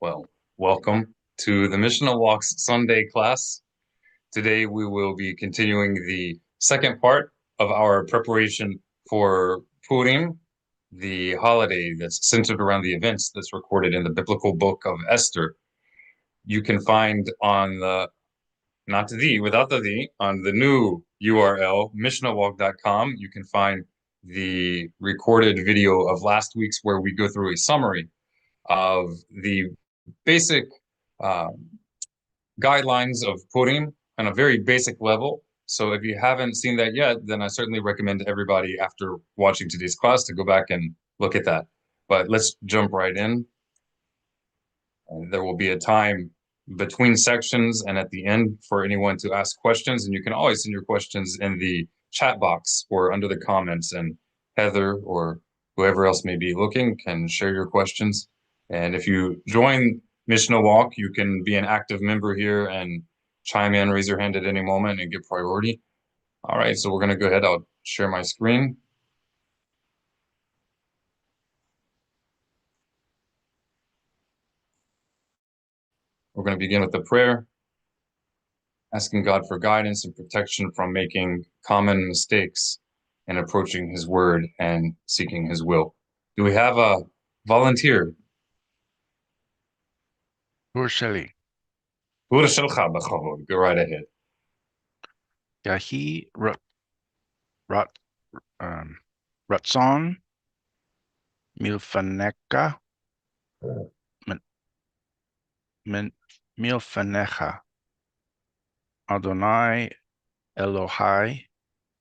Well, welcome to the Mishnah Walks Sunday class. Today we will be continuing the second part of our preparation for Purim, the holiday that's centered around the events that's recorded in the biblical book of Esther. You can find on the, not the, without the, on the new URL, mishnahwalk.com, you can find the recorded video of last week's where we go through a summary of the basic guidelines of Purim on a very basic level. So if you haven't seen that yet, then I certainly recommend everybody after watching today's class to go back and look at that. But let's jump right in. And there will be a time between sections and at the end for anyone to ask questions. And you can always send your questions in the chat box or under the comments, and Heather or whoever else may be looking can share your questions. And if you join Mishnah Walk, you can be an active member here and chime in, raise your hand at any moment and get priority. All right, so we're going to go ahead. I'll share my screen. We're going to begin with the prayer, asking God for guidance and protection from making common mistakes and approaching His word and seeking His will. Do we have a volunteer? Urshali. Go right ahead. Yahi Ratzon Milfaneka Milfanecha Adonai Elohai.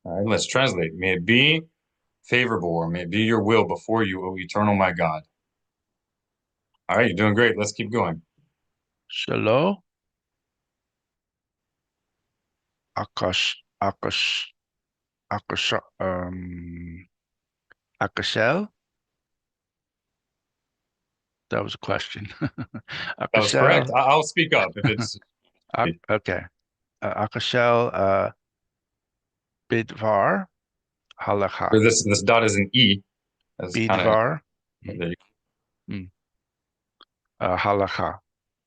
All right, let's translate. May it be favorable, or may it be your will before you, O eternal my God. All right, you're doing great. Let's keep going. Shalom Akashel. That was a question. That was correct. I'll speak up if it's okay. Akashel Bidvar Halakha. This dot is an E. Bidvar Halakha.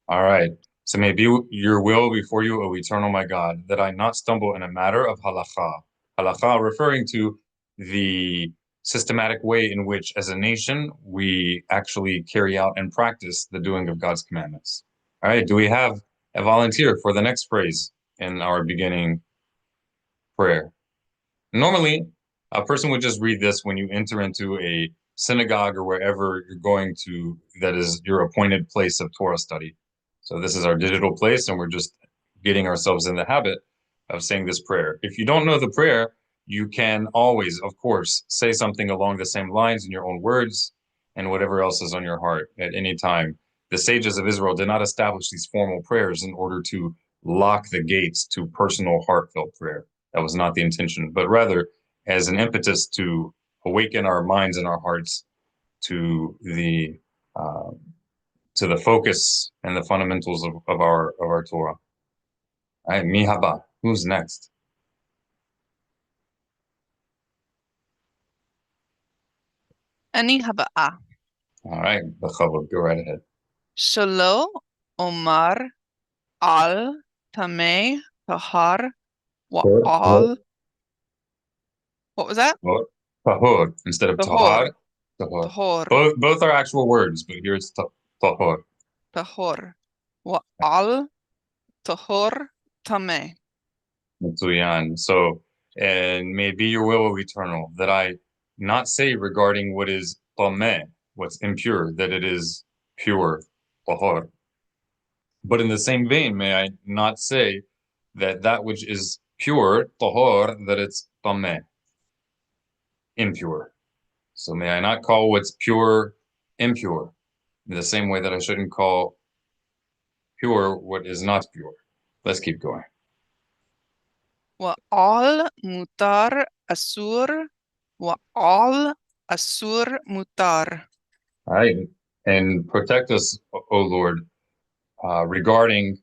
All right. So may it be your will before you, O eternal my God, that I not stumble in a matter of halakha. Halakha referring to the systematic way in which, as a nation, we actually carry out and practice the doing of God's commandments. All right. Do we have a volunteer for the next phrase in our beginning prayer? Normally, a person would just read this when you enter into a synagogue or wherever you're going to, that is your appointed place of Torah study. So this is our digital place, and we're just getting ourselves in the habit of saying this prayer. If you don't know the prayer, you can always, of course, say something along the same lines in your own words and whatever else is on your heart at any time. The sages of Israel did not establish these formal prayers in order to lock the gates to personal, heartfelt prayer. That was not the intention, but rather as an impetus to awaken our minds and our hearts to the focus and the fundamentals of our Torah. All right, mi haba. Who's next? Ani haba'a. All right, Bechavod, go right ahead. Shelo Omar al Tameh Tahar Wa'al. What was that? Tahor instead of tahar. Tahor. Both are actual words, but here it's tahor. Tahor. Wa'al Tahor Tameh. Mitsuyan. So, and may it be your will, O eternal, that I not say regarding what is tameh, what's impure, that it is pure, tahor. But in the same vein, may I not say that which is pure, tahor, that it's tameh, impure. So may I not call what's pure impure, in the same way that I shouldn't call pure what is not pure. Let's keep going. Wa'al mutar asur. Wa'al asur mutar. All right. And protect us, O Lord, regarding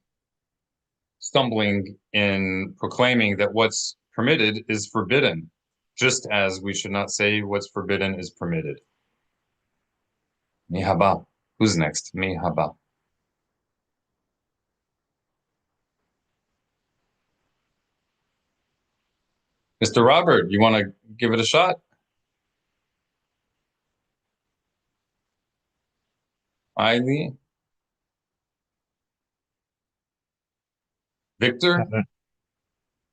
stumbling in proclaiming that what's permitted is forbidden, just as we should not say what's forbidden is permitted. Mi haba. Who's next? Mi haba. Mr. Robert, you want to give it a shot? Eileen? Victor?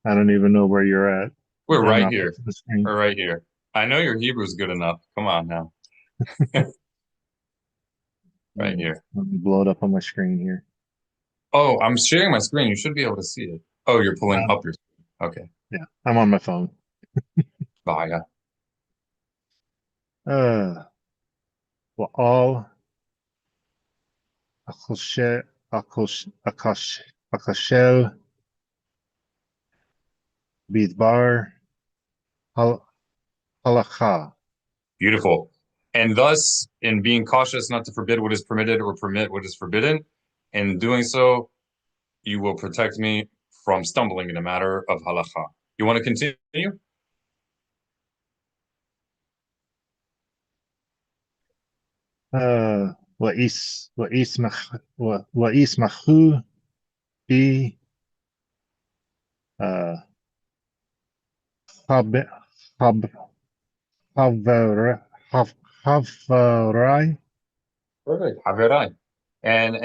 I don't even know where you're at. We're I'm right not here. looking at the screen. We're right here. I know your Hebrew's good enough. Come on now. Right here. Let me blow it up on my screen here. Oh, I'm sharing my screen. You should be able to see it. Oh, you're pulling up your screen. Okay. Yeah, I'm on my phone. Bye. All Akashel Bidbar Halakha. Beautiful. And thus, in being cautious not to forbid what is permitted or permit what is forbidden, in doing so, you will protect me from stumbling in a matter of halakha. You want to continue? Wa'ismachu bi Havarai. Perfect. Haverai. And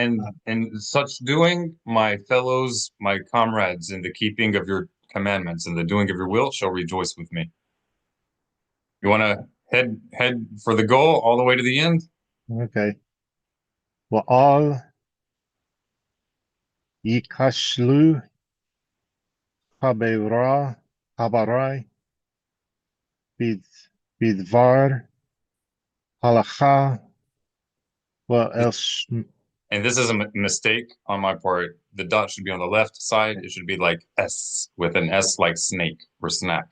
in such doing, my fellows, my comrades, in the keeping of your commandments and the doing of your will shall rejoice with me. You want to head for the goal all the way to the end? Okay. Wa'al Yikashlu Habarai Bidvar Halakha. What else? And this is a mistake on my part. The dot should be on the left side. It should be like S with an S like snake or snack.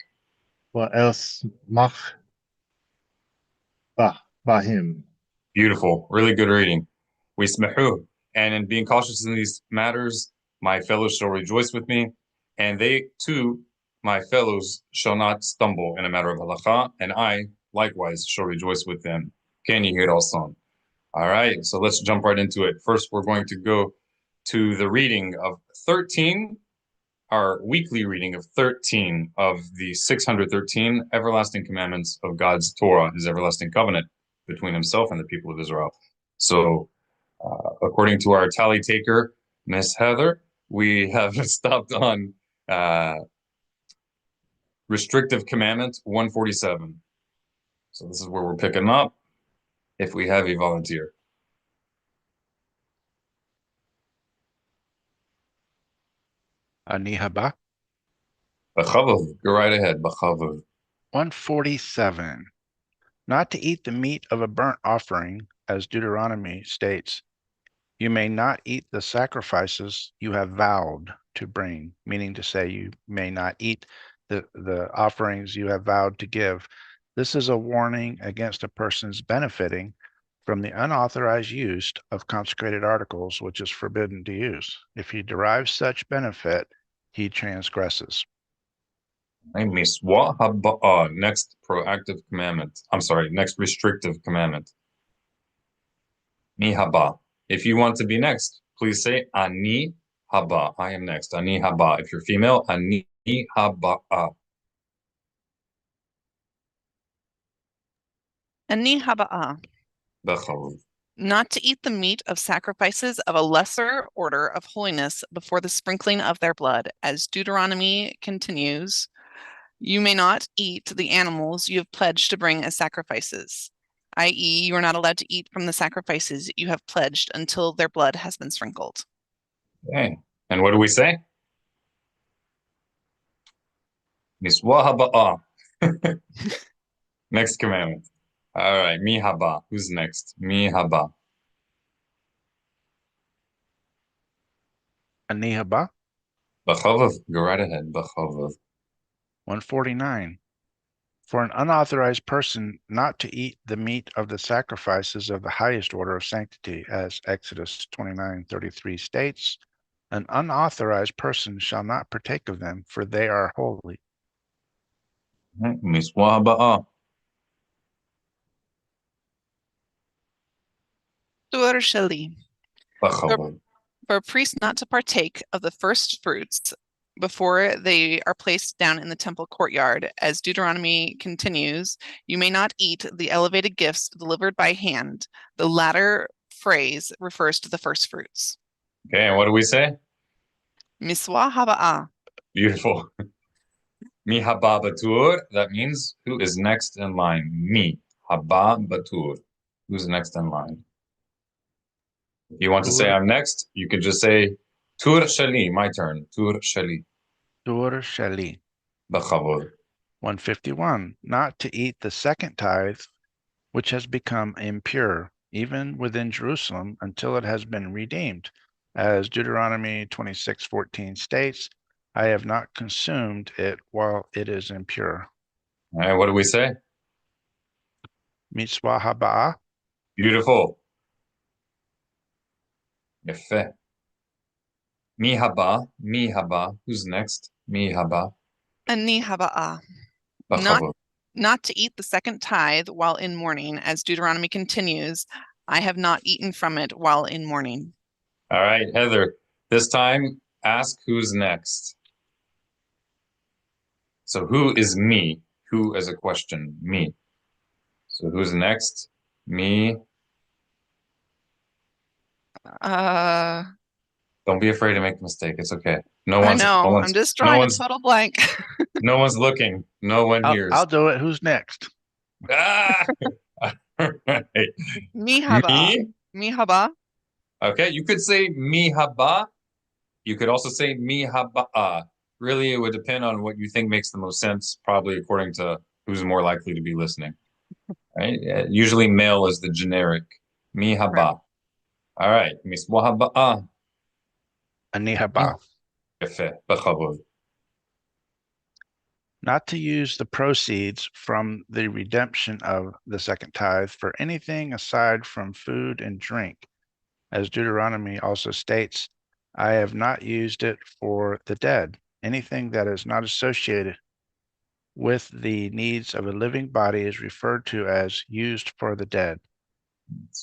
What else? Mach Bahim. Beautiful. Really good reading. We smehu. And in being cautious in these matters, my fellows shall rejoice with me. And they too, my fellows, shall not stumble in a matter of halakha. And I likewise shall rejoice with them. Can you hear it all song? All right. So let's jump right into it. First, we're going to go to the reading of 13, our weekly reading of 13 of the 613 everlasting commandments of God's Torah, his everlasting covenant between himself and the people of Israel. So, according to our tally taker, Miss Heather, we have stopped on restrictive commandment 147. So this is where we're picking up if we have a volunteer. Ani haba. B'chavov, go right ahead, b'chavov. 147. Not to eat the meat of a burnt offering, as Deuteronomy states. You may not eat the sacrifices you have vowed to bring, meaning to say you may not eat the offerings you have vowed to give. This is a warning against a person's benefiting from the unauthorized use of consecrated articles, which is forbidden to use. If he derives such benefit, he transgresses. Next proactive commandment. I'm sorry, next restrictive commandment. Mi haba. If you want to be next, please say ani haba. I am next. Ani haba. If you're female, ani haba. Ani haba'a. Not to eat the meat of sacrifices of a lesser order of holiness before the sprinkling of their blood. As Deuteronomy continues, you may not eat the animals you have pledged to bring as sacrifices, i.e., you are not allowed to eat from the sacrifices you have pledged until their blood has been sprinkled. Okay. And what do we say? Miswa haba'a. Next commandment. All right, mi haba. Who's next? Mi haba. Ani haba. B'chavav. Go right ahead. B'chavav. 149. For an unauthorized person not to eat the meat of the sacrifices of the highest order of sanctity, as Exodus 29:33 states, an unauthorized person shall not partake of them, for they are holy. Miswa haba'a. Tur sheli. B'chavav. For a priest not to partake of the first fruits before they are placed down in the temple courtyard. As Deuteronomy continues, you may not eat the elevated gifts delivered by hand. The latter phrase refers to the first fruits. Okay, and what do we say? Miswa haba'ah. Beautiful. Mi haba batur, that means who is next in line. Mi haba batur, who's next in line. If you want to say I'm next, you could just say tur shali, my turn. Tur shali. Tur shali. B'chavod. 151. Not to eat the second tithe, which has become impure, even within Jerusalem, until it has been redeemed. As Deuteronomy 26:14 states, I have not consumed it while it is impure. All right, what do we say? Mitzvah haba'ah. Beautiful. Yefe. Mi haba, who's next? Mi haba. Ani haba'ah. B'chavod. Not to eat the second tithe while in mourning, as Deuteronomy continues, I have not eaten from it while in mourning. All right, Heather, this time ask who's next. So who is me? Who as a question? Me. So who's next? Me. Don't be afraid to make a mistake. It's okay. I know. I'm just drawing a total blank. No one's looking. No one hears. I'll do it. Who's next? Ah! Mi haba. Mi haba. Okay, you could say mi haba. You could also say mi haba. Really, it would depend on what you think makes the most sense, probably according to who's more likely to be listening. Right? Usually male is the generic. Mi haba. Right. All right. Miswa haba. Ani haba. Yefe. B'chavod. Not to use the proceeds from the redemption of the second tithe for anything aside from food and drink. As Deuteronomy also states, I have not used it for the dead, anything that is not associated with the needs of a living body is referred to as used for the dead.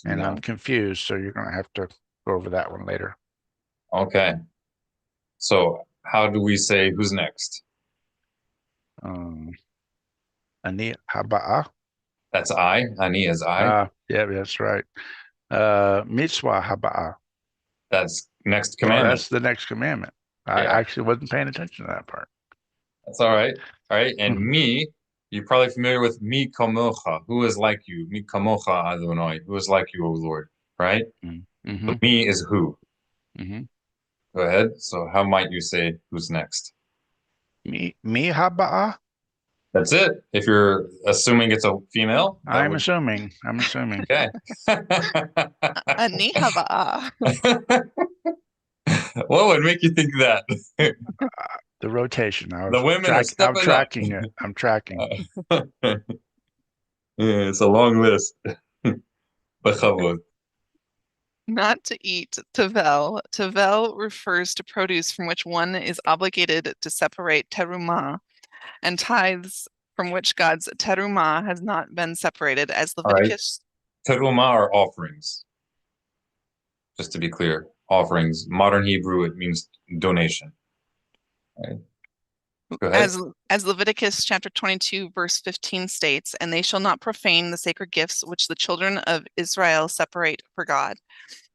And I'm confused, so you're going to have to go over that one later. Okay. So how do we say who's next? Ani haba'ah. That's I. Ani is I. Yeah, that's right. Mitzvah haba'ah. That's next commandment. That's the next commandment. I actually wasn't paying attention to that part. That's all right. All right. And me, you're probably familiar with mi kamocha, who is like you. Mi kamocha Adonai, who is like you, O Lord. Right? Mm-hmm. So me is who. Mm-hmm. Go ahead. So how might you say who's next? Mi haba'ah. That's it. If you're assuming it's a female. I'm assuming. Okay. Ani haba'ah. What would make you think that? The rotation. The women are stepping I'm tracking it. I'm tracking. Yeah, it's a long list. B'chavod. Not to eat tevel. Tevel refers to produce from which one is obligated to separate terumah, and tithes from which God's terumah has not been separated, as Leviticus. Right. Terumah are offerings. Just to be clear, offerings. Modern Hebrew, it means donation. Right. Go ahead. As Leviticus chapter 22, verse 15 states, and they shall not profane the sacred gifts which the children of Israel separate for God.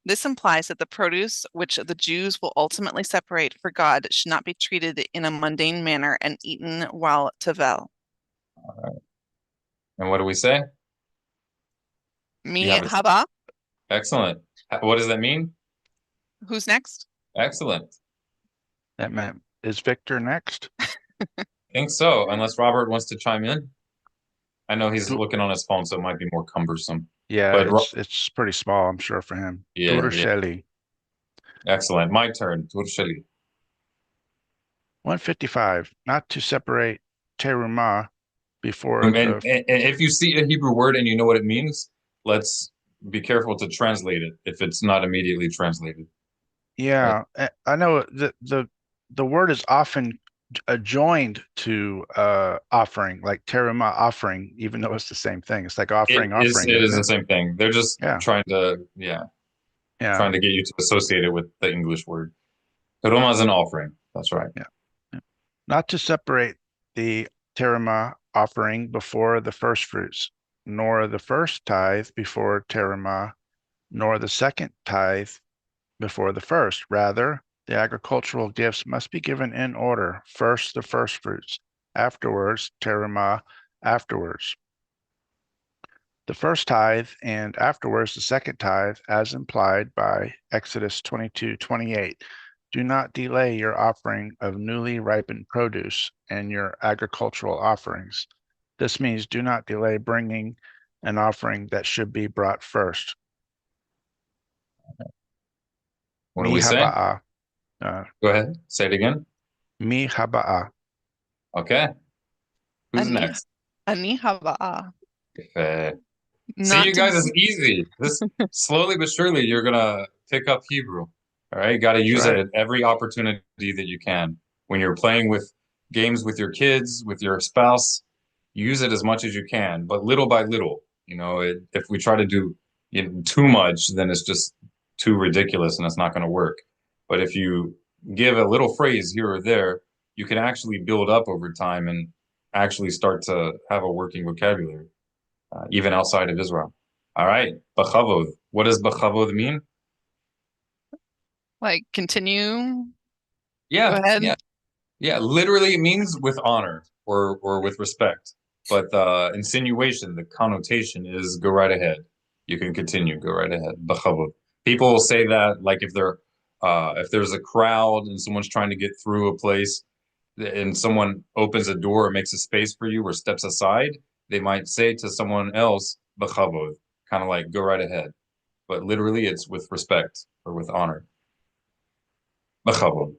This implies that the produce which the Jews will ultimately separate for God should not be treated in a mundane manner and eaten while tevel. All right. And what do we say? Mi haba. Excellent. What does that mean? Who's next? Excellent. That meant, is Victor next? I think so, unless Robert wants to chime in. I know he's looking on his phone, so it might be more cumbersome. Yeah, but it's pretty small, I'm sure, for him. Yeah. Shelley. Excellent. My turn. Tur Sheli. 155. Not to separate terumah before. And if you see a Hebrew word and you know what it means, let's be careful to translate it if it's not immediately translated. Yeah, I know the word is often joined to offering, like terumah offering, even though it's the same thing. It's like offering. It is the same thing. They're just trying to trying to get you to associate it with the English word. Terumah is an offering. That's right. Yeah. Not to separate the teruma offering before the first fruits, nor the first tithe before teruma, nor the second tithe before the first. Rather, the agricultural gifts must be given in order. First, the first fruits, afterwards, teruma, afterwards the first tithe, and afterwards the second tithe, as implied by Exodus 22:28. Do not delay your offering of newly ripened produce and your agricultural offerings. This means do not delay bringing an offering that should be brought first. What do Mi we say? haba'a. Go ahead. Say it again. Mi haba'a. Okay. Who's Ani, next? ani haba'a. See, Not you to guys, it's easy. This slowly but surely you're gonna pick up Hebrew. All right, got to use it right. at every opportunity that you can. When you're playing with games with your kids, with your spouse, use it as much as you can, but little by little. If we try to do too much, then it's just too ridiculous and it's not going to work. But if you give a little phrase here or there, you can actually build up over time and actually start to have a working vocabulary, even outside of Israel. All right, b'chavod. What does b'chavod mean? like continue. Yeah, Go ahead. yeah. Literally, it means with honor or with respect. But the insinuation, the connotation is go right ahead. You can continue. Go right ahead. B'chavod. People will say that like if there's a crowd and someone's trying to get through a place and someone opens a door or makes a space for you or steps aside, they might say to someone else, b'chavod, kind of like go right ahead. But literally, it's with respect or with honor. B'chavod.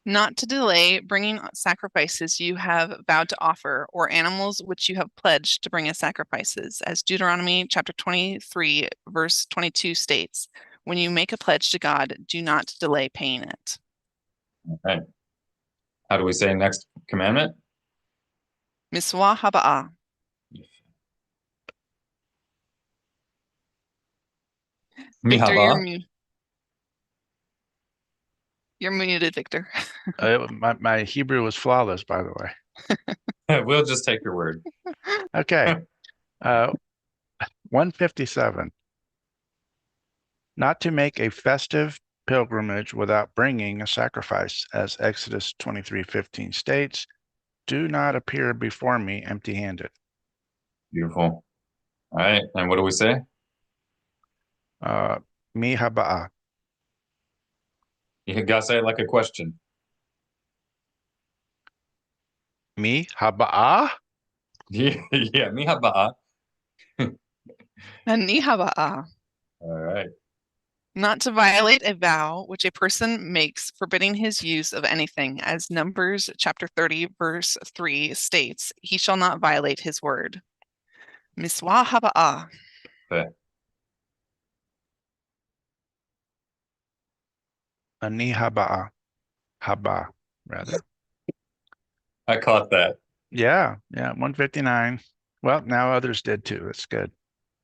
Not to delay bringing sacrifices you have vowed to offer, or animals which you have pledged to bring as sacrifices, as Deuteronomy chapter 23, verse 22 states, when you make a pledge to God, do not delay paying it. Okay. How do we say next commandment? Miswa haba'a. Victor, Mihaba. You're muted, Victor. My Hebrew was flawless, by the way. We'll just take your word. Okay. 157. Not to make a festive pilgrimage without bringing a sacrifice, as Exodus 23:15 states, do not appear before me empty-handed. Beautiful. All right. And what do we say? Mi haba'a. You gotta say it like a question. Mi haba'a? Yeah, mihaba. Ani haba'a. All right. Not to violate a vow which a person makes forbidding his use of anything, as Numbers chapter 30, verse 3 states, he shall not violate his word. Miswa haba'a. Okay. Ani haba'a. Haba, rather. I caught that. Yeah, 159. Well, now others did too. That's good.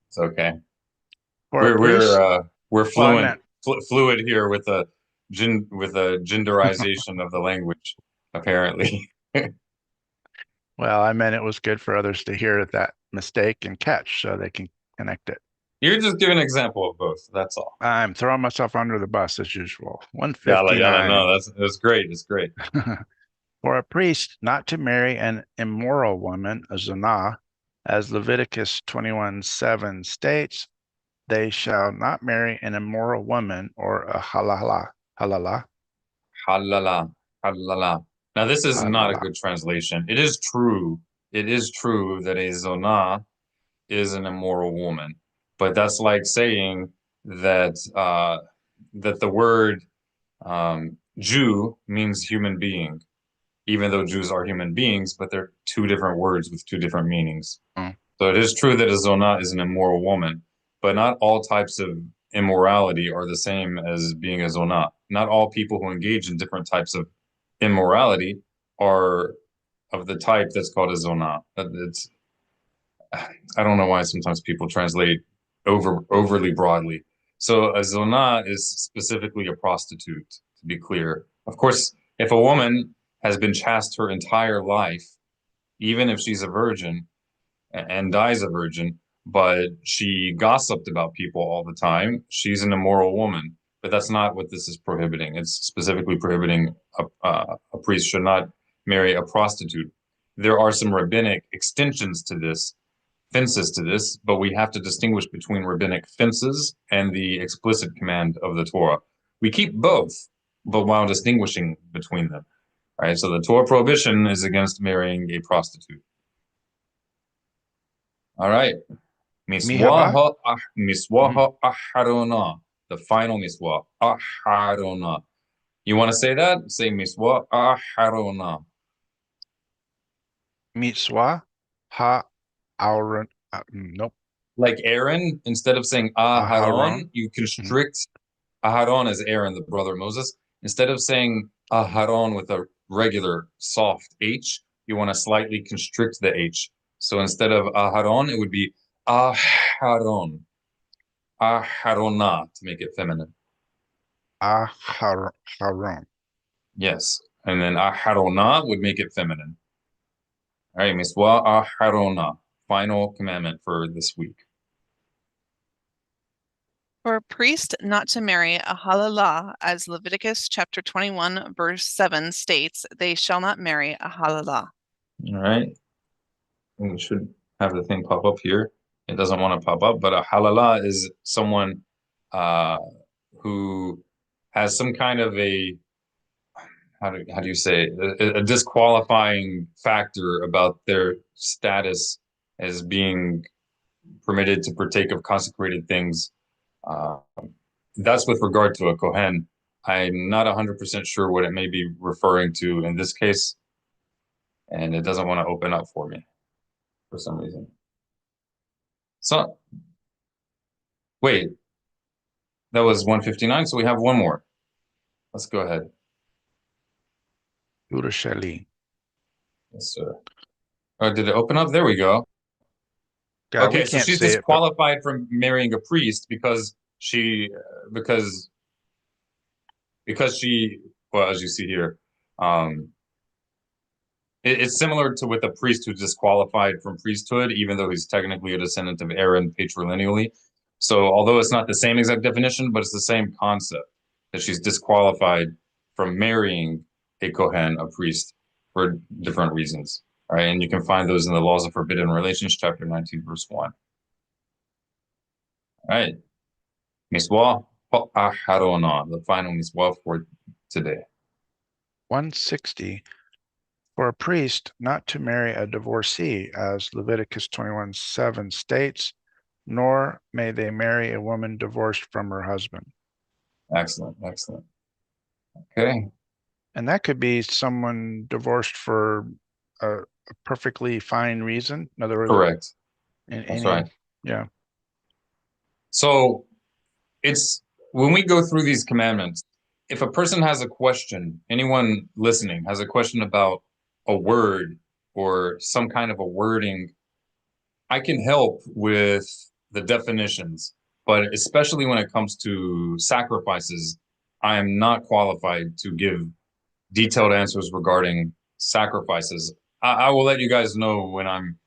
It's okay. For a priest, We're well, fluent fluid here with a genderization of the language, apparently. well, I meant it was good for others to hear that mistake and catch so they can connect it. You're just giving an example of both. That's all. I'm throwing myself under the bus as usual. Yalla, 159. no, that's great. It's great. For a priest not to marry an immoral woman, a zanah, as Leviticus 21:7 states, they shall not marry an immoral woman or a halala. Halala. Halala. Now, this is not a good translation. It is true. It is true that a zonah is an immoral woman, but that's like saying that that the word Jew means human being, even though Jews are human beings, but they're two different words with two different meanings. Mm. So it is true that a zonah is an immoral woman, but not all types of immorality are the same as being a zonah. Not all people who engage in different types of immorality are of the type that's called a zonah. I don't know why sometimes people translate overly broadly. So a zonah is specifically a prostitute, to be clear. Of course, if a woman has been chaste her entire life, even if she's a virgin and dies a virgin, but she gossiped about people all the time, she's an immoral woman. But that's not what this is prohibiting. It's specifically prohibiting a priest should not marry a prostitute. There are some rabbinic extensions to this, fences to this, but we have to distinguish between rabbinic fences and the explicit command of the Torah. We keep both, but while distinguishing between them. All right, so the Torah prohibition is against marrying a prostitute. All right. Miswah Aharona, the final miswah, Aharona. You want to say that? Say miswah Aharona. Mitzvah ha-Aaron. Nope. Like Aaron, instead of saying Aharon, you constrict. Aharon is Aaron, the brother of Moses. Instead of saying Aharon with a regular soft H, you want to slightly constrict the H. So instead of Aharon, it would be Aharon. Aharona, to make it feminine. Aharon. Yes. And then Aharona would make it feminine. All right, Miswa Aharona. Final commandment for this week. For a priest not to marry a Halakha, as Leviticus chapter 21, verse 7 states, they shall not marry a Halakha. All right. We should have the thing pop up here. It doesn't want to pop up, but a Halakha is someone who has some kind of a, how do you say, a disqualifying factor about their status as being permitted to partake of consecrated things. That's with regard to a Kohen. I'm not 100% sure what it may be referring to in this case, and it doesn't want to open up for me for some reason. So, wait, that was 159, so we have one more. Let's go ahead. Urashali. Yes, sir. Oh, did it open up? There we go. God, okay, so she's disqualified from marrying a priest because she, because she, well, as you see here, it's similar to with a priest who's disqualified from priesthood, even though he's technically a descendant of Aaron patrilineally. So although it's not the same exact definition, but it's the same concept that she's disqualified from marrying a Kohen, a priest, for different reasons. All right, and you can find those in the Laws of Forbidden Relations, chapter 19, verse 1. All right. Miswah Aharona, the final miswah for today. 160. For a priest not to marry a divorcee, as Leviticus 21:7 states, nor may they marry a woman divorced from her husband. Excellent, excellent. Okay. And that could be someone divorced for a perfectly fine reason. In other words, correct. That's right. Yeah. So it's when we go through these commandments, if a person has a question, anyone listening has a question about a word or some kind of a wording, I can help with the definitions, but especially when it comes to sacrifices, I am not qualified to give detailed answers regarding sacrifices. I will let you guys know when I'm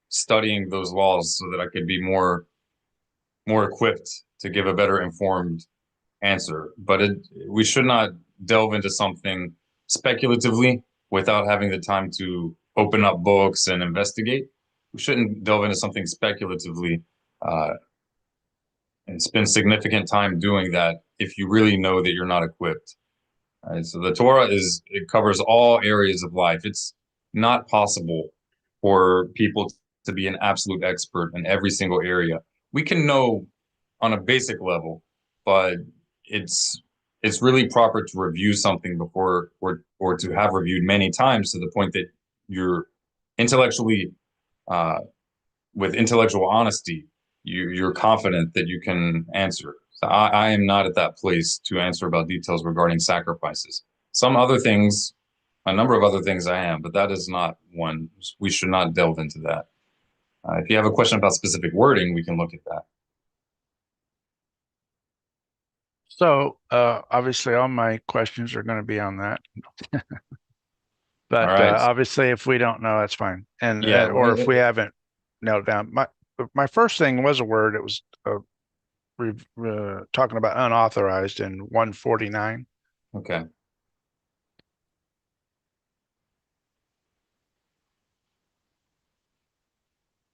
studying those laws so that I could be more equipped to give a better informed answer. But we should not delve into something speculatively without having the time to open up books and investigate. We shouldn't delve into something speculatively and spend significant time doing that if you really know that you're not equipped. All right, so the Torah it covers all areas of life. It's not possible for people to be an absolute expert in every single area. We can know on a basic level, but it's really proper to review something before or to have reviewed many times to the point that you're intellectually with intellectual honesty, you're confident that you can answer. So I am not at that place to answer about details regarding sacrifices. Some other things, a number of other things I am, but that is not one. We should not delve into that. If you have a question about specific wording, we can look at that. So obviously all my questions are going to be on that. But All right. obviously, if we don't know, that's fine. And Yeah, or if we haven't nailed it down. My first thing was a word. It was talking about unauthorized in 149. Okay.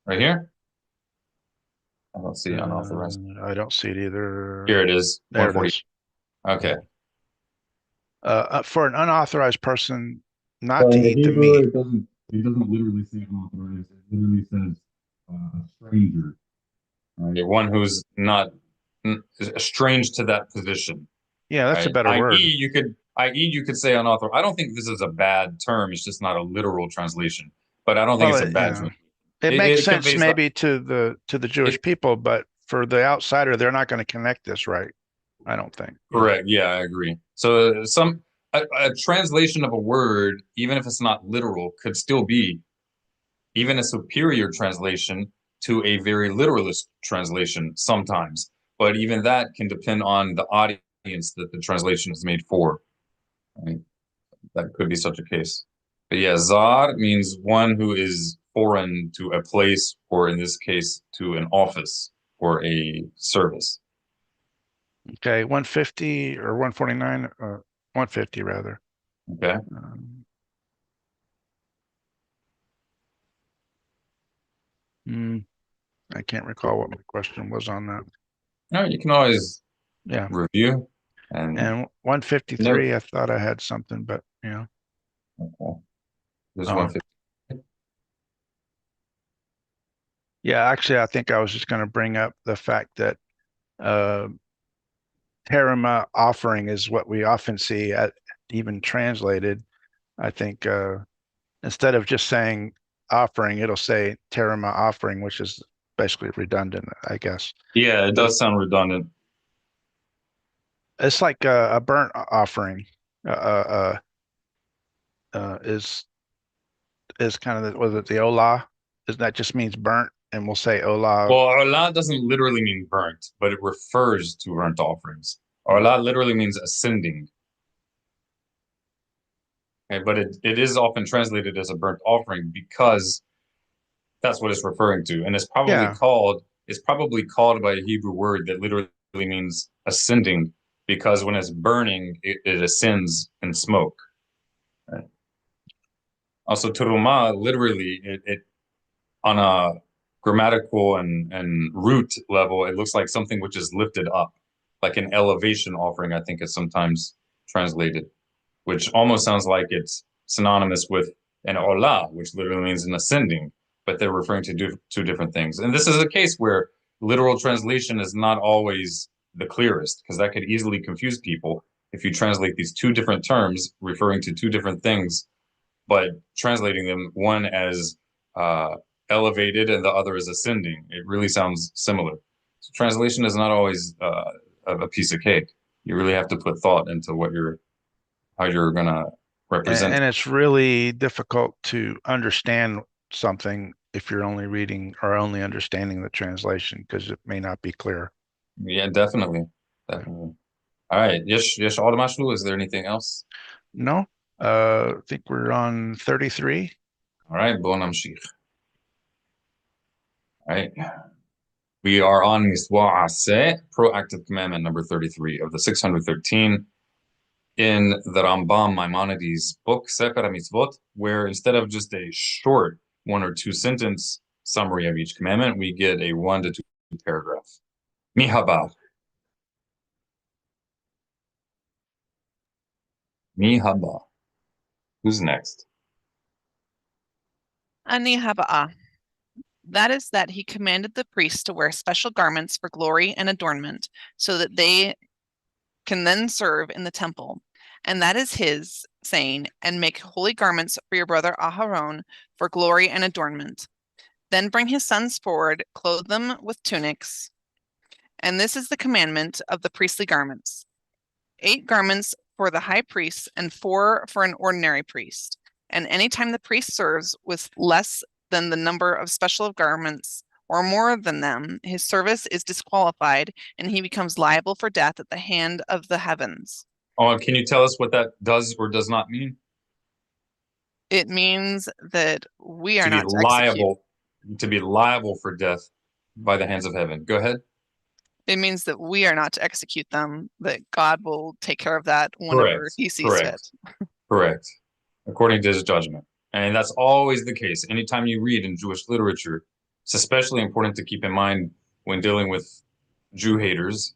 Right here? I don't see unauthorized. I don't see it either. Here it is. There it 140. is. Okay. For an unauthorized person not to eat the meat. It doesn't literally say unauthorized. It literally says a stranger. Right? One who's not strange to that position. Yeah, that's a better word. I.e., you could say unauthorized. I don't think this is a bad term. It's just not a literal translation. But I don't think it's a bad term. It makes sense conveys maybe to the Jewish people, but for the outsider, they're not going to connect this right. I don't think. Correct. Yeah, I agree. So a translation of a word, even if it's not literal, could still be even a superior translation to a very literalist translation sometimes. But even that can depend on the audience that the translation is made for. Right? That could be such a case. But yeah, zar means one who is foreign to a place, or in this case, to an office or a service. Okay, 150 or 149, 150 rather. Okay. I can't recall what my question was on that. No, you can always Yeah. review. And 153, I thought I had something, but yeah. Okay. There's 150. Yeah, actually, I think I was just going to bring up the fact that terima offering is what we often see even translated. I think instead of just saying offering, it'll say terima offering, which is basically redundant, I guess. Yeah, it does sound redundant. It's like a burnt offering is kind of was it the olah? Isn't that just means burnt? And we'll say olah. Well, olah doesn't literally mean burnt, but it refers to burnt offerings. Olah literally means ascending. Okay, but it is often translated as a burnt offering because that's what it's referring to. And it's probably called by a Hebrew word that literally means ascending, because when it's burning, it ascends in smoke. Right? Also, teruma, literally, it on a grammatical and root level, it looks like something which is lifted up, like an elevation offering, I think is sometimes translated, which almost sounds like it's synonymous with an olah, which literally means an ascending, but they're referring to two different things. And this is a case where literal translation is not always the clearest, because that could easily confuse people if you translate these two different terms referring to two different things, but translating them one as elevated and the other is ascending. It really sounds similar. So translation is not always a piece of cake. You really have to put thought into how you're gonna represent. And it's really difficult to understand something if you're only reading or only understanding the translation, because it may not be clear. Yeah, definitely. All right. Yes, Mashlu, is there anything else? No. I think we're on 33. All right, bon namshich. All right. We are on Miswa Aseh, proactive commandment number 33 of the 613 in the Rambam Maimonides book, Sefer HaMitzvot, where instead of just a short 1 or 2 sentence summary of each commandment, we get a 1 to 2 paragraph. Mihaba. Mihaba. Who's next? Ani haba'a. That is that he commanded the priests to wear special garments for glory and adornment, so that they can then serve in the temple. And that is his saying, and make holy garments for your brother Aharon for glory and adornment. Then bring his sons forward, clothe them with tunics. And this is the commandment of the priestly garments: 8 garments for the high priest and 4 for an ordinary priest. And anytime the priest serves with less than the number of special garments or more than them, his service is disqualified and he becomes liable for death at the hand of the heavens. Oh, can you tell us what that does or does not mean? It means that we are To be not to execute. liable for death by the hands of heaven. Go ahead. It means that we are not to execute them, that God will take care of that whenever he sees fit. Correct. According to his judgment. And that's always the case. Anytime you read in Jewish literature, it's especially important to keep in mind when dealing with Jew haters,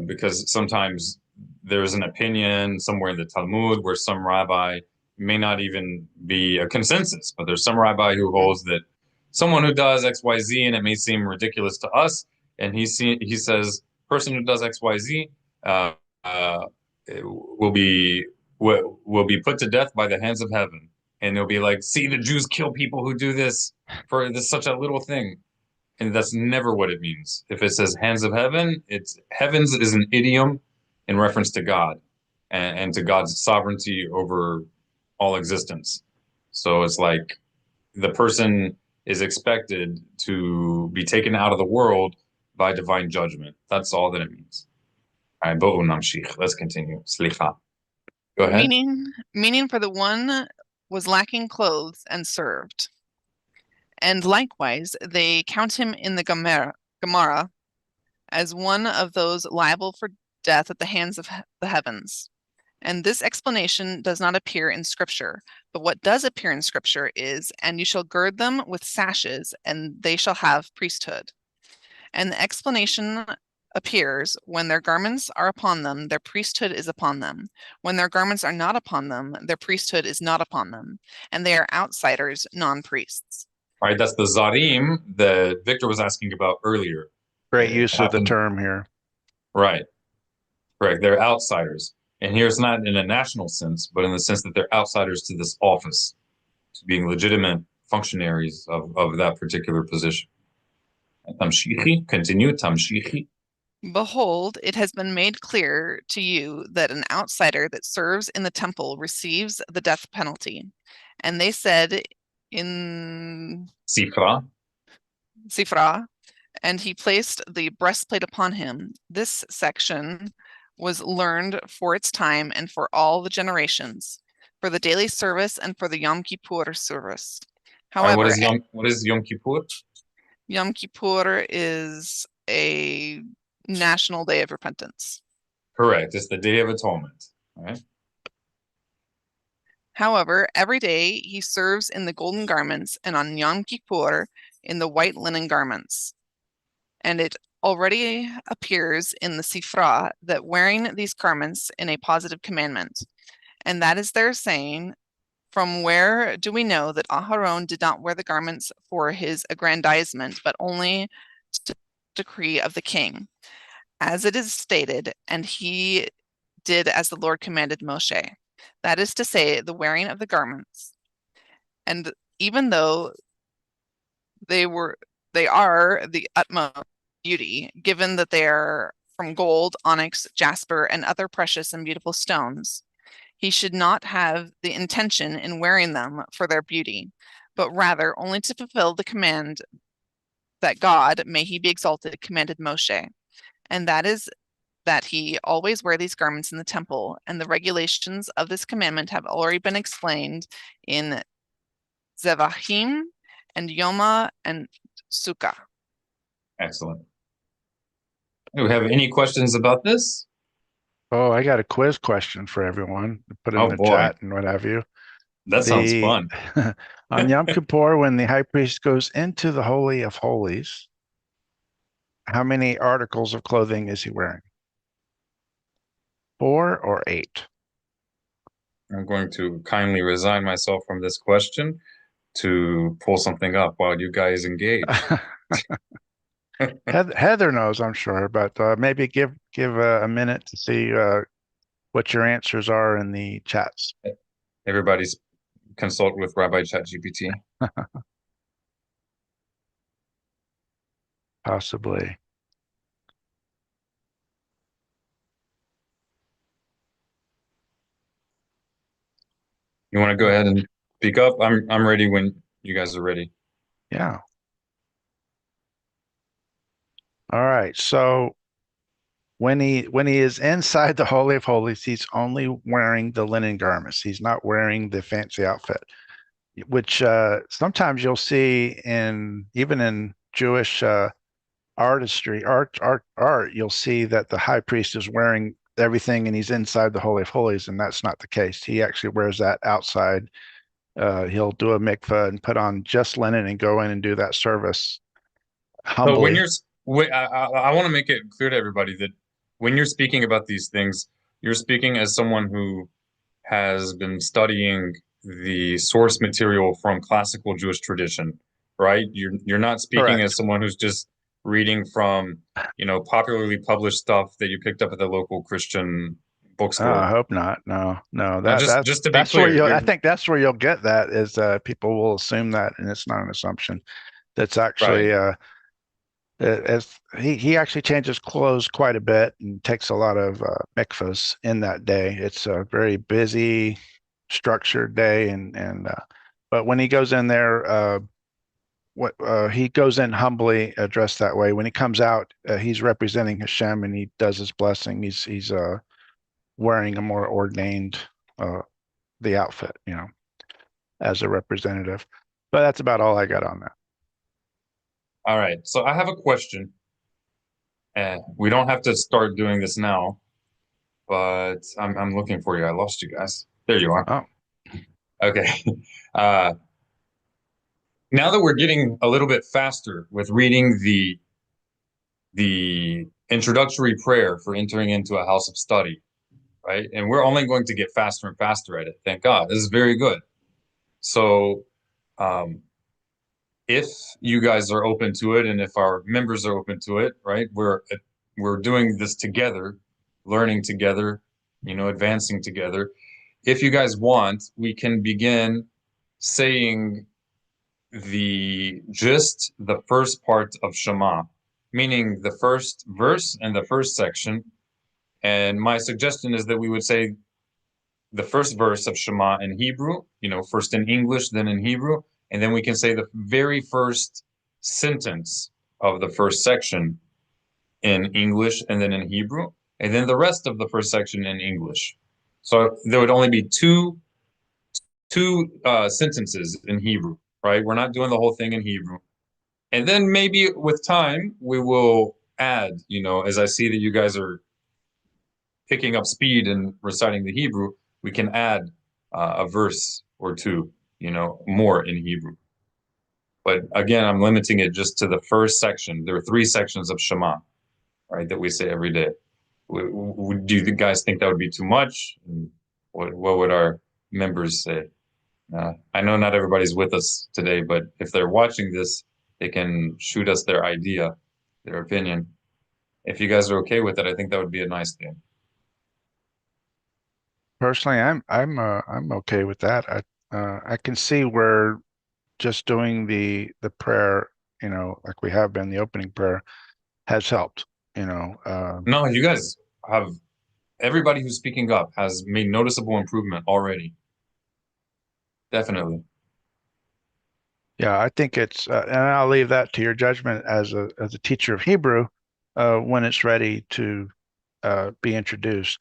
because sometimes there's an opinion somewhere in the Talmud where some rabbi may not even be a consensus, but there's some rabbi who holds that someone who does XYZ, and it may seem ridiculous to us, and he says, person who does XYZ uh, uh, will be put to death by the hands of heaven. And they'll be like, see, the Jews kill people who do this for this such a little thing. And that's never what it means. If it says hands of heaven, it's heavens is an idiom in reference to God and to God's sovereignty over all existence. So it's like the person is expected to be taken out of the world by divine judgment. That's all that it means. All right, let's continue. Slicha. Go ahead. Meaning for the one was lacking clothes and served. And likewise, they count him in the Gemara as one of those liable for death at the hands of the heavens. And this explanation does not appear in Scripture, but what does appear in Scripture is, and you shall gird them with sashes, and they shall have priesthood. And the explanation appears when their garments are upon them, their priesthood is upon them. When their garments are not upon them, their priesthood is not upon them, and they are outsiders, non-priests. All right, that's the Zarim that Victor was asking about earlier. Great use of the term here. Right, correct. They're outsiders. And here it's not in a national sense, but in the sense that they're outsiders to this office, to being legitimate functionaries of that particular position. Tamshichi, continue, Tamshichi. Behold, it has been made clear to you that an outsider that serves in the temple receives the death penalty. And they said in Sifra, and he placed the breastplate upon him. This section was learned for its time and for all the generations, for the daily service and for the Yom Kippur service. However, what is Yom Kippur? Yom Kippur is a national day of repentance. Correct. It's the Day of Atonement. All right. However, every day he serves in the golden garments, and on Yom Kippur in the white linen garments. And it already appears in the Sifra that wearing these garments in a positive commandment. And that is their saying, from where do we know that Aharon did not wear the garments for his aggrandizement, but only to the decree of the king? As it is stated, and he did as the Lord commanded Moshe. That is to say, the wearing of the garments. And even though they are the utmost beauty, given that they are from gold, onyx, jasper, and other precious and beautiful stones, he should not have the intention in wearing them for their beauty, but rather only to fulfill the command that God, may he be exalted, commanded Moshe. And that is that he always wear these garments in the temple, and the regulations of this commandment have already been explained in Zevachim and Yoma and Sukkah. Excellent. Do we have any questions about this? Oh, I got a quiz question for everyone. Put it in the boy. chat and what have you. That sounds fun. On Yom Kippur, when the high priest goes into the Holy of Holies, how many articles of clothing is he wearing? 4 or 8? I'm going to kindly resign myself from this question to pull something up while you guys engage. Heather knows, I'm sure, but maybe give a minute to see what your answers are in the chats. Everybody's consult with Rabbi ChatGPT. Possibly. You want to go ahead and speak up? I'm ready when you guys are ready. Yeah. All right. So when he is inside the Holy of Holies, he's only wearing the linen garments. He's not wearing the fancy outfit, which sometimes you'll see even in Jewish artistry, art, you'll see that the high priest is wearing everything and he's inside the Holy of Holies, and that's not the case. He actually wears that outside. He'll do a mikveh and put on just linen and go in and do that service humbly. So I want to make it clear to everybody that when you're speaking about these things, you're speaking as someone who has been studying the source material from classical Jewish tradition, right? You're not speaking Correct. as someone who's just reading from, popularly published stuff that you picked up at the local Christian bookstore. I hope not. No. Just to be clear, I think that's where you'll get that is people will assume that, and it's not an assumption. That's actually as he actually changes clothes quite a bit and takes a lot of mikvahs in that day. It's a very busy, structured day, and but when he goes in there, he goes in humbly, dressed that way. When he comes out, he's representing Hashem, and he does his blessing. He's wearing a more ordained the outfit, as a representative. But that's about all I got on that. All right, so I have a question. We don't have to start doing this now, but I'm looking for you. I lost you guys. There you are. Oh. Okay. Now that we're getting a little bit faster with reading the introductory prayer for entering into a house of study, right? And we're only going to get faster and faster at it. Thank God. This is very good. So, if you guys are open to it, and if our members are open to it, right? We're doing this together, learning together, advancing together. If you guys want, we can begin saying the first part of Shema, meaning the first verse and the first section. And my suggestion is that we would say the first verse of Shema in Hebrew, first in English, then in Hebrew, and then we can say the very first sentence of the first section in English and then in Hebrew, and then the rest of the first section in English. So there would only be two sentences in Hebrew, right? We're not doing the whole thing in Hebrew. And then maybe with time, we will add, as I see that you guys are picking up speed and reciting the Hebrew, we can add a verse or two, more in Hebrew. But again, I'm limiting it just to the first section. There are 3 sections of Shema, right, that we say every day. Do you guys think that would be too much? What would our members say? I know not everybody's with us today, but if they're watching this, they can shoot us their idea, their opinion. If you guys are okay with it, I think that would be a nice thing. Personally, I'm okay with that. I can see where just doing the prayer, like we have been, the opening prayer, has helped. No, you guys have, everybody who's speaking up has made noticeable improvement already. Definitely. Yeah, I think it's, and I'll leave that to your judgment as a teacher of Hebrew, when it's ready to be introduced.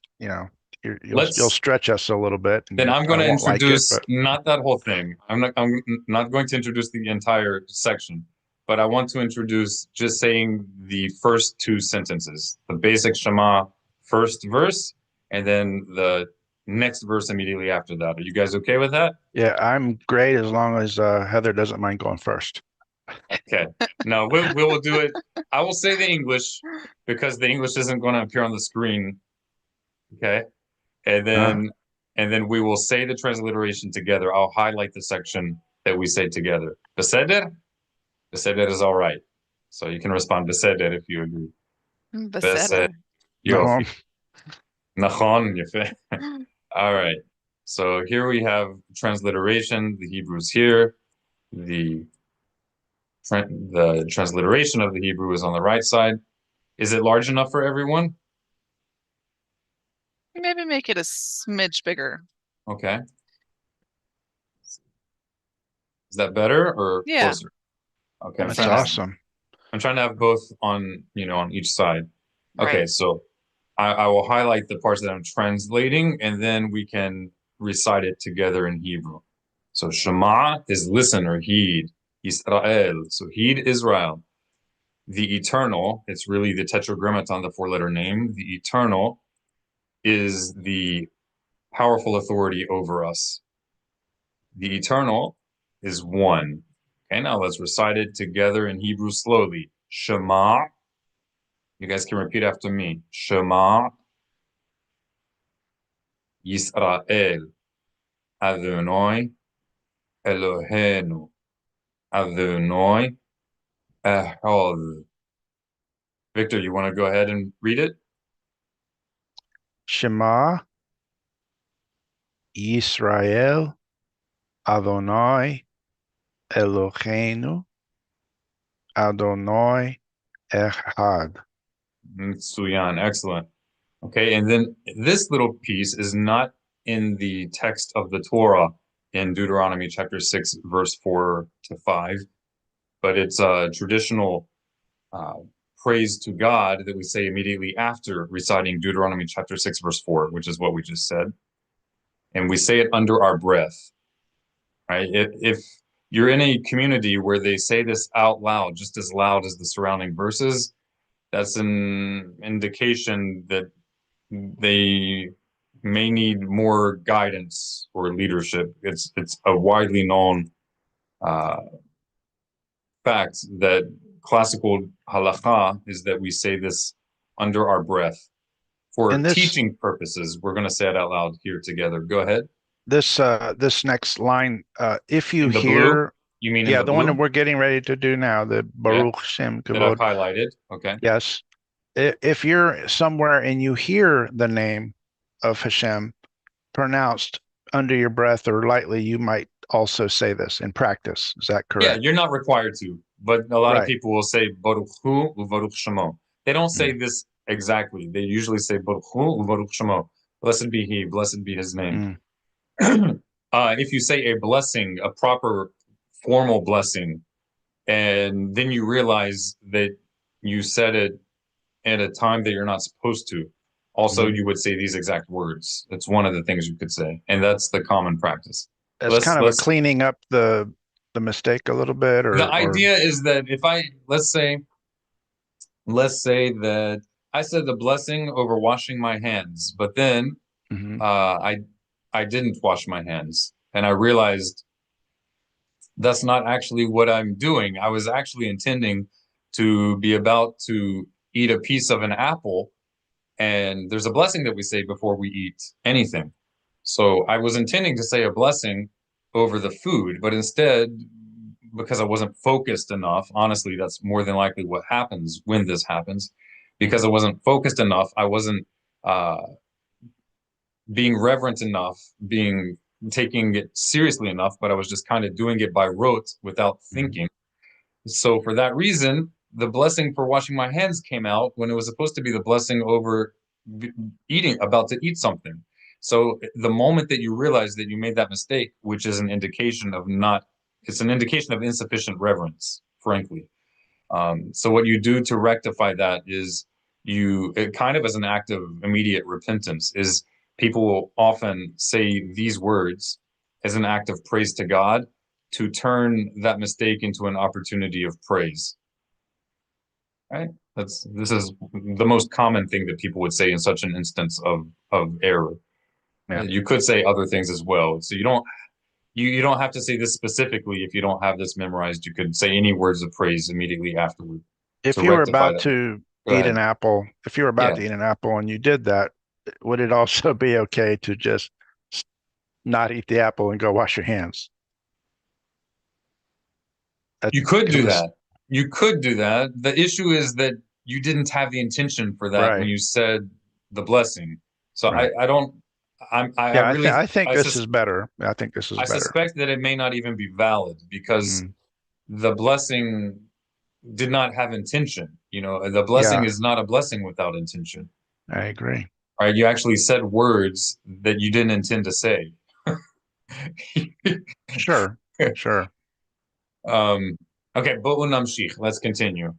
You'll stretch us a little bit. Then I'm going to introduce like it, not that whole thing. I'm not going to introduce the entire section, but I want to introduce just saying the first 2 sentences, the basic Shema first verse, and then the next verse immediately after that. Are you guys okay with that? Yeah, I'm great as long as Heather doesn't mind going first. Okay. No, we will do it. I will say the English because the English isn't going to appear on the screen. Okay. And then we will say the transliteration together. I'll highlight the section that we say together. Beseder? Beseder is all right. So you can respond Beseder if you agree. Beseder. Yofi. Nachon. All right. So here we have transliteration. The Hebrew is here. The transliteration of the Hebrew is on the right side. Is it large enough for everyone? Maybe make it a smidge bigger. Okay. Is that better or closer? Okay. That's awesome. I'm trying to have both on, on each side. Okay, Right. so I will highlight the parts that I'm translating, and then we can recite it together in Hebrew. So Shema is listen or heed. Israel, so heed Israel. The eternal, it's really the tetragrammaton, the four-letter name. The eternal is the powerful authority over us. The eternal is one. Okay, now let's recite it together in Hebrew slowly. Shema. You guys can repeat after me. Shema Yisrael Adonai Eloheinu Adonai Echad. Victor, you want to go ahead and read it? Shema Yisrael Adonai Eloheinu Adonai Echad. Suyan, excellent. Okay, and then this little piece is not in the text of the Torah in Deuteronomy chapter 6, verse 4 to 5, but it's a traditional praise to God that we say immediately after reciting Deuteronomy chapter 6, verse 4, which is what we just said. And we say it under our breath, right? If you're in a community where they say this out loud, just as loud as the surrounding verses, that's an indication that they may need more guidance or leadership. It's a widely known fact that classical halakha is that we say this under our breath. For teaching purposes, we're going to say it out loud here together. Go ahead. This next line, if you In the hear, blue? You mean in yeah, the the one blue? that we're getting ready to do now, the Baruch Shem That I've Kavod. highlighted. Okay. Yes. If you're somewhere and you hear the name of Hashem pronounced under your breath or lightly, you might also say this in practice. Is that correct? Yeah, you're not required to, but a lot of Right. people will say Baruch Hu u'Baruch Shemo. They don't say this exactly. They usually say Baruch Hu u'Baruch Shemo. Blessed be He, blessed be His name. If you say a blessing, a proper formal blessing, and then you realize that you said it at a time that you're not supposed to, also you would say these exact words. It's one of the things you could say, and that's the common practice. It's kind of a cleaning up the mistake a little bit, or the idea is that if let's say that I said the blessing over washing my hands, but then I didn't wash my hands, and I realized that's not actually what I'm doing. I was actually intending to be about to eat a piece of an apple, and there's a blessing that we say before we eat anything. So I was intending to say a blessing over the food, but instead, because I wasn't focused enough, honestly, that's more than likely what happens when this happens. Because I wasn't focused enough, I wasn't being reverent enough, taking it seriously enough, but I was just kind of doing it by rote without thinking. So for that reason, the blessing for washing my hands came out when it was supposed to be the blessing over about to eat something. So the moment that you realize that you made that mistake, which is an indication of it's an indication of insufficient reverence, frankly. So what you do to rectify that is it kind of as an act of immediate repentance is people will often say these words as an act of praise to God to turn that mistake into an opportunity of praise. Right? This is the most common thing that people would say in such an instance of error. Yeah. You could say other things as well. So you don't have to say this specifically if you don't have this memorized. You could say any words of praise immediately afterward. If you were about to eat an apple, and you did that, would it also be okay to just not eat the apple and go wash your hands? You could do that. You could do that. The issue is that you didn't have the intention for that when you said the blessing. So I think this is better. I think this is better. I suspect that it may not even be valid because the blessing did not have intention. The blessing is not a blessing without intention. I agree. All right, you actually said words that you didn't intend to say. Sure. Okay, bo'u namshich. Let's continue.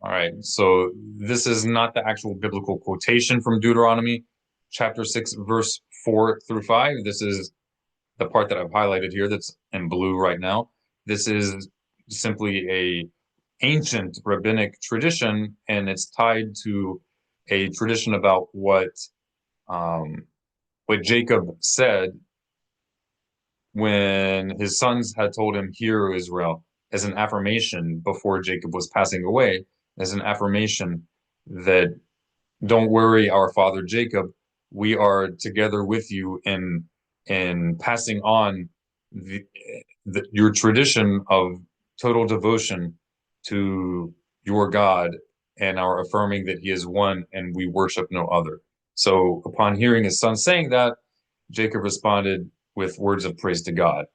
All right, so this is not the actual biblical quotation from Deuteronomy chapter 6, verse 4 through 5. This is the part that I've highlighted here that's in blue right now. This is simply a ancient rabbinic tradition, and it's tied to a tradition about what Jacob said when his sons had told him, "Hear, Israel," as an affirmation before Jacob was passing away, as an affirmation that don't worry, our father Jacob, we are together with you in passing on your tradition of total devotion to your God and our affirming that he is one and we worship no other. So upon hearing his son saying that, Jacob responded with words of praise to God.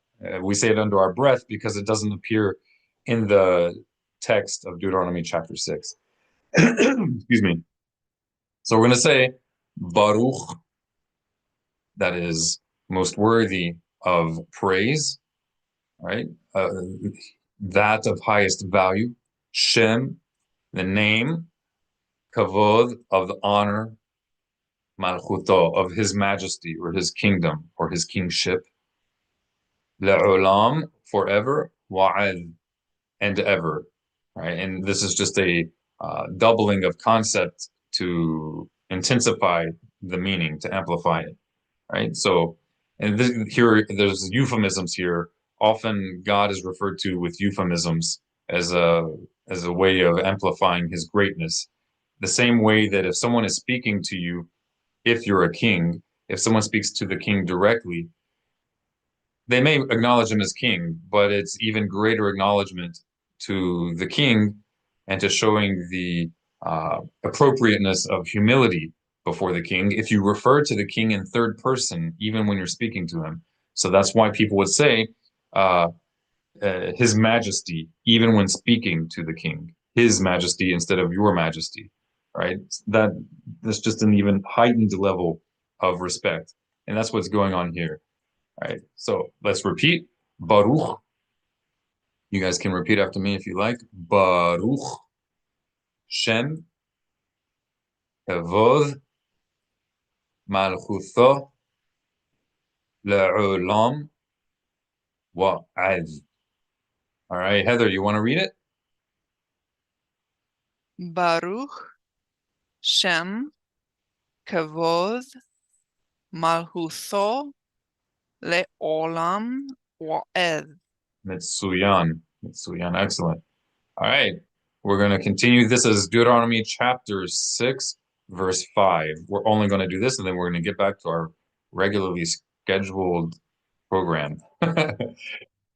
We say it under our breath because it doesn't appear in the text of Deuteronomy chapter 6. Excuse me. So we're going to say Baruch, that is most worthy of praise, right? That of highest value. Shem, the name. Kavod, of the honor. Malchuto, of his majesty or his kingdom or his kingship. Le'olam, forever. Wa'ad, and ever, right? And this is just a doubling of concept to intensify the meaning, to amplify it, right? So, and here, there's euphemisms here. Often God is referred to with euphemisms as a way of amplifying his greatness. The same way that if someone is speaking to you, if you're a king, if someone speaks to the king directly, they may acknowledge him as king, but it's even greater acknowledgement to the king and to showing the appropriateness of humility before the king if you refer to the king in third person, even when you're speaking to him. So that's why people would say his majesty, even when speaking to the king, his majesty instead of your majesty, right? That's just an even heightened level of respect. And that's what's going on here. All right, so let's repeat. Baruch. You guys can repeat after me if you like. Baruch Shem Kavod Malchutho Le'olam Wa'ad. All right, Heather, you want to read it? Baruch Shem Kavod Malchutho Le'olam Wa'ed. Mitsuyan. Mitsuyan, excellent. All right, we're going to continue. This is Deuteronomy chapter 6, verse 5. We're only going to do this, and then we're going to get back to our regularly scheduled program.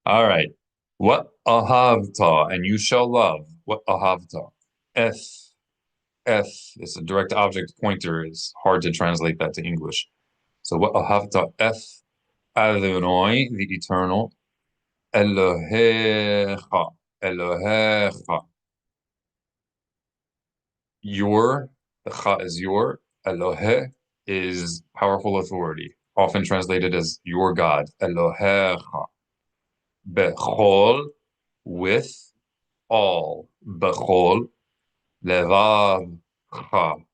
All right. What ahavta, and you shall love. What ahavta? Eth. It's a direct object pointer. It's hard to translate that to English. So what ahavta? Eth Adonai, the eternal. Elohecha. Elohecha. Your, the cha is your. Elohe is powerful authority, often translated as your God. Elohecha. Bechol, with all. Bechol, levavcha.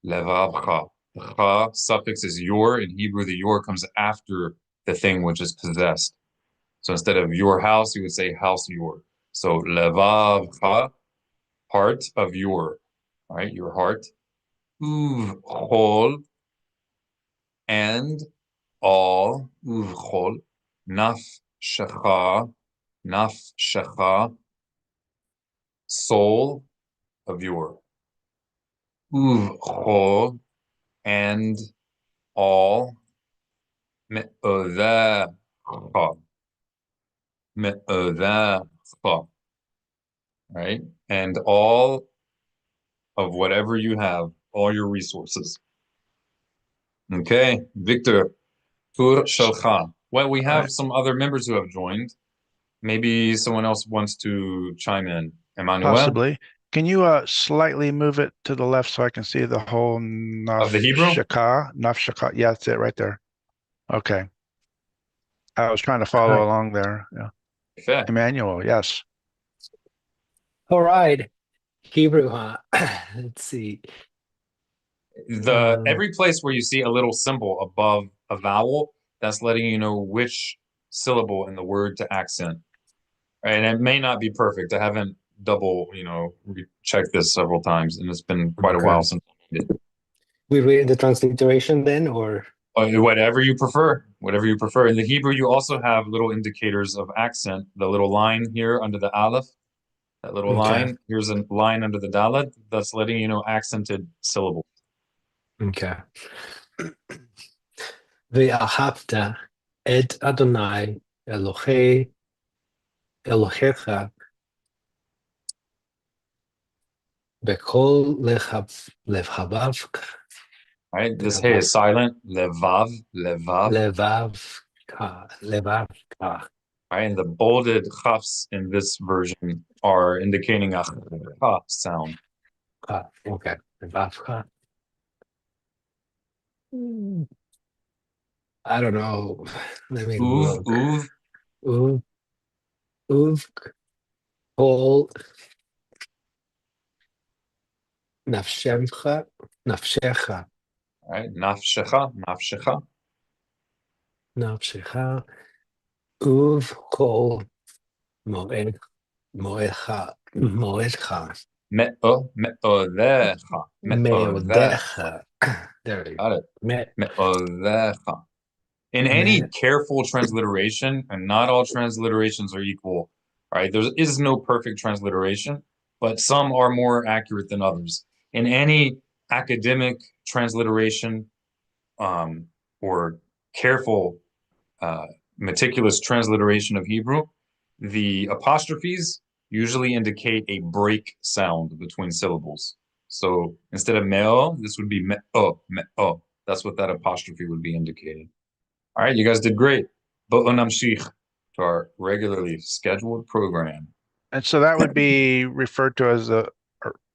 Levavcha. The cha suffix is your. In Hebrew, the your comes after the thing which is possessed. So instead of your house, you would say house your. So levavcha, heart of your. All right, your heart. Uvchol, and all. Uvchol, nafshecha, nafshecha, soul of your. Uvchol, and all. Me'odecha, me'odecha, right? And all of whatever you have, all your resources. Okay, Victor, Tur Shalcha. Well, we have some other members who have joined. Maybe someone else wants to chime in. Emmanuel? Possibly. Can you slightly move it to the left so I can see the whole Of the Hebrew? Nafshaka. Yeah, that's it right there. Okay. I was trying to follow along there. Yeah. Fair. Emmanuel, yes. All right. Hebrew, huh? Let's see. Every place where you see a little symbol above a vowel, that's letting you know which syllable in the word to accent. Right? And it may not be perfect. I haven't double, checked this several times, and it's been quite a while since I did. We read the transliteration then, or whatever you prefer. Whatever you prefer. In the Hebrew, you also have little indicators of accent. The little line here under the aleph, that little line. Here's a line under the dalet that's letting you know accented syllables. Okay. Ve'ahavta et Adonai Elohecha b'kol levavav. Right, this hey is silent. Levav, levav. Levavka. Right, and the bolded chafs in this version are indicating a ha sound. Okay, levavka. I don't know. Let me look. Uv, kol nafshecha. Right, nafshecha. Uv kol moedcha. Meodecha. There you Got it. Meodecha. In any careful transliteration, and not all transliterations are equal, right? There is no perfect transliteration, but some are more accurate than others. In any academic transliteration or careful, meticulous transliteration of Hebrew, the apostrophes usually indicate a break sound between syllables. So instead of meo, this would be meo. That's what that apostrophe would be indicating. All right, you guys did great. Bo'o namshich to our regularly scheduled program. And so that would be referred to as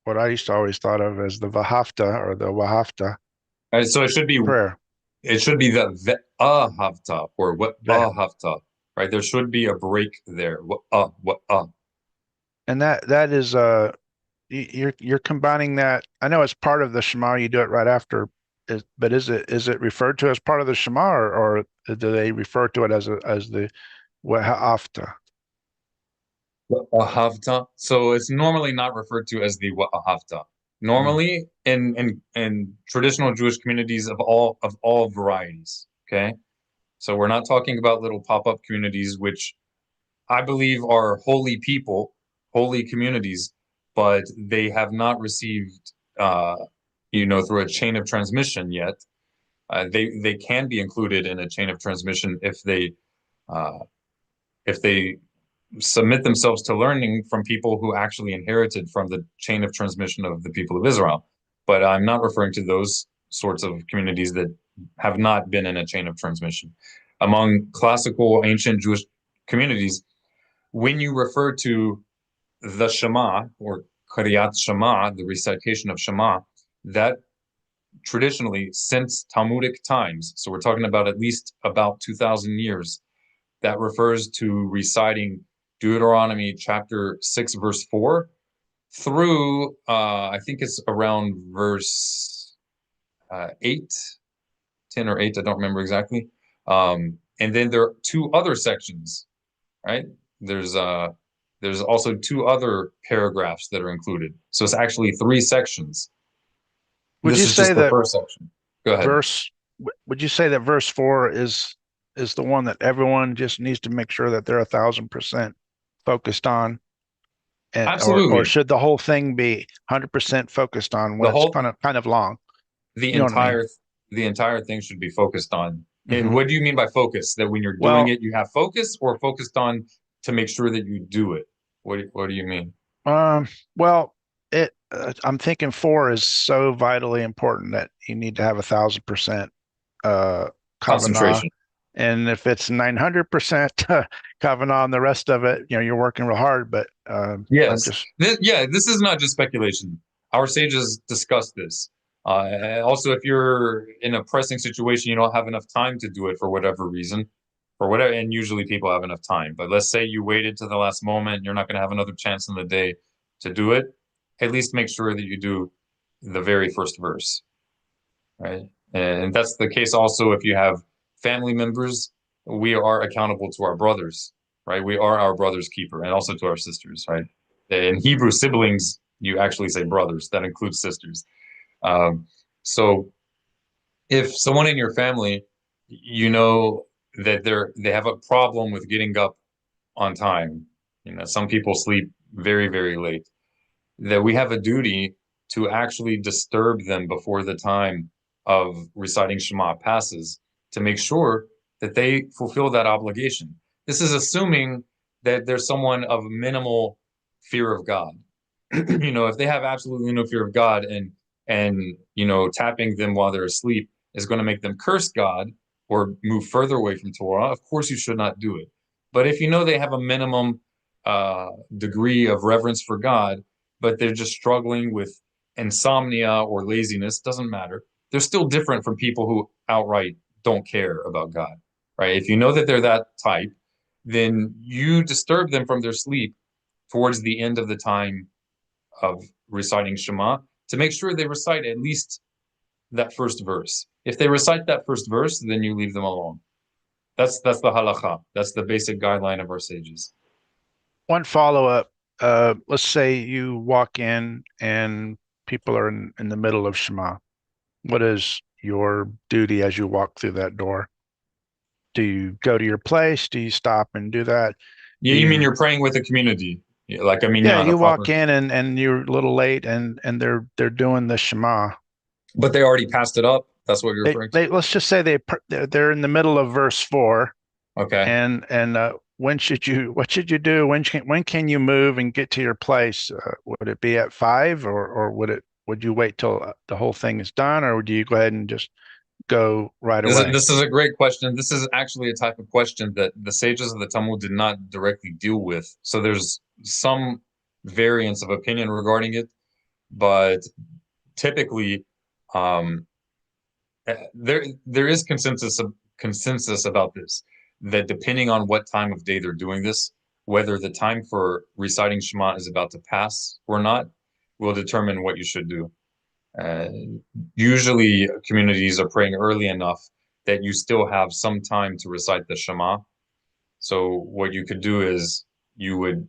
what I used to always thought of as the Vahafta or the Wahafta. All right, so it should be prayer. It should be the Ve'ahavta or We'ahavta, right? There should be a break there. We'a. And that is you're combining that. I know it's part of the Shema. You do it right after, but is it referred to as part of the Shema, or do they refer to it as the Wahafta? We'ahavta. So it's normally not referred to as the We'ahavta. Normally, in traditional Jewish communities of all varieties, okay? So we're not talking about little pop-up communities, which I believe are holy people, holy communities, but they have not received, through a chain of transmission yet. They can be included in a chain of transmission if they submit themselves to learning from people who actually inherited from the chain of transmission of the people of Israel. But I'm not referring to those sorts of communities that have not been in a chain of transmission. Among classical ancient Jewish communities, when you refer to the Shema or Kriyat Shema, the recitation of Shema, that traditionally since Talmudic times, so we're talking about at least about 2,000 years, that refers to reciting Deuteronomy chapter 6, verse 4 through, I think it's around verse 8, 10 or 8, I don't remember exactly. And then there are two other sections, right? There's also two other paragraphs that are included. So it's actually 3 sections. Would you say the first section? Go ahead. Would you say that verse 4 is the one that everyone just needs to make sure that they're 1,000% focused on? And, absolutely. Or should the whole thing be 100% focused on when it's kind of long? The entire thing should be focused on. And what do you mean by focus? That when you're doing it, you have focus, or focused on to make sure that you do it? What do you mean? Well, I'm thinking 4 is so vitally important that you need to have 1,000% concentration. And if it's 900% kavanah and the rest of it, you're working real hard. But yes, this is not just speculation. Our sages discussed this. Also, if you're in a pressing situation, you don't have enough time to do it for whatever reason, and usually people have enough time. But let's say you waited to the last moment, you're not going to have another chance in the day to do it. at least make sure that you do the very first verse, right? And that's the case also if you have family members. We are accountable to our brothers, right? We are our brother's keeper, and also to our sisters, right? In Hebrew, siblings, you actually say brothers. That includes sisters. So if someone in your family, you know that they have a problem with getting up on time, some people sleep very, very late, that we have a duty to actually disturb them before the time of reciting Shema passes to make sure that they fulfill that obligation. This is assuming that there's someone of minimal fear of God. If they have absolutely no fear of God and tapping them while they're asleep is going to make them curse God or move further away from Torah, of course you should not do it. But if you know they have a minimum degree of reverence for God, but they're just struggling with insomnia or laziness, doesn't matter. They're still different from people who outright don't care about God, right? If you know that they're that type, then you disturb them from their sleep towards the end of the time of reciting Shema to make sure they recite at least that first verse. If they recite that first verse, then you leave them alone. That's the halakha. That's the basic guideline of our sages. One follow-up. Let's say you walk in and people are in the middle of Shema. What is your duty as you walk through that door? Do you go to your place? Do you stop and do that? Yeah, you mean you're praying with the community? Like, I mean, Yeah, you're not you a proper... walk in and you're a little late and they're doing the Shema. But they already passed it up. That's what you're referring to. Let's just say they're in the middle of verse 4. Okay. And what should you do? When can you move and get to your place? Would it be at 5 or would you wait till the whole thing is done, or do you go ahead and just go right away? This is a great question. This is actually a type of question that the sages of the Talmud did not directly deal with. So there's some variance of opinion regarding it, but typically, there is consensus about this, that depending on what time of day they're doing this, whether the time for reciting Shema is about to pass or not, will determine what you should do. Usually communities are praying early enough that you still have some time to recite the Shema. So what you could do is you would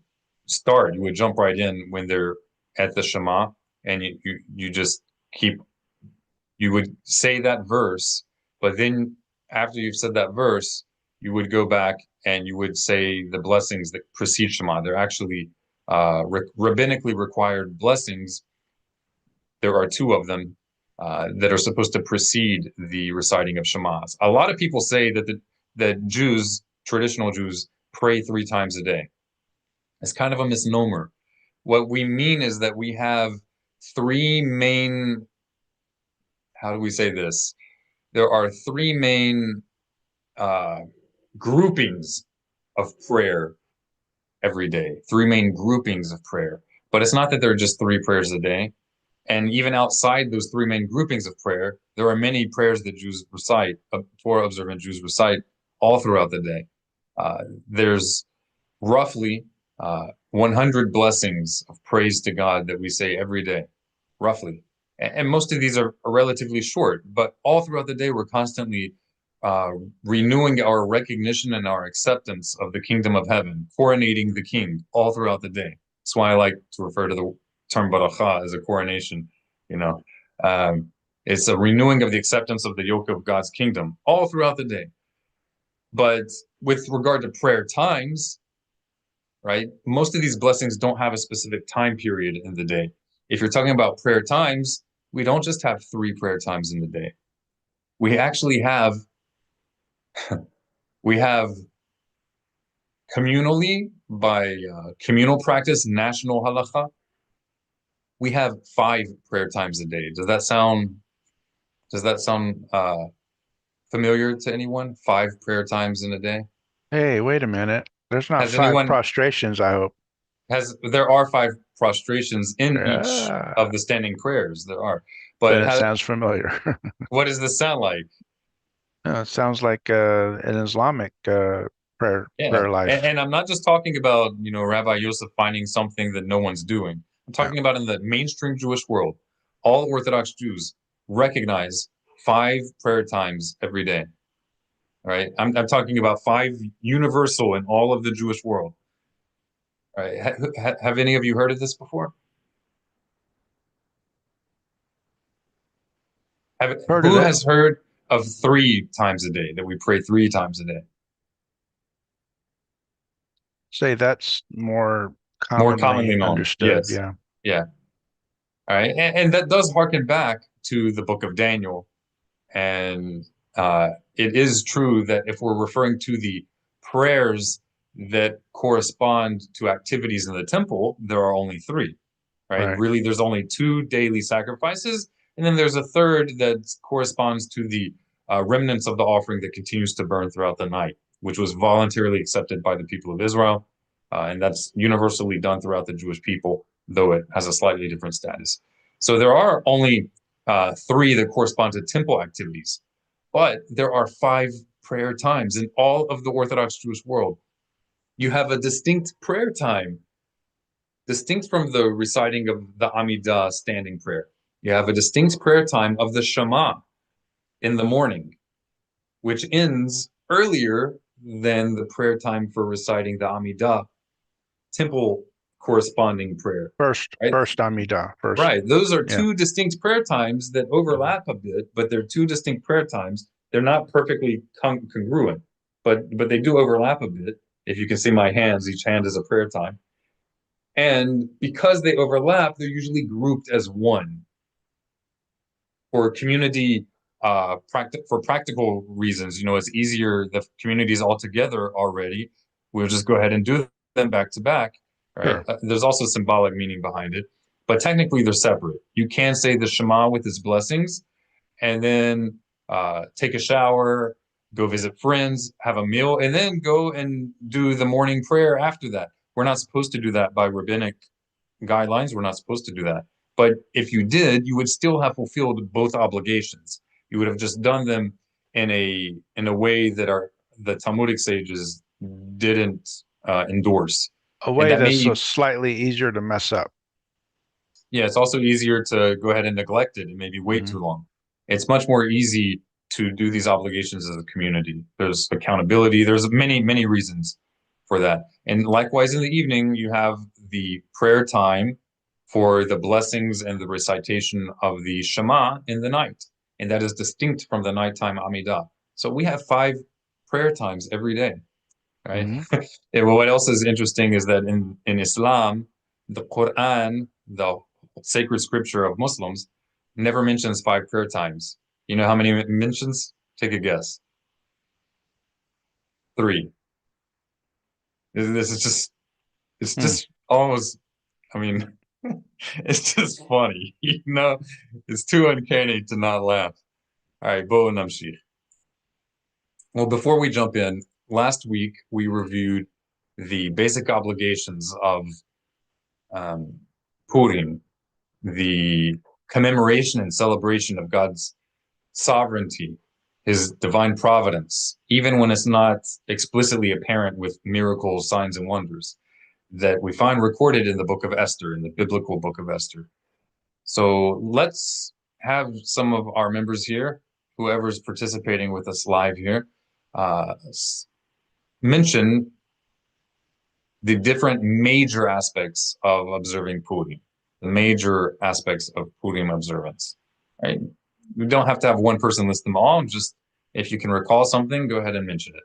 jump right in when they're at the Shema, and you just you would say that verse, but then after you've said that verse, you would go back and you would say the blessings that precede Shema. They're actually rabbinically required blessings. There are 2 of them that are supposed to precede the reciting of Shemas. A lot of people say that Jews, traditional Jews, pray 3 times a day. It's kind of a misnomer. What we mean is that we have 3 main, how do we say this? There are 3 main groupings of prayer every day, 3 main groupings of prayer. But it's not that there are just 3 prayers a day. And even outside those 3 main groupings of prayer, there are many prayers that Jews recite, Torah observant Jews recite all throughout the day. There's roughly 100 blessings of praise to God that we say every day, roughly. And most of these are relatively short, but all throughout the day, we're constantly renewing our recognition and our acceptance of the kingdom of heaven, coronating the king all throughout the day. That's why I like to refer to the term baracha as a coronation. It's a renewing of the acceptance of the yoke of God's kingdom all throughout the day. But with regard to prayer times, right, most of these blessings don't have a specific time period in the day. If you're talking about prayer times, we don't just have 3 prayer times in the day. We actually have communally, by communal practice, national halakha, we have 5 prayer times a day. Does that sound familiar to anyone? 5 prayer times in a day? Hey, wait a minute. There's not 5 prostrations, I hope. There are 5 prostrations in each Yeah. of the standing prayers. There are. But it sounds familiar. What does this sound like? It sounds like an Islamic prayer life. And I'm not just talking about, Rabbi Yosef finding something that no one's doing. I'm talking about in the mainstream Jewish world. All Orthodox Jews recognize 5 prayer times every day. All right. I'm talking about 5 universal in all of the Jewish world. All right. Have any of you heard of this before? Who has heard of 3 times a day, that we pray 3 times a day? Say that's more More commonly known. understood. Yes. Yeah. All right. And that does harken back to the book of Daniel. And it is true that if we're referring to the prayers that correspond to activities in the temple, there are only 3, right? Really, there's only 2 daily sacrifices, and then there's a third that corresponds to the remnants of the offering that continues to burn throughout the night, which was voluntarily accepted by the people of Israel, and that's universally done throughout the Jewish people, though it has a slightly different status. So there are only 3 that correspond to temple activities, but there are 5 prayer times in all of the Orthodox Jewish world. You have a distinct prayer time, distinct from the reciting of the Amidah standing prayer. You have a distinct prayer time of the Shema in the morning, which ends earlier than the prayer time for reciting the Amidah temple corresponding prayer. First Amidah. Right. Those are 2 distinct prayer times that overlap a bit, but they're 2 distinct prayer times. They're not perfectly congruent, but they do overlap a bit. If you can see my hands, each hand is a prayer time. And because they overlap, they're usually grouped as one. For community, for practical reasons, it's easier, the communities all together already. We'll just go ahead and do them back to back, right? Sure. There's also symbolic meaning behind it, but technically they're separate. You can say the Shema with its blessings, and then take a shower, go visit friends, have a meal, and then go and do the morning prayer after that. We're not supposed to do that by rabbinic guidelines. We're not supposed to do that. But if you did, you would still have fulfilled both obligations. You would have just done them in a way that the Talmudic sages didn't endorse. A way that's slightly easier to mess up. Yeah, it's also easier to go ahead and neglect it and maybe wait too long. It's much more easy to do these obligations as a community. There's accountability. There's many, many reasons for that. And likewise, in the evening, you have the prayer time for the blessings and the recitation of the Shema in the night. And that is distinct from the nighttime Amidah. So we have 5 prayer times every day, right? And what else is interesting is that in Islam, the Quran, the sacred scripture of Muslims, never mentions 5 prayer times. You know how many it mentions? Take a guess. 3. This is just, it's just almost, I mean, it's just funny, it's too uncanny to not laugh. All right, bo namshich. Well, before we jump in, last week we reviewed the basic obligations of Purim, the commemoration and celebration of God's sovereignty, his divine providence, even when it's not explicitly apparent with miracles, signs, and wonders that we find recorded in the book of Esther, in the biblical book of Esther. So let's have some of our members here, whoever's participating with us live here, mention the different major aspects of observing Purim, the major aspects of Purim observance, right? We don't have to have one person list them all. Just if you can recall something, go ahead and mention it.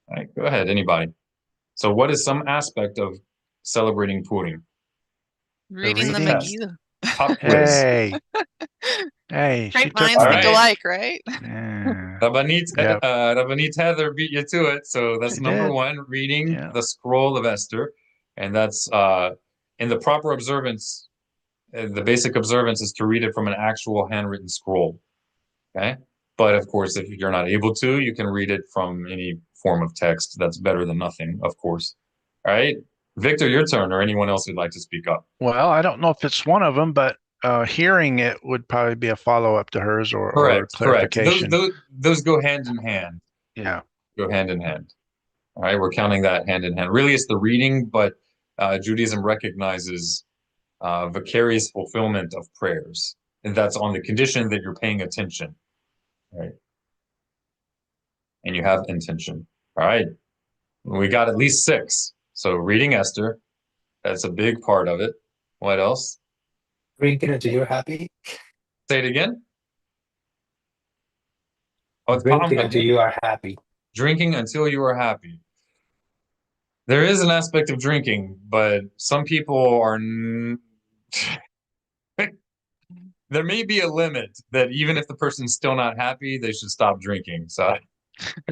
All right, go ahead, anybody. So what is some aspect of celebrating Purim? Reading the Megillah. Pop quiz. Hey, great minds think alike, right? Rabbanit Heather beat you to it. So that's number 1, reading the scroll of Esther. And that's in the proper observance, the basic observance is to read it from an actual handwritten scroll. Okay. But of course, if you're not able to, you can read it from any form of text. That's better than nothing, of course. All right. Victor, your turn, or anyone else who'd like to speak up. Well, I don't know if it's one of them, but hearing it would probably be a follow-up to hers or clarification. Those go hand in hand. Yeah. Go hand in hand. All right, we're counting that hand in hand. Really, it's the reading, but Judaism recognizes vicarious fulfillment of prayers, and that's on the condition that you're paying attention, right? And you have intention. All right, we got at least 6. So reading Esther, that's a big part of it. What else? Drinking until you're happy. Say it again. Oh, it's Drinking until you are happy. Drinking until you are happy. There is an aspect of drinking, but some people are. There may be a limit that even if the person's still not happy, they should stop drinking.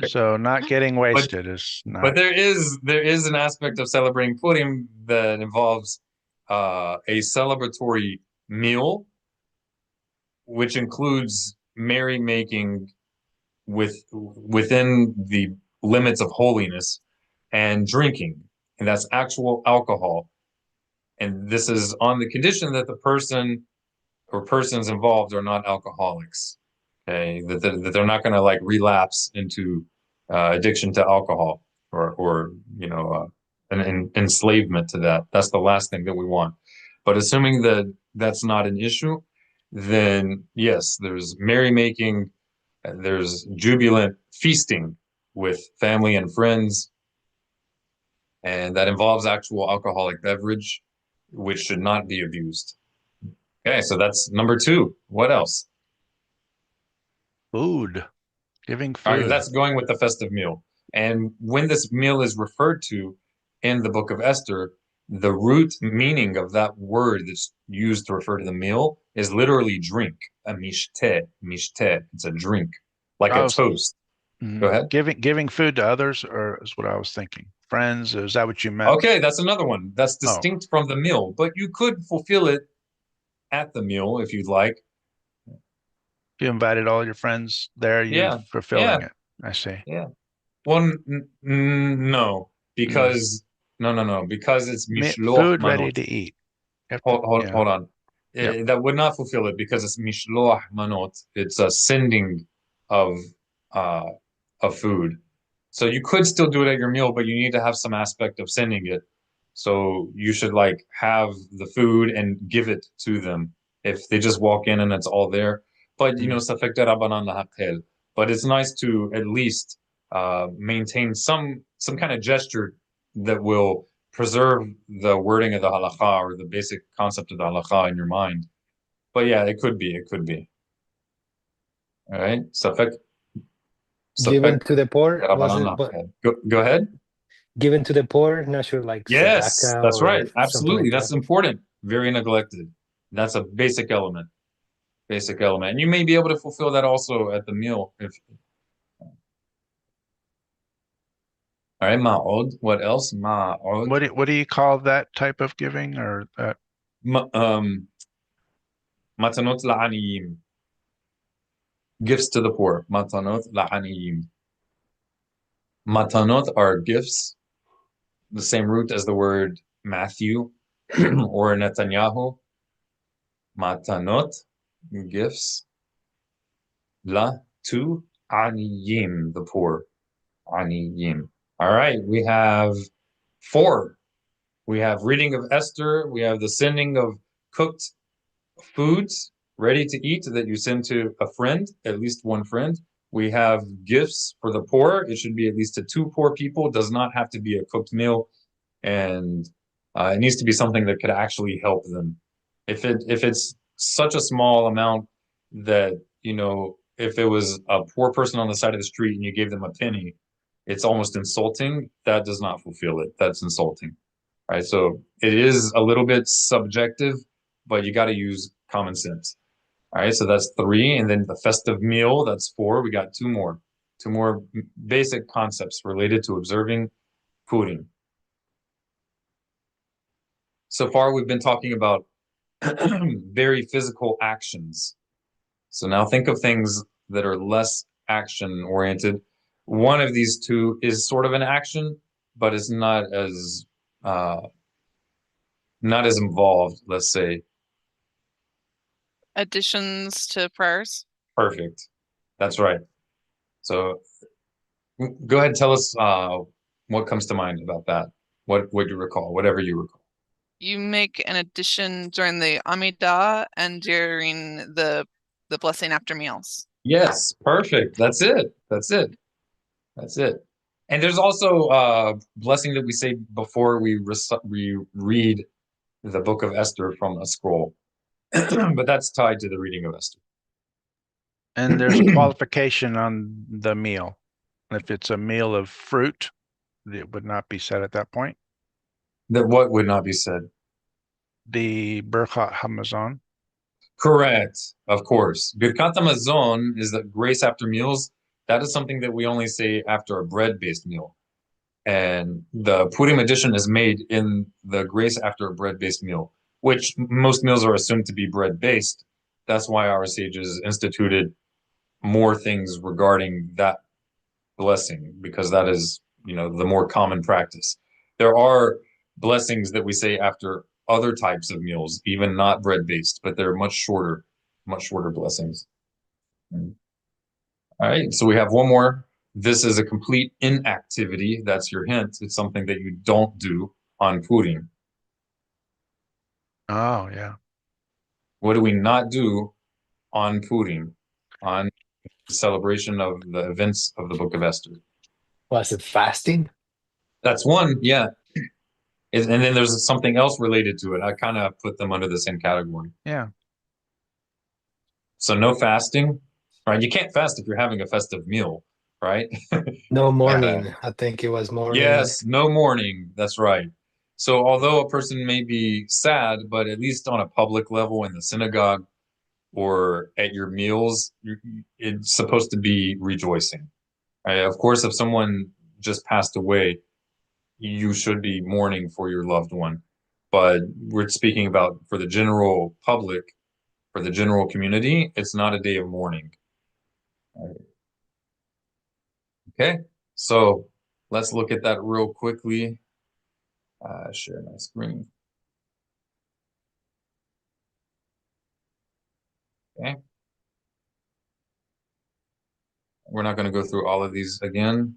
So not getting wasted is not. But there is an aspect of celebrating Purim that involves a celebratory meal, which includes merrymaking within the limits of holiness, and drinking, and that's actual alcohol. And this is on the condition that the person or persons involved are not alcoholics. Okay, that they're not going to like relapse into addiction to alcohol or an enslavement to that. That's the last thing that we want. But assuming that that's not an issue, then yes, there's merrymaking, there's jubilant feasting with family and friends, and that involves actual alcoholic beverage, which should not be abused. Okay, so that's number 2. What else? Food. Giving All food. right, that's going with the festive meal. And when this meal is referred to in the book of Esther, the root meaning of that word that's used to refer to the meal is literally drink, a mishteh. It's a drink, like a toast. Go ahead. Giving food to others, or is what I was thinking. Friends, is that what you meant? Okay, that's another one. That's distinct from the meal, but you could fulfill it at the meal if you'd like. You invited all your friends there, you're fulfilling it. I see. Yeah. Well, no, because no, because it's Mishloach food Manot. ready to eat. Hold on. That would not fulfill it because it's Mishloach Manot. It's a sending of food. So you could still do it at your meal, but you need to have some aspect of sending it. So you should like have the food and give it to them if they just walk in and it's all there. But you know, but it's nice to at least maintain some kind of gesture that will preserve the wording of the halakha or the basic concept of the halakha in your mind. But yeah, it could be. All right, Given to the poor. Go ahead. Given to the poor, not sure, like yes, that's right. Absolutely, like that's important. Very neglected. That's a basic element. And you may be able to fulfill that also at the meal. All right, ma'od. What else? Ma'od. What do you call that type of giving, or that? Matanot la'aniyim. Gifts to the poor. Matanot la'aniyim. Matanot are gifts, the same root as the word Matthew or Netanyahu. Matanot, gifts. La, to aniyim, the poor. Aniyim. All right, we have 4. We have reading of Esther. We have the sending of cooked foods ready to eat that you send to a friend, at least one friend. We have gifts for the poor. It should be at least to 2 poor people. It does not have to be a cooked meal. And it needs to be something that could actually help them. If it's such a small amount that, you know, if it was a poor person on the side of the street and you gave them a penny, it's almost insulting. That does not fulfill it. That's insulting. All right. So it is a little bit subjective, but you got to use common sense. All right. So that's 3. And then the festive meal, that's 4. We got 2 more. 2 more basic concepts related to observing Purim. So far, we've been talking about very physical actions. So now think of things that are less action-oriented. One of these 2 is sort of an action, but it's not as involved, let's say. Additions to prayers. Perfect. That's right. So go ahead and tell us What comes to mind about that? What would you recall? Whatever you recall. You make an addition during the Amidah and during the blessing after meals. Yes, perfect. That's it. That's it. That's it. And there's also blessing that we say before we read the book of Esther from a scroll. But that's tied to the reading of Esther. And there's qualification on the meal. If it's a meal of fruit, it would not be said at that point. That what would not be said? The Birchat Hamazon. Correct. Of course. Birkat Hamazon is the grace after meals. That is something that we only say after a bread-based meal. And the Purim edition is made in the grace after a bread-based meal, which most meals are assumed to be bread-based. That's why our sages instituted more things regarding that blessing, because that is, the more common practice. There are blessings that we say after other types of meals, even not bread-based, but they're much shorter blessings. All right, so we have one more. This is a complete inactivity. That's your hint. It's something that you don't do on Purim. Oh, yeah. What do we not do on Purim, on the celebration of the events of the Book of Esther? Was it fasting? That's one, yeah. And then there's something else related to it. I kind of put them under the same category. Yeah. So no fasting, right? You can't fast if you're having a festive meal, right? No mourning. I think it was mourning. Yes, no mourning. That's right. So although a person may be sad, but at least on a public level in the synagogue or at your meals, it's supposed to be rejoicing. Right? Of course, if someone just passed away, you should be mourning for your loved one. But we're speaking about for the general public, for the general community, it's not a day of mourning. Right. Okay, so let's look at that real quickly. Share my screen. Okay. We're not going to go through all of these again,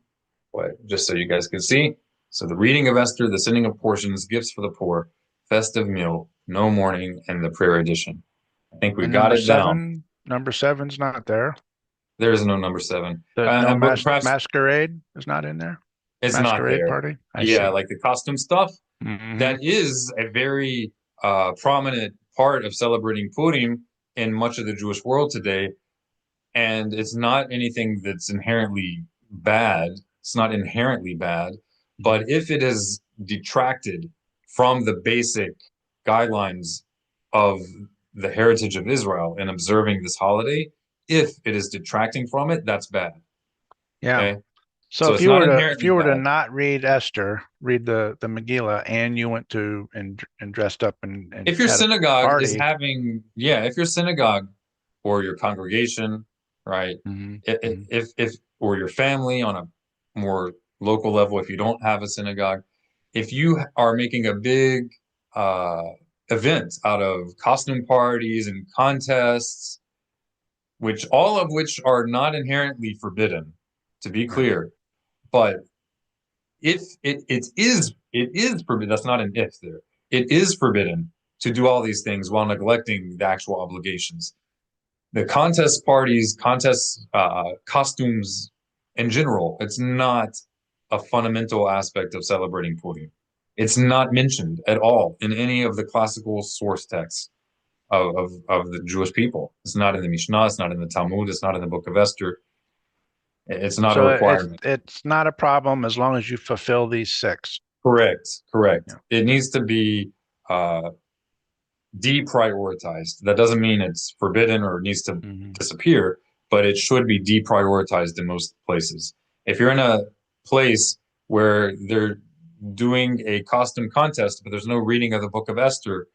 but just so you guys can see. So the reading of Esther, the sending of portions, gifts for the poor, festive meal, no mourning, and the prayer edition. I think we got it down. Number 7's not there. There is no number 7. No Perhaps masquerade is not in there. It's not there. Party. I Yeah, see. like the costume stuff. Mhm. That is a very prominent part of celebrating Purim in much of the Jewish world today. And it's not anything that's inherently bad. It's not inherently bad. But if it is detracted from the basic guidelines of the heritage of Israel in observing this holiday, if it is detracting from it, that's bad. Yeah. Okay? So if it's you not were to inherently bad. not read Esther, read the Megillah, and you went to and dressed up and If your had a synagogue is party, having, if your synagogue or your congregation, right, mhm, if or your family on a more local level, if you don't have a synagogue, if you are making a big event out of costume parties and contests, which all of which are not inherently forbidden, to be clear, but if it is forbidden, that's not an if there. It is forbidden to do all these things while neglecting the actual obligations. The contest parties, costumes in general, it's not a fundamental aspect of celebrating Purim. It's not mentioned at all in any of the classical source texts of the Jewish people. It's not in the Mishnah, it's not in the Talmud, it's not in the Book of Esther. It's not a requirement. It's not a problem as long as you fulfill these 6. Correct. Yeah. It needs to be deprioritized. That doesn't mean it's forbidden or needs to disappear, but it should be deprioritized in most places. If you're in a place where they're doing a costume contest, but there's no reading of the Book of Esther,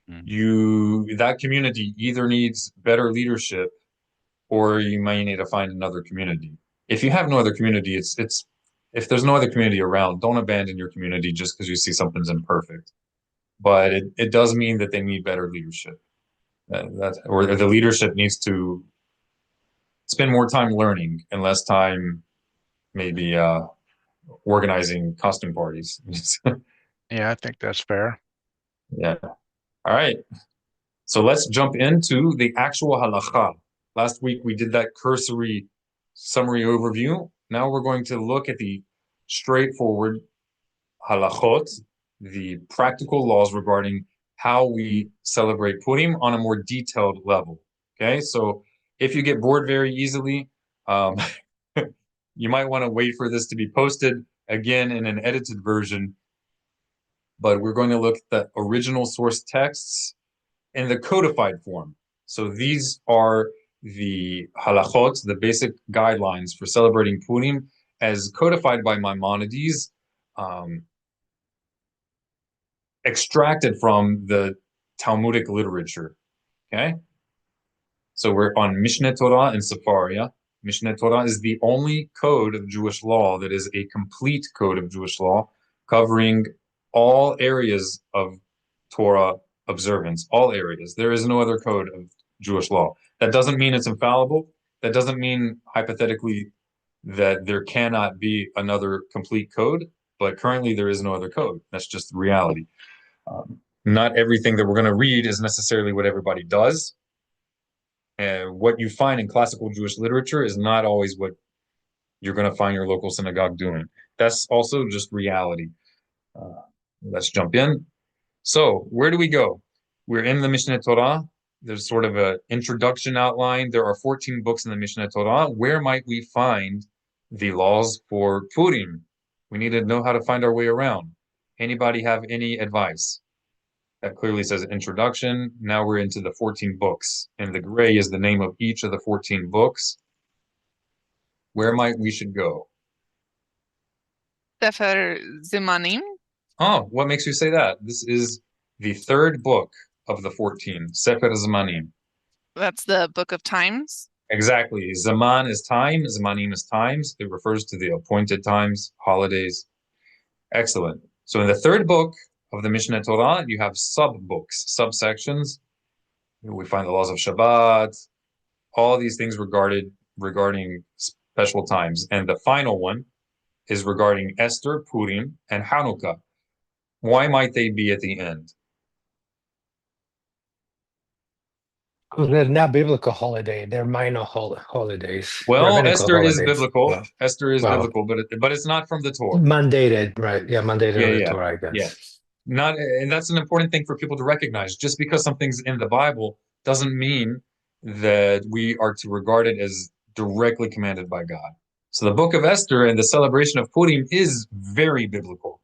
that community either needs better leadership or you may need to find another community. If you have no other community, if there's no other community around, don't abandon your community just because you see something's imperfect. But it does mean that they need better leadership. Or the leadership needs to spend more time learning and less time maybe organizing costume parties. Yeah, I think that's fair. Yeah. All right. So let's jump into the actual halakha. Last week we did that cursory summary overview. Now we're going to look at the straightforward halachot, the practical laws regarding how we celebrate Purim on a more detailed level. Okay, so if you get bored very easily, you might want to wait for this to be posted again in an edited version. But we're going to look at the original source texts in the codified form. So these are the halachot, the basic guidelines for celebrating Purim as codified by Maimonides, extracted from the Talmudic literature. Okay? So we're on Mishneh Torah and Sefaria. Mishneh Torah is the only code of Jewish law that is a complete code of Jewish law, covering all areas of Torah observance, all areas. There is no other code of Jewish law. That doesn't mean it's infallible. That doesn't mean, hypothetically, that there cannot be another complete code, but currently there is no other code. That's just reality. Not everything that we're going to read is necessarily what everybody does. And what you find in classical Jewish literature is not always what you're going to find your local synagogue doing. That's also just reality. Let's jump in. So where do we go? We're in the Mishneh Torah. There's sort of an introduction outline. There are 14 books in the Mishneh Torah. Where might we find the laws for Purim? We need to know how to find our way around. Anybody have any advice? That clearly says introduction. Now we're into the 14 books. And the gray is the name of each of the 14 books. Where might we should go? Sefer Zimanim. Oh, what makes you say that? This is the third book of the 14, Sefer Zamanim. That's the Book of Times. Exactly. Zaman is time, Zamanim is times. It refers to the appointed times, holidays. Excellent. So in the third book of the Mishneh Torah, you have sub-books, subsections. We find the laws of Shabbat, all these things regarding special times. And the final one is regarding Esther, Purim, and Hanukkah. Why might they be at the end? Well, they're not biblical holiday. They're minor holidays. Well, Rabbinical Esther is holidays. biblical. Well, Esther is well, biblical, but it's not from the Torah. mandated, right? Yeah, mandated on the Yeah. Torah, I guess. Yeah. Not, and that's an important thing for people to recognize. Just because something's in the Bible doesn't mean that we are to regard it as directly commanded by God. So the book of Esther and the celebration of Purim is very biblical,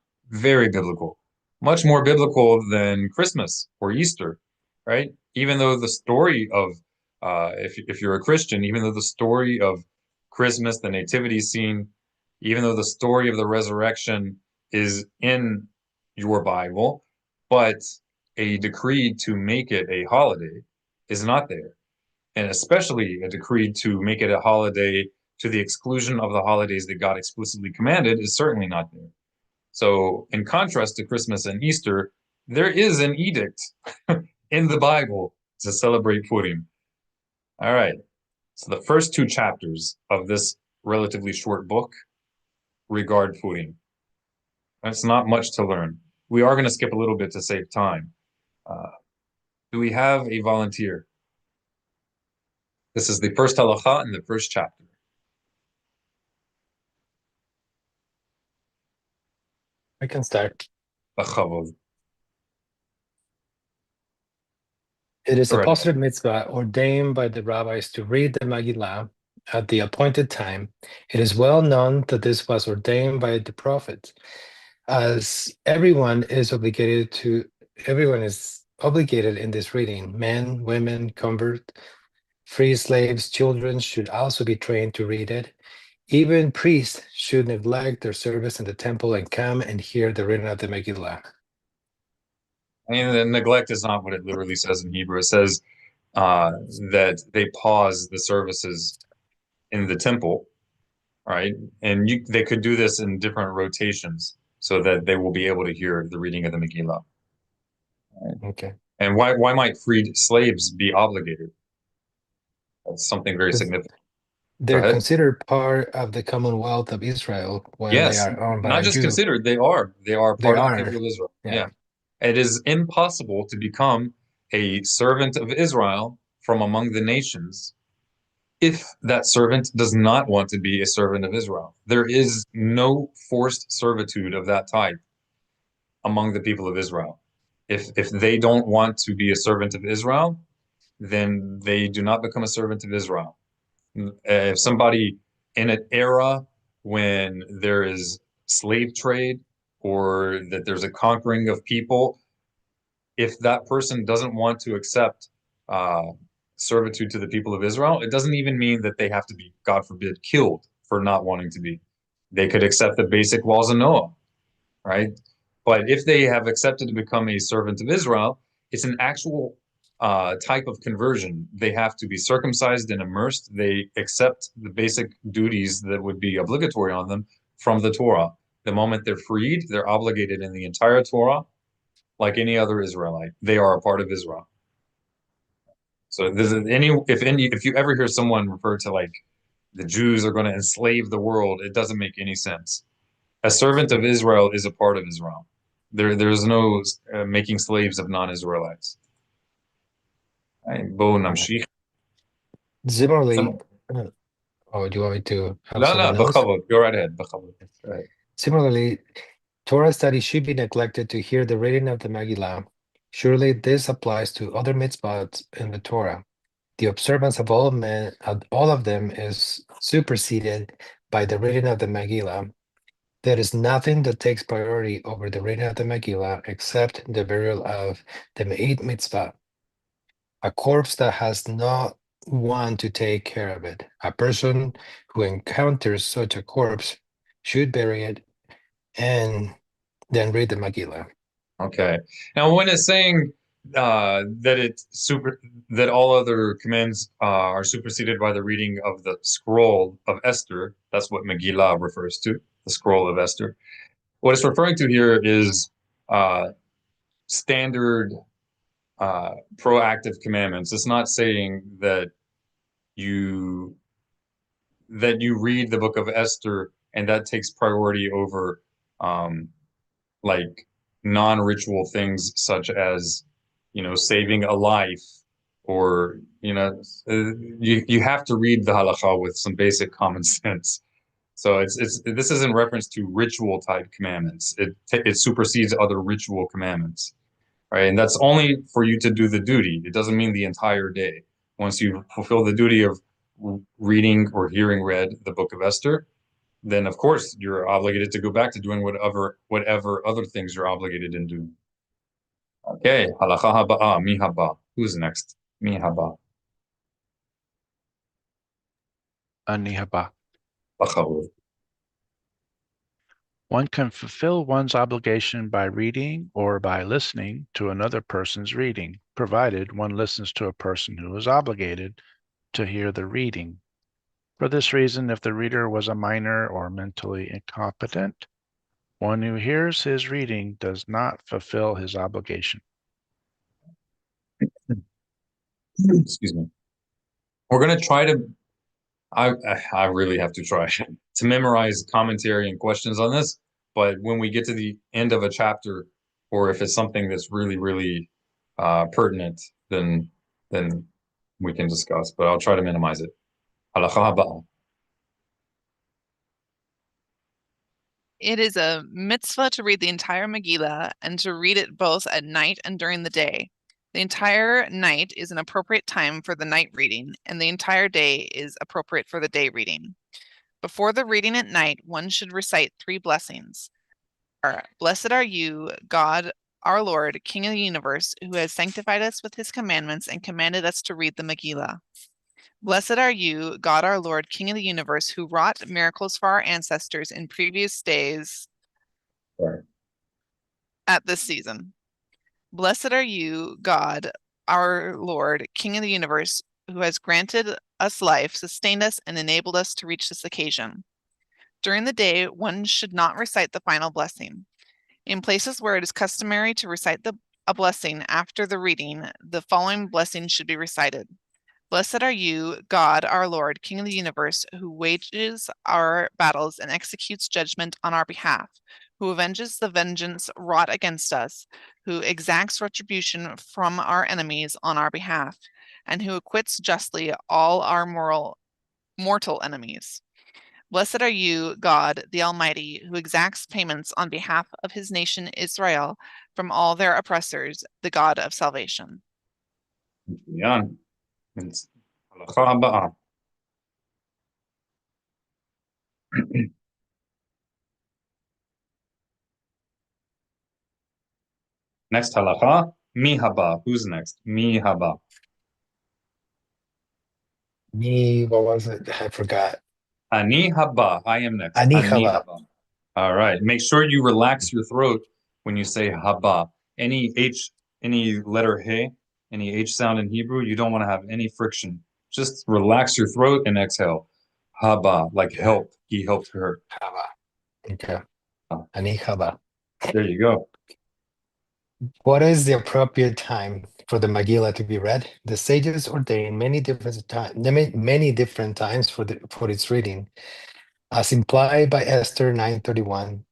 much more biblical than Christmas or Easter, right? Even though the story of, if you're a Christian, even though the story of Christmas, the nativity scene, even though the story of the resurrection is in your Bible, but a decree to make it a holiday is not there. And especially a decree to make it a holiday to the exclusion of the holidays that God explicitly commanded is certainly not there. So in contrast to Christmas and Easter, there is an edict in the Bible to celebrate Purim. All right. So the first two chapters of this relatively short book regard Purim. It's not much to learn. We are going to skip a little bit to save time. Do we have a volunteer? This is the first halakha in the first chapter. I can start. B'chavod. It is a Right. positive mitzvah ordained by the rabbis to read the Megillah at the appointed time. It is well known that this was ordained by the prophets, as everyone is obligated in this reading. Men, women, convert, free slaves, children should also be trained to read it. Even priests should neglect their service in the temple and come and hear the reading of the Megillah. I mean, the neglect is not what it literally says in Hebrew. It says that they pause the services in the temple, right? And they could do this in different rotations so that they will be able to hear the reading of the Megillah. Right? Okay. And why might freed slaves be obligated? That's something very significant. They're ahead. considered part of the Commonwealth of Israel when they Yes, are owned by not a just Jew. considered, they are. They are They part of the are. people of Israel. Yeah. Yeah. It is impossible to become a servant of Israel from among the nations if that servant does not want to be a servant of Israel. There is no forced servitude of that type among the people of Israel. If they don't want to be a servant of Israel, then they do not become a servant of Israel. If somebody in an era when there is slave trade or that there's a conquering of people, if that person doesn't want to accept servitude to the people of Israel, it doesn't even mean that they have to be, God forbid, killed for not wanting to be. They could accept the basic laws of Noah, right? But if they have accepted to become a servant of Israel, it's an actual type of conversion. They have to be circumcised and immersed. They accept the basic duties that would be obligatory on them from the Torah. The moment they're freed, they're obligated in the entire Torah, like any other Israelite. They are a part of Israel. So if you ever hear someone refer to like the Jews are going to enslave the world, it doesn't make any sense. A servant of Israel is a part of Israel. There's no making slaves of non-Israelites. בואו נמשיך. Similarly, oh, do you want me to have לא, someone else? בכבוד. Go right ahead. בכבוד. Go ahead. Similarly, Torah study should be neglected to hear the reading of the Megillah. Surely this applies to other mitzvahs in the Torah. The observance of all of them is superseded by the reading of the Megillah. There is nothing that takes priority over the reading of the Megillah except the burial of the Me'it mitzvah, a corpse that has not one to take care of it. A person who encounters such a corpse should bury it and then read the Megillah. Okay. Now, when it's saying that all other commands are superseded by the reading of the scroll of Esther, that's what Megillah refers to, the scroll of Esther. What it's referring to here is standard proactive commandments. It's not saying that you read the book of Esther and that takes priority over like non-ritual things such as saving a life or you have to read the halakha with some basic common sense. So this is in reference to ritual type commandments. It supersedes other ritual commandments, right? And that's only for you to do the duty. It doesn't mean the entire day. Once you fulfill the duty of reading or hearing read the book of Esther, then of course you're obligated to go back to doing whatever other things you're obligated in doing. Okay, halakha haba'a, mi haba. Who's next? Mi haba. Ani haba. B'chavod. One can fulfill one's obligation by reading or by listening to another person's reading, provided one listens to a person who is obligated to hear the reading. For this reason, if the reader was a minor or mentally incompetent, one who hears his reading does not fulfill his obligation. Excuse me. We're going to try to, I really have to try to memorize commentary and questions on this, but when we get to the end of a chapter, or if it's something that's really, really pertinent, then we can discuss, but I'll try to minimize it. Halakha haba'a. It is a mitzvah to read the entire Megillah and to read it both at night and during the day. The entire night is an appropriate time for the night reading, and the entire day is appropriate for the day reading. Before the reading at night, one should recite 3 blessings. Blessed are you, God, our Lord, King of the universe, who has sanctified us with his commandments and commanded us to read the Megillah. Blessed are you, God, our Lord, King of the universe, who wrought miracles for our ancestors in previous days at this season. Blessed are you, God, our Lord, King of the universe, who has granted us life, sustained us, and enabled us to reach this occasion. During the day, one should not recite the final blessing. In places where it is customary to recite a blessing after the reading, the following blessing should be recited. Blessed are you, God, our Lord, King of the universe, who wages our battles and executes judgment on our behalf, who avenges the vengeance wrought against us, who exacts retribution from our enemies on our behalf, and who acquits justly all our mortal enemies. Blessed are you, God, the Almighty, who exacts payments on behalf of his nation Israel from all their oppressors, the God of salvation. Yan. It's Halakha הבאה. Next halakha, mi haba. Who's next? Mi haba. Me, what was it? I forgot. Ani haba. I am next. Ani Ani haba. haba. All right. Make sure you relax your throat when you say haba. Any H, any letter he, any H sound in Hebrew, you don't want to have any friction. Just relax your throat and exhale. Haba, like Okay. help. He helped her. Haba. Okay. Oh. Ani haba. There you go. What is the appropriate time for the Megillah to be read? The sages ordain many different times for its reading, as implied by Esther 9:31.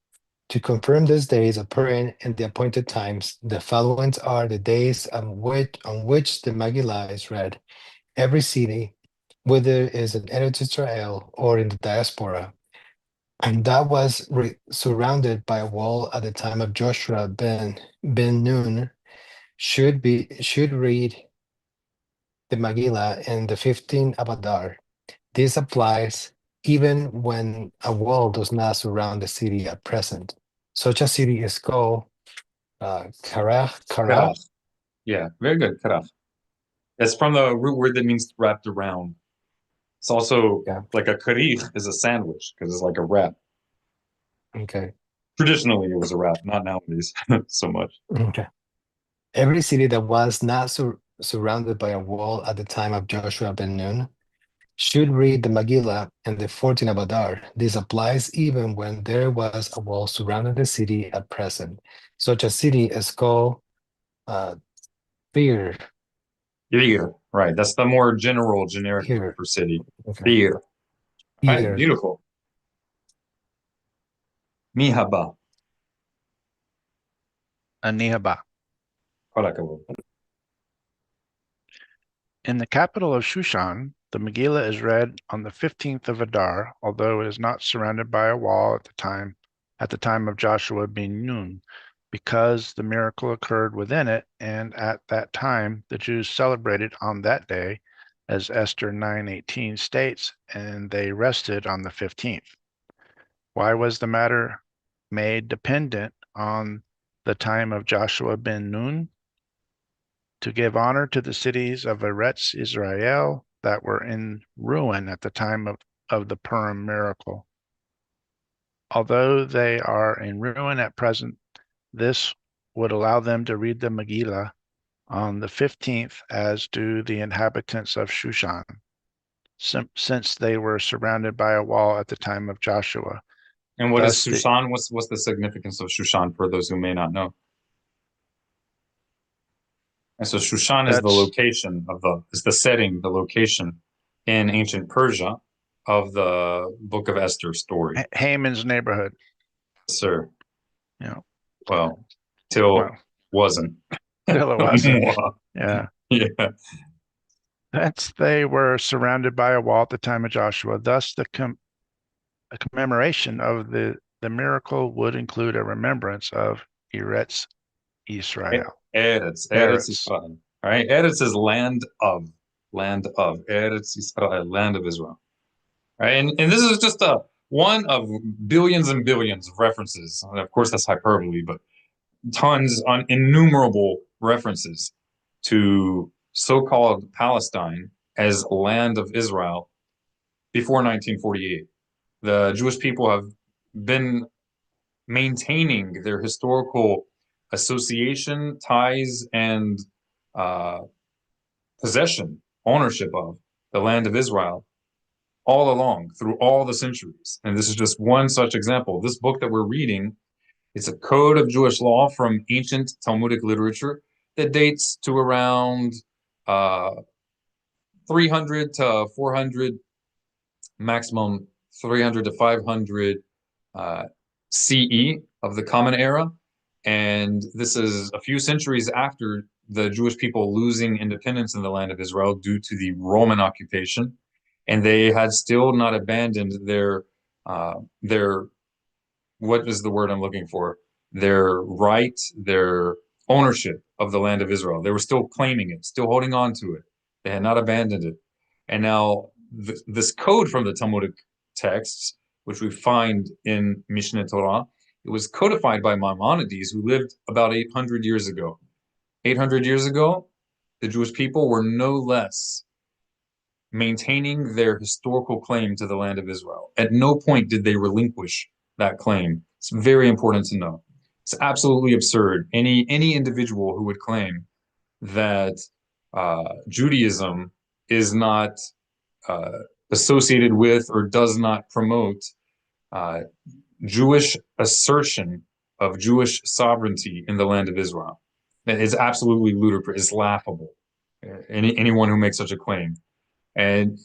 To confirm these days of Purim and the appointed times, the following are the days on which the Megillah is read. Every city, whether it is in Eretz Israel or in the diaspora, and that was surrounded by a wall at the time of Joshua ben Nun, should read the Megillah in the 15th of Adar. This applies even when a wall does not surround the city at present. Such a city is called Karach. Karach. Yeah, very good. Karach. It's from the root word that means wrapped around. It's also like a karich is a sandwich because it's like a wrap. Okay. Traditionally, it was a wrap, not nowadays so much. Okay. Every city that was not surrounded by a wall at the time of Joshua ben Nun should read the Megillah and the 14th of Adar. This applies even when there was a wall surrounding the city at present. Such a city is called Fear. Fear, right. That's the more generic word for city. Okay. Fear. Right, Fear. beautiful. Mi haba. Ani haba. Halakha. In the capital of Shushan, the Megillah is read on the 15th of Adar, although it is not surrounded by a wall at the time of Joshua ben Nun, because the miracle occurred within it, and at that time the Jews celebrated on that day, as Esther 9:18 states, and they rested on the 15th. Why was the matter made dependent on the time of Joshua ben Nun? To give honor to the cities of Eretz Israel that were in ruin at the time of the Purim miracle. Although they are in ruin at present, this would allow them to read the Megillah on the 15th, as do the inhabitants of Shushan, since they were surrounded by a wall at the time of Joshua. And what is Shushan? What's the significance of Shushan for those who may not know? And so Shushan is the location is the setting, the location in ancient Persia of the Book of Esther story. Haman's neighborhood. Sir. Yeah. Well, wasn't. Till it wasn't. Yeah. Yeah. They were surrounded by a wall at the time of Joshua. Thus, the commemoration of the miracle would include a remembrance of Eretz Israel. Eretz Israel. All right. Eretz is land of. Eretz Israel, land of Israel. All right. And this is just one of billions and billions of references. And of course, that's hyperbole, but innumerable references to so-called Palestine as land of Israel before 1948. The Jewish people have been maintaining their historical association, ties, and possession, ownership of the land of Israel all along through all the centuries. And this is just one such example. This book that we're reading, it's a code of Jewish law from ancient Talmudic literature that dates to around 300 to 400, maximum 300 to 500 CE of the Common Era. And this is a few centuries after the Jewish people losing independence in the land of Israel due to the Roman occupation. And they had still not abandoned their, what is the word I'm looking for? Their right, their ownership of the land of Israel. They were still claiming it, still holding on to it. They had not abandoned it. And now this code from the Talmudic texts, which we find in Mishneh Torah, it was codified by Maimonides, who lived about 800 years ago. 800 years ago, the Jewish people were no less maintaining their historical claim to the land of Israel. At no point did they relinquish that claim. It's very important to know. It's absolutely absurd. Any individual who would claim that Judaism is not associated with or does not promote Jewish assertion of Jewish sovereignty in the land of Israel. It's absolutely ludicrous. It's laughable. Anyone who makes such a claim. And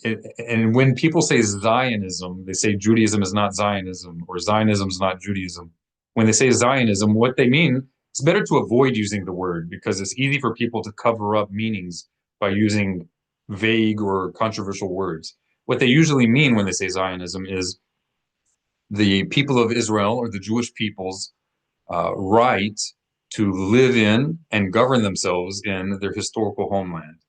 when people say Zionism, they say Judaism is not Zionism or Zionism is not Judaism. When they say Zionism, what they mean, it's better to avoid using the word because it's easy for people to cover up meanings by using vague or controversial words. What they usually mean when they say Zionism is the people of Israel or the Jewish people's right to live in and govern themselves in their historical homeland.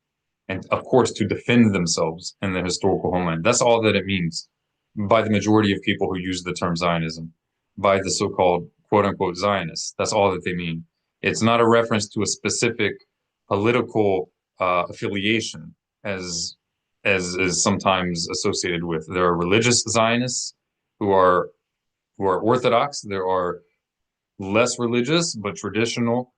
And of course, to defend themselves in the historical homeland. That's all that it means by the majority of people who use the term Zionism, by the so-called quote-unquote Zionists. That's all that they mean. It's not a reference to a specific political affiliation, as is sometimes associated with. There are religious Zionists who are Orthodox. There are less religious but traditional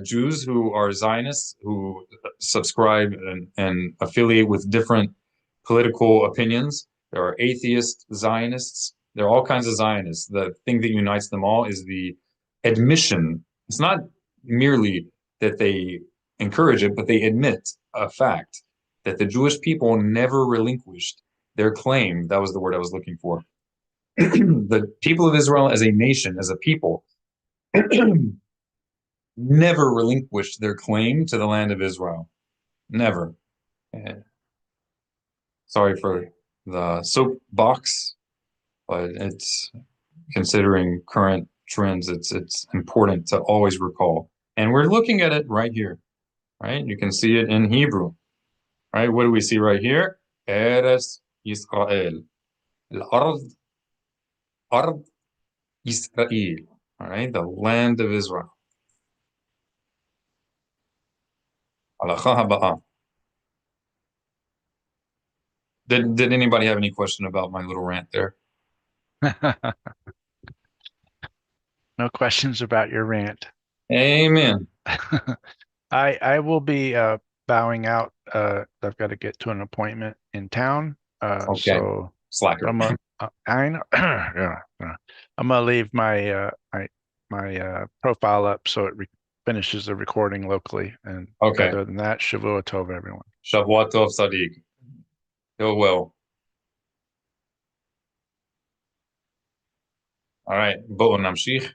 Jews who are Zionists, who subscribe and affiliate with different political opinions. There are atheist Zionists. There are all kinds of Zionists. The thing that unites them all is the admission. It's not merely that they encourage it, but they admit a fact that the Jewish people never relinquished their claim. That was the word I was looking for. The people of Israel as a nation, as a people, never relinquished their claim to the land of Israel. Never. Sorry for the soapbox, but it's considering current trends, it's important to always recall. And we're looking at it right here, right? You can see it in Hebrew, right? What do we see right here? Eretz Yisrael. Ard Yisrael. All right, the land of Israel. Halakha ha'ba'ah. Did anybody have any question about my little rant there? No questions about your rant. Amen. I will be bowing out. I've got to get to an appointment in town. Okay. So Slacker. I know. Yeah. I'm gonna leave my my profile up so it finishes the recording locally. And Okay. other than that, Shavua Tov, everyone. Shavua Tov, Sadiq. Go well. All right. Bo'o namshich.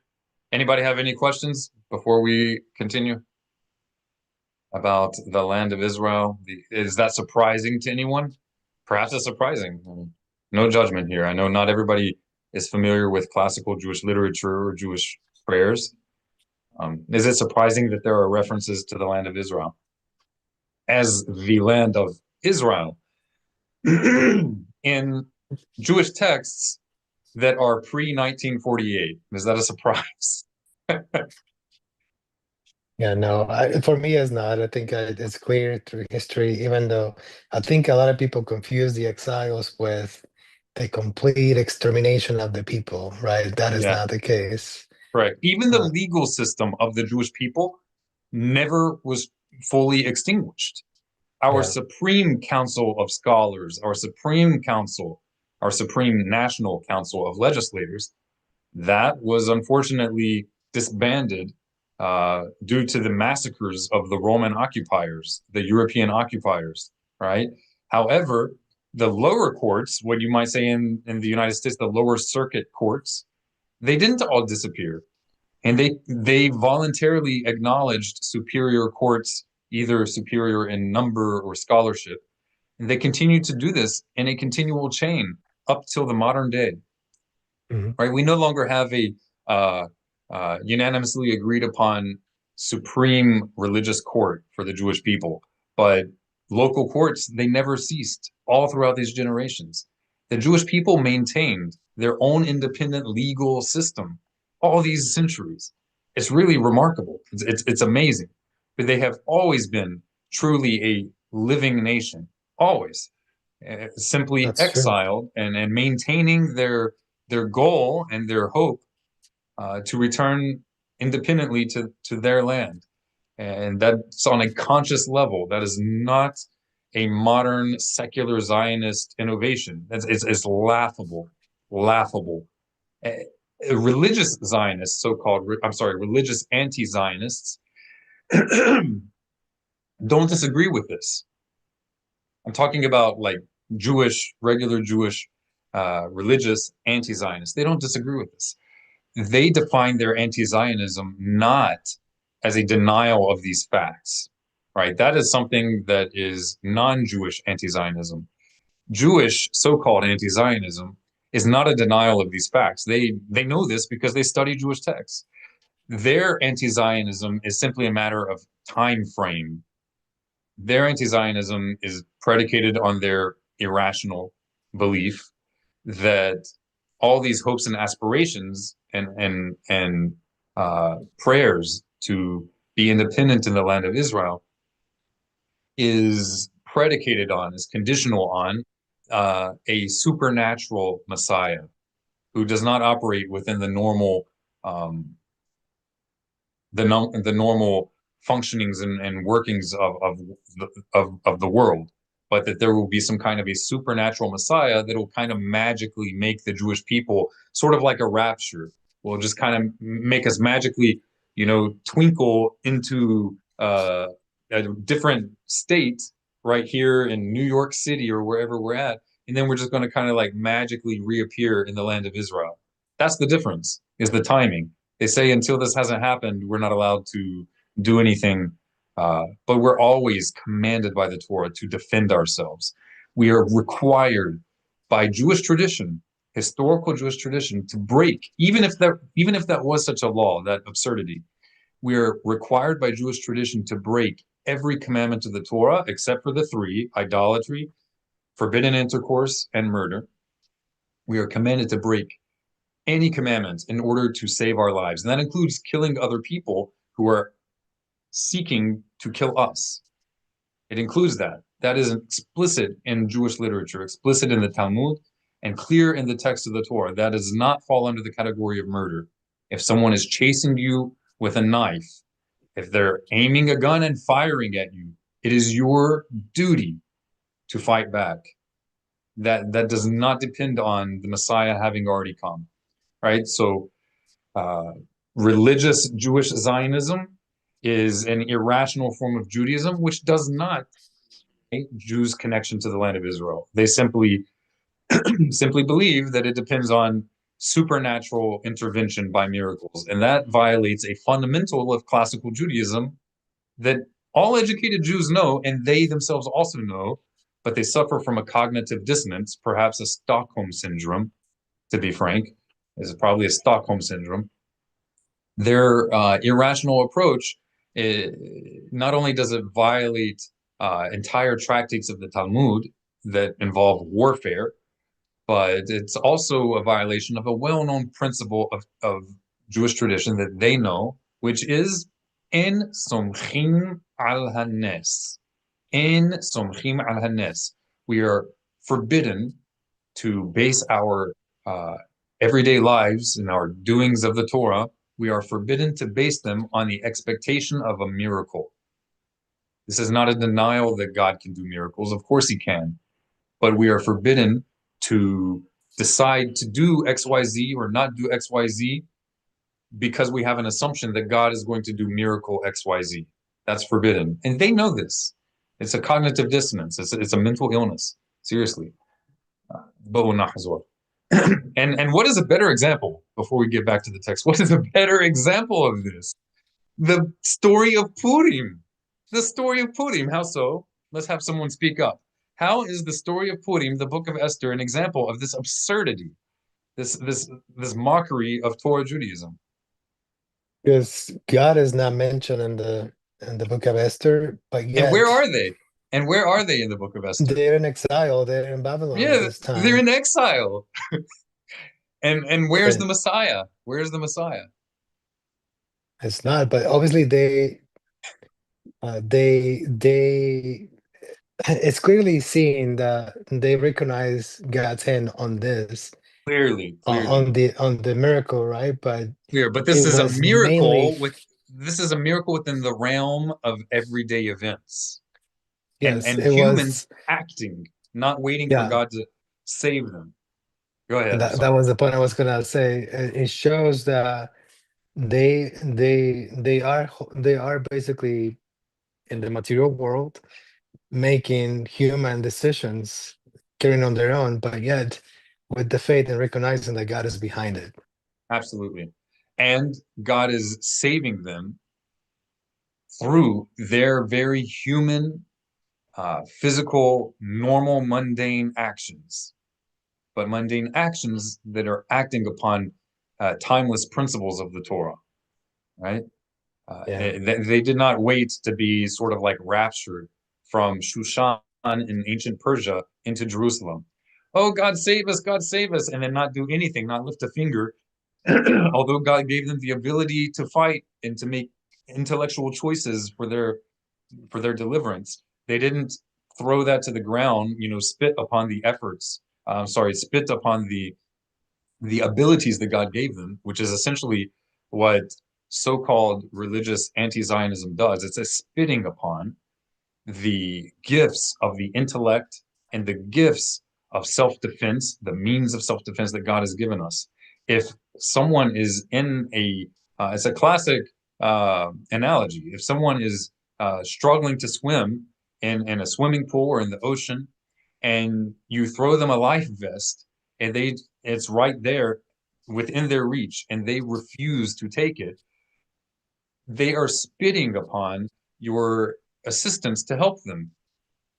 Anybody have any questions before we continue about the land of Israel? Is that surprising to anyone? Perhaps it's surprising. I mean, no judgment here. I know not everybody is familiar with classical Jewish literature or Jewish prayers. Is it surprising that there are references to the land of Israel as the land of Israel in Jewish texts that are pre-1948? Is that a surprise? Yeah, no, for me, it's not. I think it's clear through history, even though I think a lot of people confuse the exiles with the complete extermination of the people, right? That is not the case. Correct. Even the legal system of the Jewish people never was fully extinguished. Our Supreme Council of Scholars, our Supreme Council, our Supreme National Council of Legislators, that was unfortunately disbanded due to the massacres of the Roman occupiers, the European occupiers, right? However, the lower courts, what you might say in the United States, the lower circuit courts, they didn't all disappear. And they voluntarily acknowledged superior courts, either superior in number or scholarship. And they continue to do this in a continual chain up till the modern day. Right? We no longer have a unanimously agreed upon supreme religious court for the Jewish people, but local courts, they never ceased all throughout these generations. The Jewish people maintained their own independent legal system all these centuries. It's really remarkable. It's amazing. But they have always been truly a living nation, always. Simply That's true. exiled and maintaining their goal and their hope to return independently to their land. And that's on a conscious level. That is not a modern secular Zionist innovation. It's laughable, laughable. Religious Zionists, religious anti-Zionists, don't disagree with this. I'm talking about like regular Jewish, religious anti-Zionists. They don't disagree with this. They define their anti-Zionism not as a denial of these facts, right? That is something that is non-Jewish anti-Zionism. Jewish so-called anti-Zionism is not a denial of these facts. They know this because they study Jewish texts. Their anti-Zionism is simply a matter of time frame. Their anti-Zionism is predicated on their irrational belief that all these hopes and aspirations and prayers to be independent in the land of Israel is predicated on, is conditional on a supernatural Messiah who does not operate within the normal the normal functionings and workings of the world, but that there will be some kind of a supernatural Messiah that will kind of magically make the Jewish people sort of like a rapture, will just kind of make us magically, twinkle into a different state right here in New York City or wherever we're at. And then we're just going to kind of like magically reappear in the land of Israel. That's the difference, is the timing. They say until this hasn't happened, we're not allowed to do anything, but we're always commanded by the Torah to defend ourselves. We are required by Jewish tradition, historical Jewish tradition, to break, even if that was such a law, that absurdity. We are required by Jewish tradition to break every commandment of the Torah except for the three: idolatry, forbidden intercourse, and murder. We are commanded to break any commandment in order to save our lives. And that includes killing other people who are seeking to kill us. It includes that. That is explicit in Jewish literature, explicit in the Talmud, and clear in the text of the Torah. That does not fall under the category of murder. If someone is chasing you with a knife, if they're aiming a gun and firing at you, it is your duty to fight back. That does not depend on the Messiah having already come. Right? So religious Jewish Zionism is an irrational form of Judaism, which does not Jews' connection to the land of Israel. They simply believe that it depends on supernatural intervention by miracles. And that violates a fundamental of classical Judaism that all educated Jews know, and they themselves also know, but they suffer from a cognitive dissonance, perhaps a Stockholm syndrome, to be frank. This is probably a Stockholm syndrome. Their irrational approach, not only does it violate entire tractates of the Talmud that involve warfare, but it's also a violation of a well-known principle of Jewish tradition that they know, which is En somchim al hanes. En somchim al hanes. We are forbidden to base our everyday lives and our doings of the Torah, we are forbidden to base them on the expectation of a miracle. This is not a denial that God can do miracles. Of course he can. But we are forbidden to decide to do XYZ or not do XYZ because we have an assumption that God is going to do miracle XYZ. That's forbidden. And they know this. It's a cognitive dissonance. It's a mental illness. Seriously. And what is a better example, before we get back to the text, what is a better example of this? The story of Purim. The story of Purim. How so? Let's have someone speak up. How is the story of Purim, the book of Esther, an example of this absurdity, this mockery of Torah Judaism? Because God is not mentioned in the book of Esther, but And where yet are they? And where are they in the book of Esther? they're in exile. They're in Babylon at Yeah, this time. they're in exile. And where's And the Messiah? Where's the Messiah? it's not, but obviously they it's clearly seen that they recognize God's hand on this, Clearly. on the miracle, right? But Clear. But it this is a was mainly, miracle within the realm of everyday events. yes, And it humans was, acting, not waiting for yeah. God to save them. Go ahead. And I'm that sorry. was the point I was gonna say. It shows that they are basically in the material world making human decisions, carrying on their own, but yet with the faith and recognizing that God is behind it. Absolutely. And God is saving them through their very human, physical, normal, mundane actions, but mundane actions that are acting upon timeless principles of the Torah, right? Yeah. They did not wait to be sort of like raptured from Shushan in ancient Persia into Jerusalem. Oh, God save us, and then not do anything, not lift a finger, although God gave them the ability to fight and to make intellectual choices for their deliverance. They didn't throw that to the ground, spit upon the efforts. Spit upon the abilities that God gave them, which is essentially what so-called religious anti-Zionism does. It's a spitting upon the gifts of the intellect and the gifts of self-defense, the means of self-defense that God has given us. If someone is it's a classic analogy. If someone is struggling to swim in a swimming pool or in the ocean, and you throw them a life vest, and it's right there within their reach, and they refuse to take it, they are spitting upon your assistance to help them.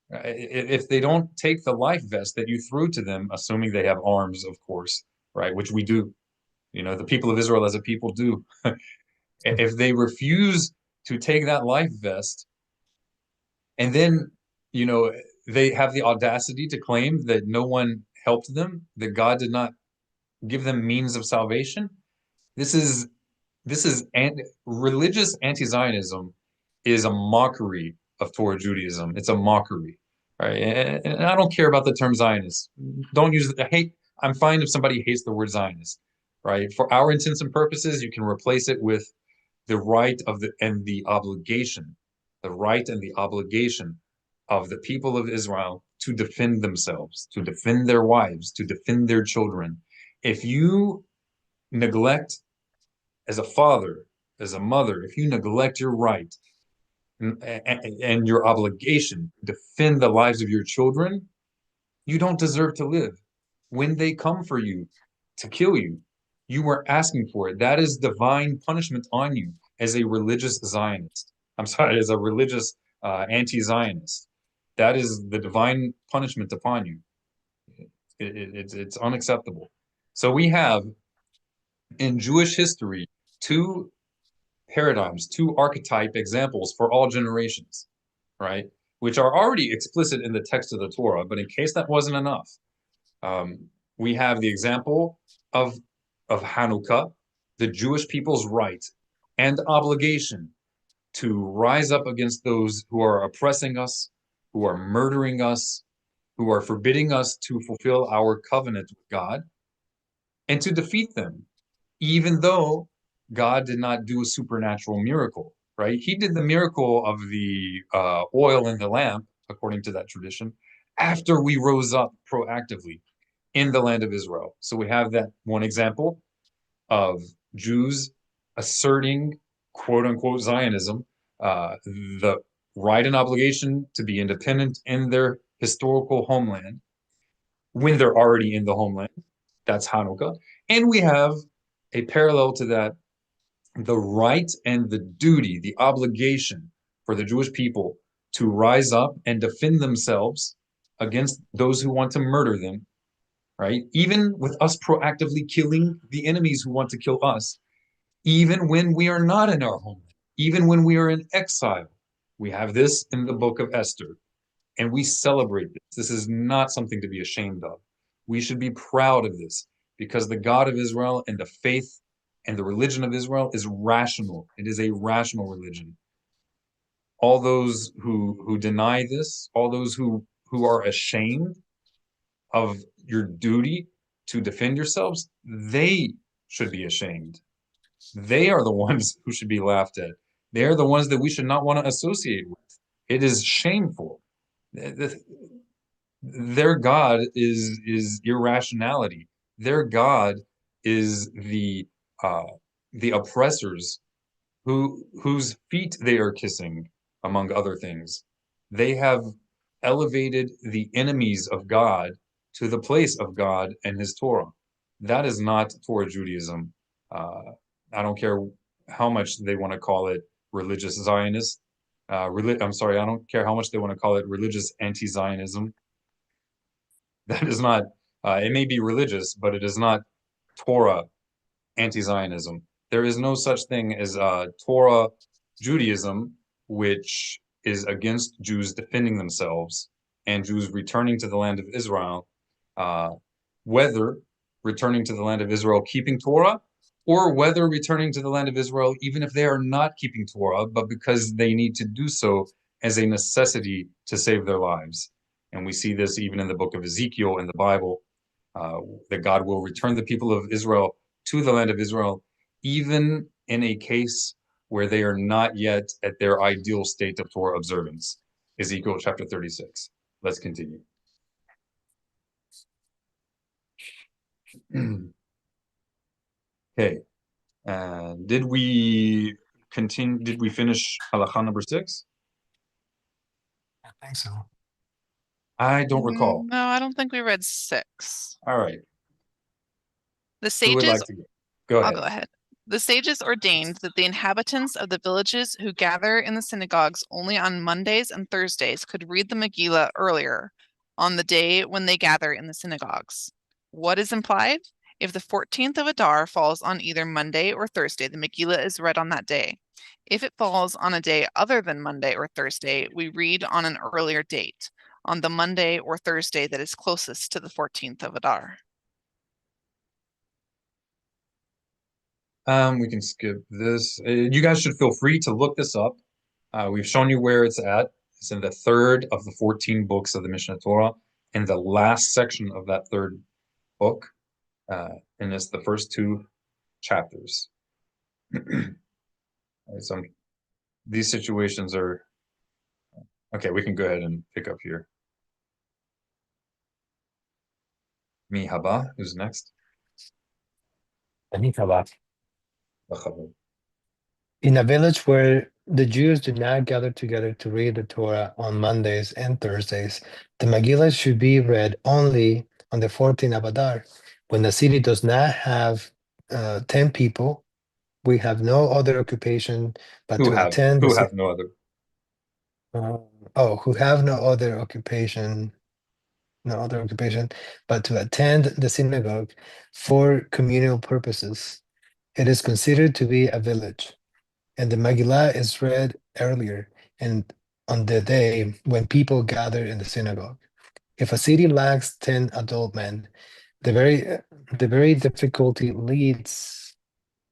If they don't take the life vest that you threw to them, assuming they have arms, of course, right, which we do, the people of Israel as a people do, if they refuse to take that life vest, and then, you know, they have the audacity to claim that no one helped them, that God did not give them means of salvation. This is religious anti-Zionism is a mockery of Torah Judaism. It's a mockery, right? And I don't care about the term Zionist. Don't use it. I'm fine if somebody hates the word Zionist, right? For our intents and purposes, you can replace it with the right and the obligation, the right and the obligation of the people of Israel to defend themselves, to defend their wives, to defend their children. If you neglect, as a father, as a mother, if you neglect your right and your obligation to defend the lives of your children, you don't deserve to live. When they come for you to kill you, you were asking for it. That is divine punishment on you as a religious Zionist. I'm sorry, as a religious anti-Zionist. That is the divine punishment upon you. It's unacceptable. So we have in Jewish history two paradigms, two archetype examples for all generations, right? Which are already explicit in the text of the Torah, but in case that wasn't enough, we have the example of Hanukkah, the Jewish people's right and obligation to rise up against those who are oppressing us, who are murdering us, who are forbidding us to fulfill our covenant with God, and to defeat them, even though God did not do a supernatural miracle, right? He did the miracle of the oil in the lamp, according to that tradition, after we rose up proactively in the land of Israel. So we have that one example of Jews asserting, quote unquote, Zionism, the right and obligation to be independent in their historical homeland when they're already in the homeland. That's Hanukkah. And we have a parallel to that, the right and the duty, the obligation for the Jewish people to rise up and defend themselves against those who want to murder them, right? Even with us proactively killing the enemies who want to kill us, even when we are not in our homeland, even when we are in exile. We have this in the book of Esther, and we celebrate this. This is not something to be ashamed of. We should be proud of this because the God of Israel and the faith and the religion of Israel is rational. It is a rational religion. All those who deny this, all those who are ashamed of your duty to defend yourselves, they should be ashamed. They are the ones who should be laughed at. They are the ones that we should not want to associate with. It is shameful. Their God is irrationality. Their God is the oppressors whose feet they are kissing, among other things. They have elevated the enemies of God to the place of God and His Torah. That is not Torah Judaism. I don't care how much they want to call it religious Zionist. I'm sorry, I don't care how much they want to call it religious anti-Zionism. That is not, it may be religious, but it is not Torah anti-Zionism. There is no such thing as Torah Judaism, which is against Jews defending themselves and Jews returning to the land of Israel, whether returning to the land of Israel keeping Torah, or whether returning to the land of Israel even if they are not keeping Torah, but because they need to do so as a necessity to save their lives. And we see this even in the book of Ezekiel in the Bible, that God will return the people of Israel to the land of Israel, even in a case where they are not yet at their ideal state of Torah observance. Ezekiel chapter 36. Let's continue. Okay. Did we continue? Did we finish halakha number 6? I think so. I don't recall. No, I don't think we read 6. All right. The Who would sages, like to go? Go I'll ahead. go ahead. The sages ordained that the inhabitants of the villages who gather in the synagogues only on Mondays and Thursdays could read the Megillah earlier on the day when they gather in the synagogues. What is implied? If the 14th of Adar falls on either Monday or Thursday, the Megillah is read on that day. If it falls on a day other than Monday or Thursday, we read on an earlier date, on the Monday or Thursday that is closest to the 14th of Adar. We can skip this. You guys should feel free to look this up. We've shown you where it's at. It's in the 3rd of the 14 books of the Mishnah Torah, in the last section of that 3rd book, and it's the first 2 chapters. So these situations are okay. We can go ahead and pick up here. Mi haba, who's next? In a village where the Jews do not gather together to read the Torah on Mondays and Thursdays, the Megillah should be read only on the 14th of Adar. When the city does not have 10 people, we have no other occupation but to attend. Who have no other? Who have no other occupation, but to attend the synagogue for communal purposes. It is considered to be a village, and the Megillah is read earlier and on the day when people gather in the synagogue. If a city lacks 10 adult men, the very difficulty leads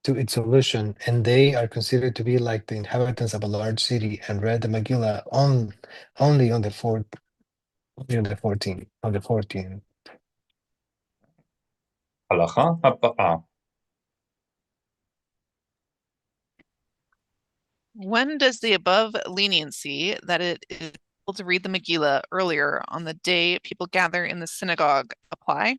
to its solution, and they are considered to be like the inhabitants of a large city and read the Megillah only on the 14th. Halakha haba. When does the above leniency that it is able to read the Megillah earlier on the day people gather in the synagogue apply?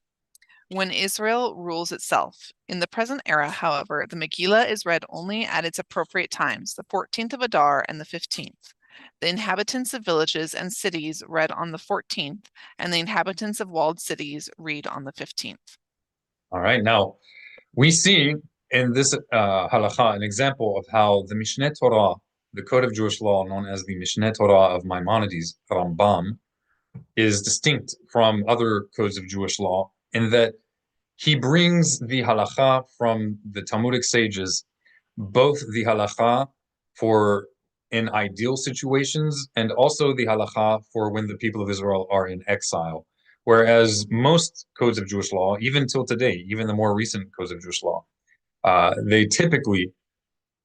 When Israel rules itself. In the present era, however, the Megillah is read only at its appropriate times, the 14th of Adar and the 15th. The inhabitants of villages and cities read on the 14th, and the inhabitants of walled cities read on the 15th. All right, now we see in this halakha an example of how the Mishneh Torah, the code of Jewish law known as the Mishneh Torah of Maimonides, Rambam, is distinct from other codes of Jewish law in that he brings the halakha from the Talmudic sages, both the halakha for in ideal situations and also the halakha for when the people of Israel are in exile. Whereas most codes of Jewish law, even till today, even the more recent codes of Jewish law, they typically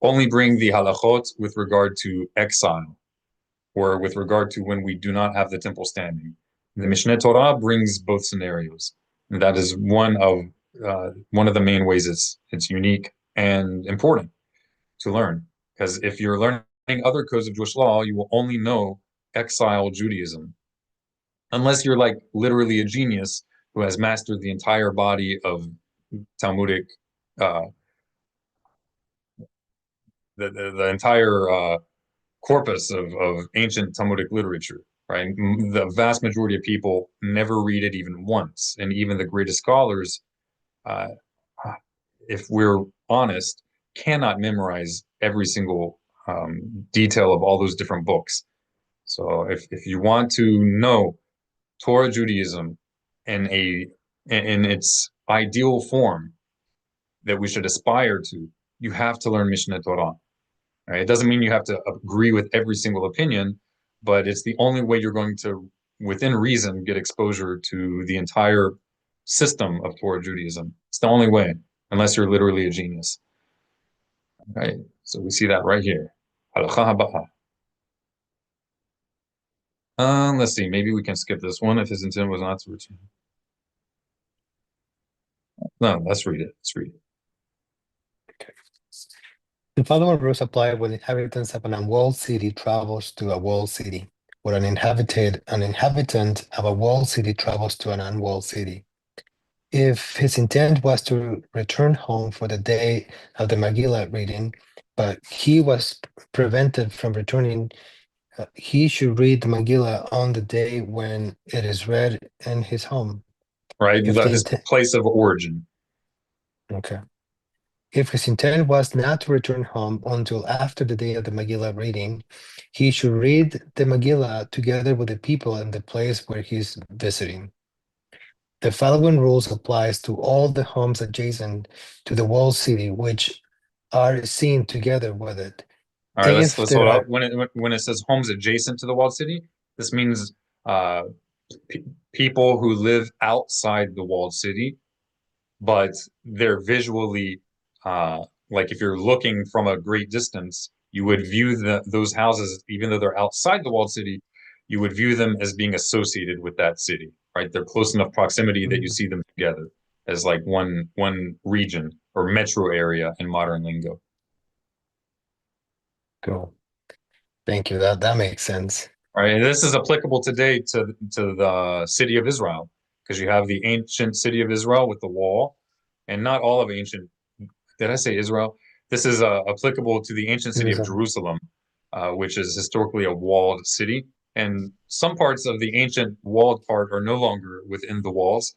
only bring the halachot with regard to exile or with regard to when we do not have the temple standing. The Mishneh Torah brings both scenarios. And that is one of the main ways it's unique and important to learn. Because if you're learning other codes of Jewish law, you will only know exile Judaism, unless you're like literally a genius who has mastered the entire body of Talmudic, the entire corpus of ancient Talmudic literature, right? The vast majority of people never read it even once, and even the greatest scholars, uh, if we're honest, cannot memorize every single detail of all those different books. So if you want to know Torah Judaism in its ideal form that we should aspire to, you have to learn Mishneh Torah. Right? It doesn't mean you have to agree with every single opinion, but it's the only way you're going to, within reason, get exposure to the entire system of Torah Judaism. It's the only way, unless you're literally a genius. Right? So we see that right here. Halakha habaha. Let's see. Maybe we can skip this one if his intent was not to return. No, let's read it. Let's read it. Okay. The following rules apply when inhabitants of an unwalled city travels to a walled city, or an inhabitant of a walled city travels to an unwalled city. If his intent was to return home for the day of the Megillah reading, but he was prevented from returning, he should read the Megillah on the day when it is read in his home. Right? If the His place of origin. Okay. If his intent was not to return home until after the day of the Megillah reading, he should read the Megillah together with the people in the place where he's visiting. The following rules applies to all the homes adjacent to the walled city, which are seen together with it. All right, let's If hold there up. are, When it says homes adjacent to the walled city, this means people who live outside the walled city, but they're visually like if you're looking from a great distance, you would view those houses, even though they're outside the walled city, you would view them as being associated with that city, right? They're close enough proximity that you see them together as like one region or metro area in modern lingo. cool. Thank you. That makes sense. All right, and this is applicable today to the city of Israel, because you have the ancient city of Israel with the wall, and not all of ancient. Did I say Israel? This is applicable to the ancient city of Jerusalem, which is historically a walled city. And some parts of the ancient walled part are no longer within the walls,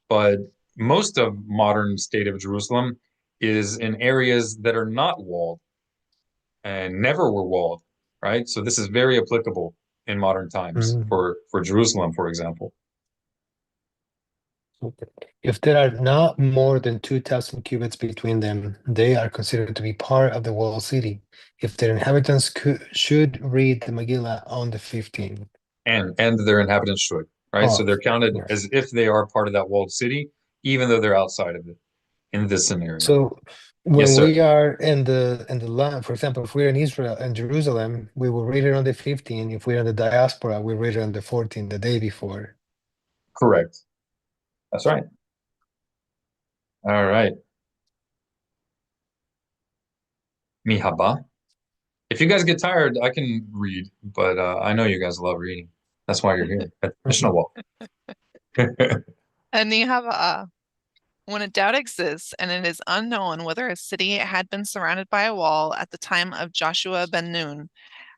but most of modern state of Jerusalem is in areas that are not walled and never were walled, right? So this is very applicable in modern times for Jerusalem, for example. Okay. If there are not more than 2,000 cubits between them, they are considered to be part of the walled city. If their inhabitants should read the Megillah on the 15th. And their inhabitants should, right? Oh, so they're counted yes. as if they are part of that walled city, even though they're outside of it in this scenario. So when Yes, sir. we are in the land, for example, if we're in Israel and Jerusalem, we will read it on the 15th. If we're in the diaspora, we read it on the 14th, the day before. Correct. That's right. All right. Mihaba. If you guys get tired, I can read, but I know you guys love reading. That's why you're here at Mishnah Walk. And when a doubt exists and it is unknown whether a city had been surrounded by a wall at the time of Joshua ben Nun,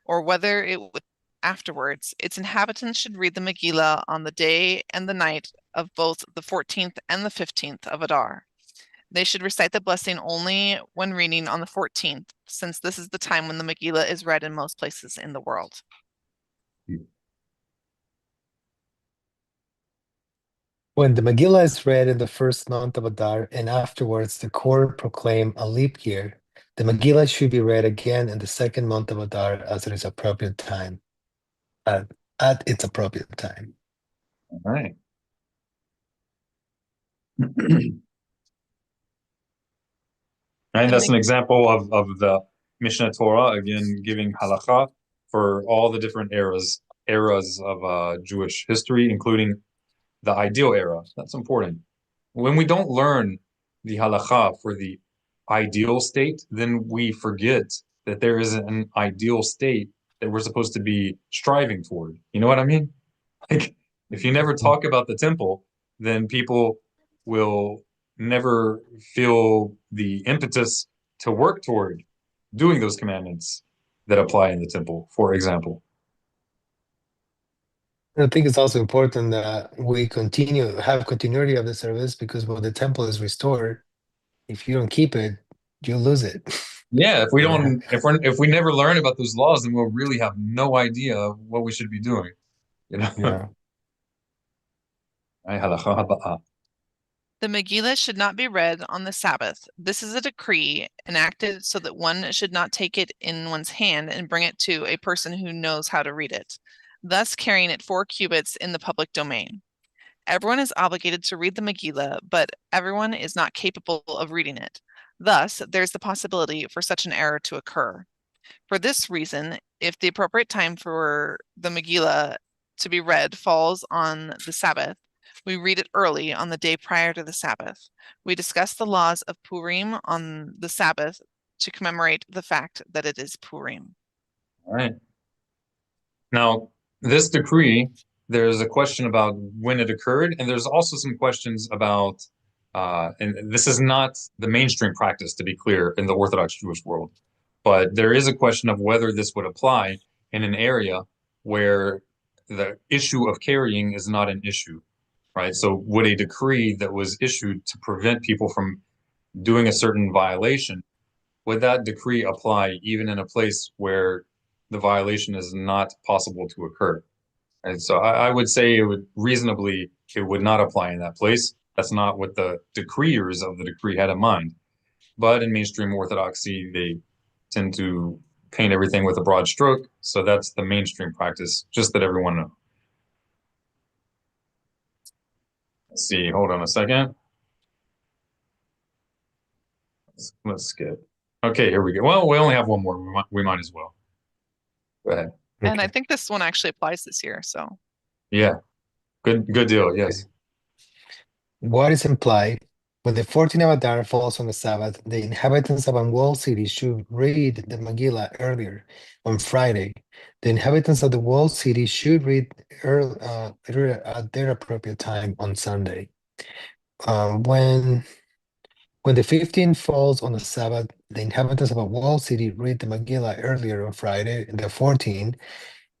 or whether it would afterwards, its inhabitants should read the Megillah on the day and the night of both the 14th and the 15th of Adar. They should recite the blessing only when reading on the 14th, since this is the time when the Megillah is read in most places in the world. When the Megillah is read in the first month of Adar and afterwards the court proclaim a leap year, the Megillah should be read again in the second month of Adar as it is appropriate time, at its appropriate time. All right. And that's an example of the Mishnah Torah, again, giving halakha for all the different eras of Jewish history, including the ideal era. That's important. When we don't learn the halakha for the ideal state, then we forget that there is an ideal state that we're supposed to be striving toward. You know what I mean? Like, if you never talk about the temple, then people will never feel the impetus to work toward doing those commandments that apply in the temple, for example. I think it's also important that we have continuity of the service, because when the temple is restored, if you don't keep it, you lose it. Yeah, if we never learn about those laws, then we'll really have no idea what we should be doing. You know? Yeah. The Megillah should not be read on the Sabbath. This is a decree enacted so that one should not take it in one's hand and bring it to a person who knows how to read it, thus carrying it 4 cubits in the public domain. Everyone is obligated to read the Megillah, but everyone is not capable of reading it. Thus, there's the possibility for such an error to occur. For this reason, if the appropriate time for the Megillah to be read falls on the Sabbath, we read it early on the day prior to the Sabbath. We discuss the laws of Purim on the Sabbath to commemorate the fact that it is Purim. All right. Now, this decree, there's a question about when it occurred, and there's also some questions about, and this is not the mainstream practice, to be clear, in the Orthodox Jewish world, but there is a question of whether this would apply in an area where the issue of carrying is not an issue, right? So would a decree that was issued to prevent people from doing a certain violation, would that decree apply even in a place where the violation is not possible to occur? And so I would say it would not apply in that place. That's not what the decreers of the decree had in mind. But in mainstream Orthodoxy, they tend to paint everything with a broad stroke. So that's the mainstream practice, just that everyone knows. Let's see, hold on a second. Let's skip. Okay, here we go. Well, we only have one more. We might as well. Go ahead. And I think this one actually applies this year, so. Yeah, good deal, yes. What is implied? When the 14th of Adar falls on the Sabbath, the inhabitants of unwalled cities should read the Megillah earlier on Friday. The inhabitants of the walled city should read at their appropriate time on Sunday. When the 15th falls on the Sabbath, the inhabitants of a walled city read the Megillah earlier on Friday, the 14th,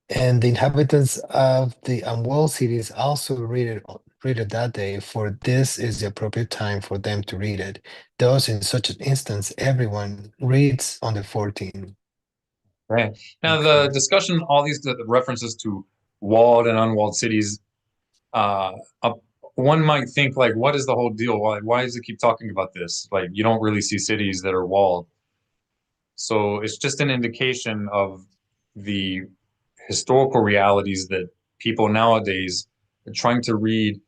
and the inhabitants of the unwalled cities also read it that day, for this is the appropriate time for them to read it. Thus, in such an instance, everyone reads on the 14th. Right. Now, the discussion, all these references to walled and unwalled cities, one might think, like, what is the whole deal? Why does it keep talking about this? Like, you don't really see cities that are walled. So it's just an indication of the historical realities that people nowadays are trying to read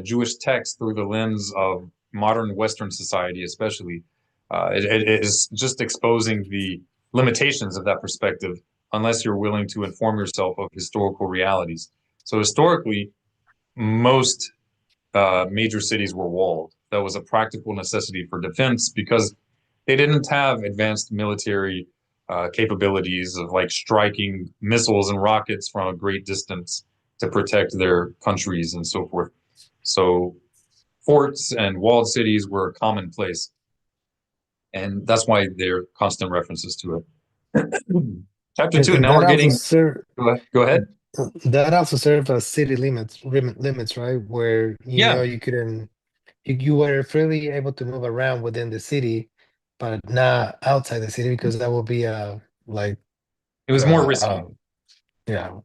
Jewish text through the lens of modern Western society, especially. It is just exposing the limitations of that perspective unless you're willing to inform yourself of historical realities. So historically, most major cities were walled. That was a practical necessity for defense because they didn't have advanced military capabilities of like striking missiles and rockets from a great distance to protect their countries and so forth. So forts and walled cities were commonplace. And that's why there are constant references to it. Chapter 2, And now we're getting... Go ahead. That also served as city limits, right? Where you couldn't, you were freely able to move around within the city, but not outside the city, because that would be like it was more risky. Yeah.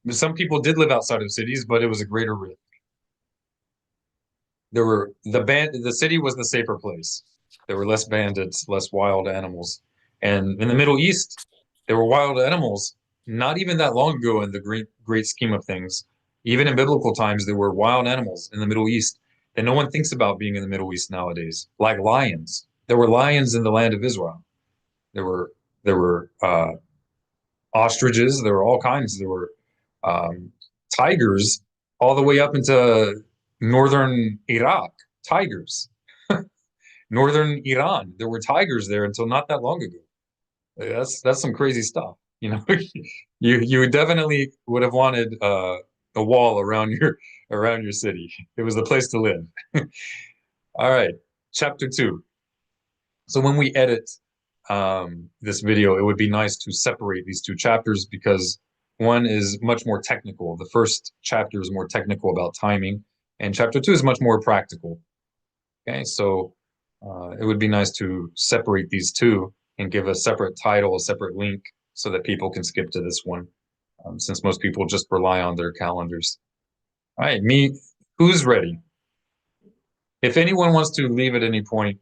Some people did live outside of cities, but it was a greater risk. The city was the safer place. There were less bandits, less wild animals. And in the Middle East, there were wild animals not even that long ago in the great scheme of things. Even in biblical times, there were wild animals in the Middle East that no one thinks about being in the Middle East nowadays, like lions. There were lions in the land of Israel. There were ostriches. There were all kinds. There were tigers all the way up into northern Iraq. Tigers. Northern Iran. There were tigers there until not that long ago. That's some crazy stuff. You definitely would have wanted a wall around your city. It was the place to live. All right, chapter 2. So when we edit this video, it would be nice to separate these two chapters because one is much more technical. The first chapter is more technical about timing, and chapter 2 is much more practical. Okay, so it would be nice to separate these two and give a separate title, a separate link, so that people can skip to this one, since most people just rely on their calendars. All right, who's ready? If anyone wants to leave at any point,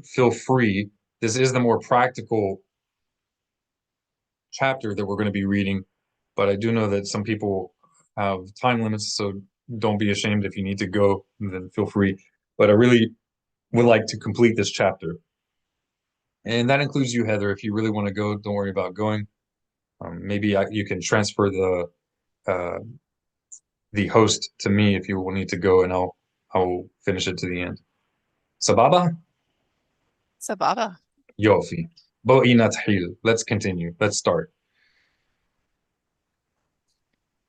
feel free. This is the more practical chapter that we're going to be reading, but I do know that some people have time limits, so don't be ashamed if you need to go, then feel free. But I really would like to complete this chapter. And that includes you, Heather. If you really want to go, don't worry about going. Maybe you can transfer the host to me if you will need to go, and I'll finish it to the end. Sababa? Sababa. Yofi. Bo'i nathil. Let's continue. Let's start.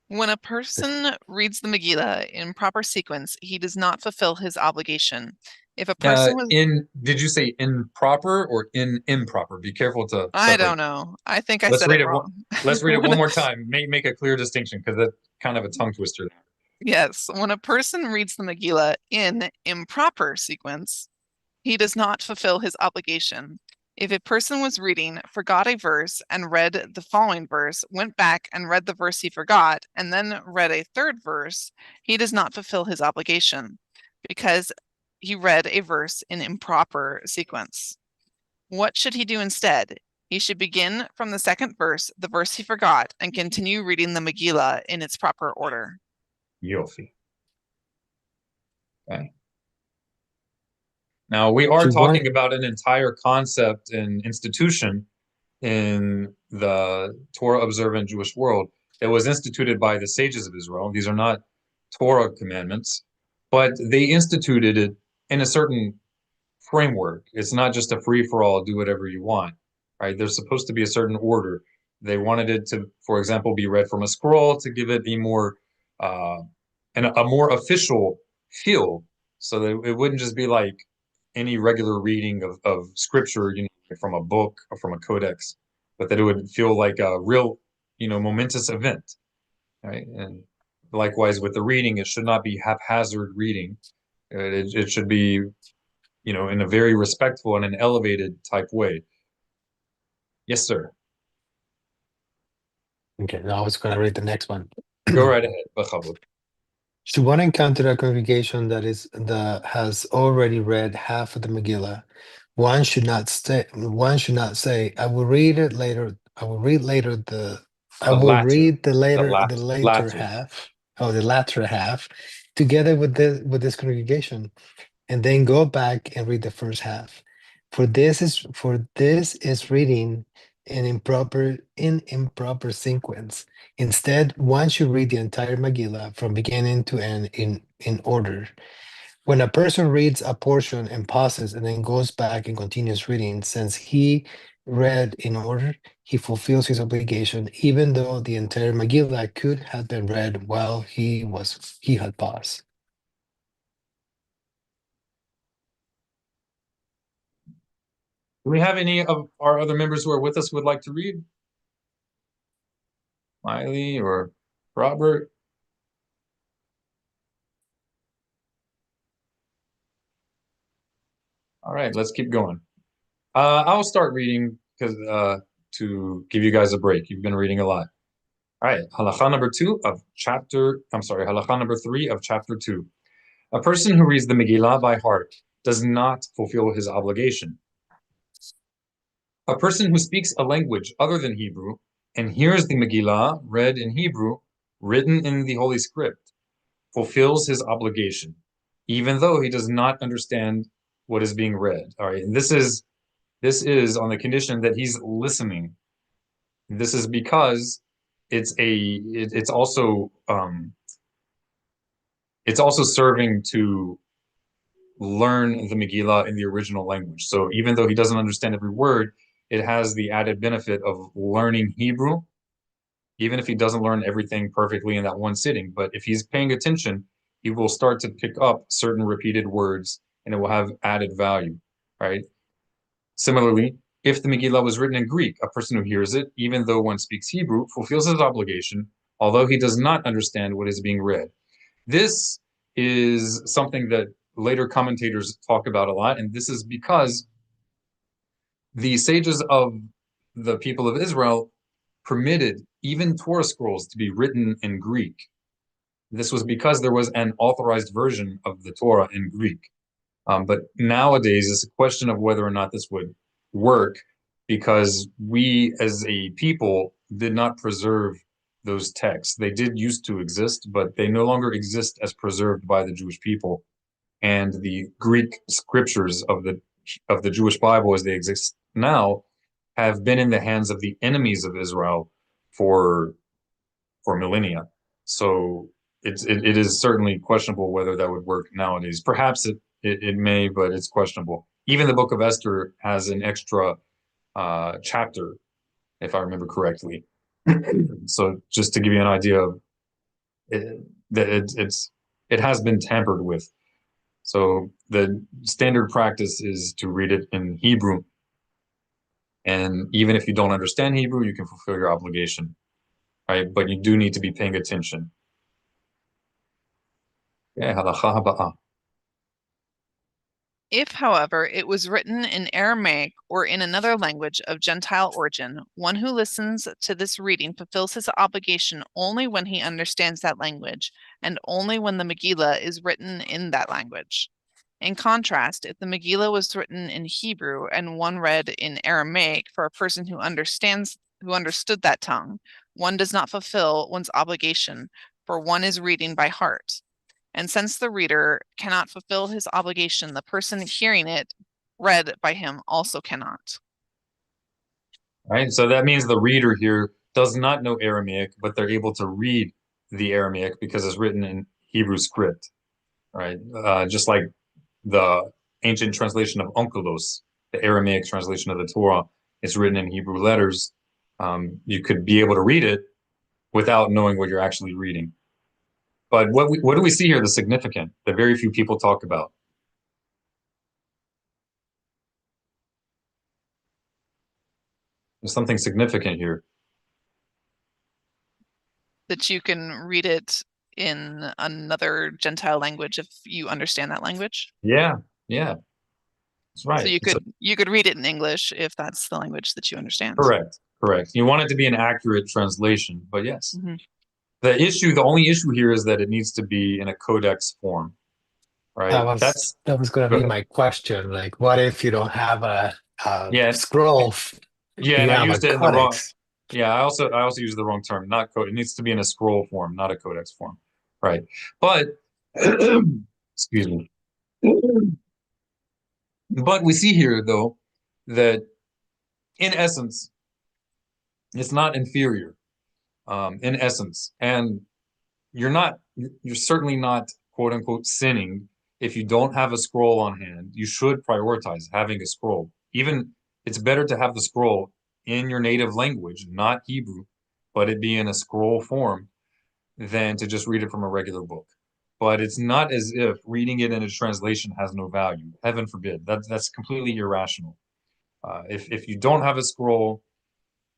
When a person reads the Megillah in proper sequence, he does not fulfill his obligation. If a person was... Did you say improper or improper? Be careful to separate. I don't know. I think I said it wrong. Let's read it one more time. Make a clear distinction, because that's kind of a tongue twister there. Yes. When a person reads the Megillah in improper sequence, he does not fulfill his obligation. If a person was reading, forgot a verse, and read the following verse, went back and read the verse he forgot, and then read a third verse, he does not fulfill his obligation because he read a verse in improper sequence. What should he do instead? He should begin from the second verse, the verse he forgot, and continue reading the Megillah in its proper order. Yofi. Okay. Now, we are talking about an entire concept and institution in the Torah-observant Jewish world that was instituted by the sages of Israel. These are not Torah commandments, but they instituted it in a certain framework. It's not just a free-for-all, do whatever you want, right? There's supposed to be a certain order. They wanted it to, for example, be read from a scroll to give it a more official feel, so that it wouldn't just be like any regular reading of scripture, from a book or from a codex, but that it would feel like a real, momentous event, right? And likewise with the reading, it should not be haphazard reading. It should be, in a very respectful and an elevated type way. Yes, sir. Okay, now I was going to read the next one. Go right ahead. B'chavod. Should one encounter a congregation that has already read half of the Megillah, one should not say, I will read it later. I will read the latter half together with this congregation, and then go back and read the first half. For this is reading in improper sequence. Instead, one should read the entire Megillah from beginning to end in order. When a person reads a portion and pauses and then goes back and continues reading, since he read in order, he fulfills his obligation, even though the entire Megillah could have been read while he had paused. Do we have any of our other members who are with us who would like to read? Miley or Robert? All right, let's keep going. I'll start reading because to give you guys a break. You've been reading a lot. All right, halakha number 3 of chapter 2. A person who reads the Megillah by heart does not fulfill his obligation. A person who speaks a language other than Hebrew and hears the Megillah read in Hebrew, written in the Holy Script, fulfills his obligation, even though he does not understand what is being read. All right, and this is on the condition that he's listening. This is because it's also serving to learn the Megillah in the original language. So even though he doesn't understand every word, it has the added benefit of learning Hebrew, even if he doesn't learn everything perfectly in that one sitting. But if he's paying attention, he will start to pick up certain repeated words, and it will have added value, right? Similarly, if the Megillah was written in Greek, a person who hears it, even though one speaks Hebrew, fulfills his obligation, although he does not understand what is being read. This is something that later commentators talk about a lot, and this is because the sages of the people of Israel permitted even Torah scrolls to be written in Greek. This was because there was an authorized version of the Torah in Greek. But nowadays, it's a question of whether or not this would work, because we as a people did not preserve those texts. They did used to exist, but they no longer exist as preserved by the Jewish people. And the Greek scriptures of the Jewish Bible as they exist now have been in the hands of the enemies of Israel for millennia. So it is certainly questionable whether that would work nowadays. Perhaps it may, but it's questionable. Even the Book of Esther has an extra chapter, if I remember correctly. So just to give you an idea of it has been tampered with. So the standard practice is to read it in Hebrew. And even if you don't understand Hebrew, you can fulfill your obligation, right? But you do need to be paying attention. Okay, halakha haba'ah. If, however, it was written in Aramaic or in another language of Gentile origin, one who listens to this reading fulfills his obligation only when he understands that language, and only when the Megillah is written in that language. In contrast, if the Megillah was written in Hebrew and one read in Aramaic for a person who understood that tongue, one does not fulfill one's obligation, for one is reading by heart. And since the reader cannot fulfill his obligation, the person hearing it read by him also cannot. Right? So that means the reader here does not know Aramaic, but they're able to read the Aramaic because it's written in Hebrew script, right? Just like the ancient translation of Onkelos, the Aramaic translation of the Torah, it's written in Hebrew letters. You could be able to read it without knowing what you're actually reading. But what do we see here that's significant that very few people talk about? There's something significant here. That you can read it in another Gentile language if you understand that language. Yeah, that's right. So you could read it in English if that's the language that you understand. Correct. You want it to be an accurate translation, but yes. Mm-hmm. The only issue here is that it needs to be in a codex form, right? That was going to be my question. Like, what if you don't have a scroll? Yeah, and you I have used a it in the wrong. codex. Yeah, I also used the wrong term. Not code. It needs to be in a scroll form, not a codex form, right? But excuse me. But we see here, though, that in essence, it's not inferior. In essence, and you're certainly not quote unquote sinning if you don't have a scroll on hand. You should prioritize having a scroll. Even it's better to have the scroll in your native language, not Hebrew, but it be in a scroll form than to just read it from a regular book. But it's not as if reading it in a translation has no value. Heaven forbid. That's completely irrational. If you don't have a scroll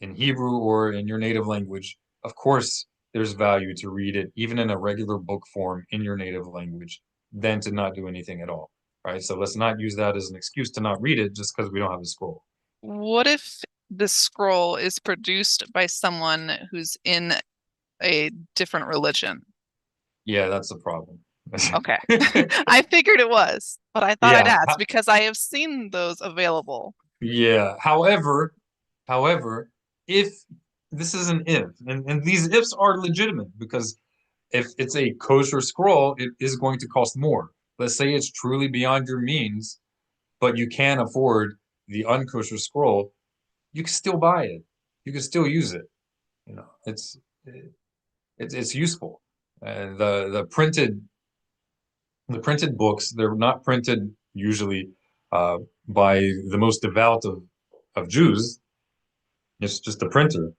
in Hebrew or in your native language, of course, there's value to read it, even in a regular book form in your native language, than to not do anything at all, right? So let's not use that as an excuse to not read it just because we don't have a scroll. What if the scroll is produced by someone who's in a different religion? Yeah, that's a problem. Okay. I figured it was, but I thought I'd Yeah. ask because I have seen those available. Yeah. However, if this is an if, and these ifs are legitimate because if it's a kosher scroll, it is going to cost more. Let's say it's truly beyond your means, but you can afford the unkosher scroll, you can still buy it. You can still use it. You know, it's useful. The printed books, they're not printed usually by the most devout of Jews. It's just a printer.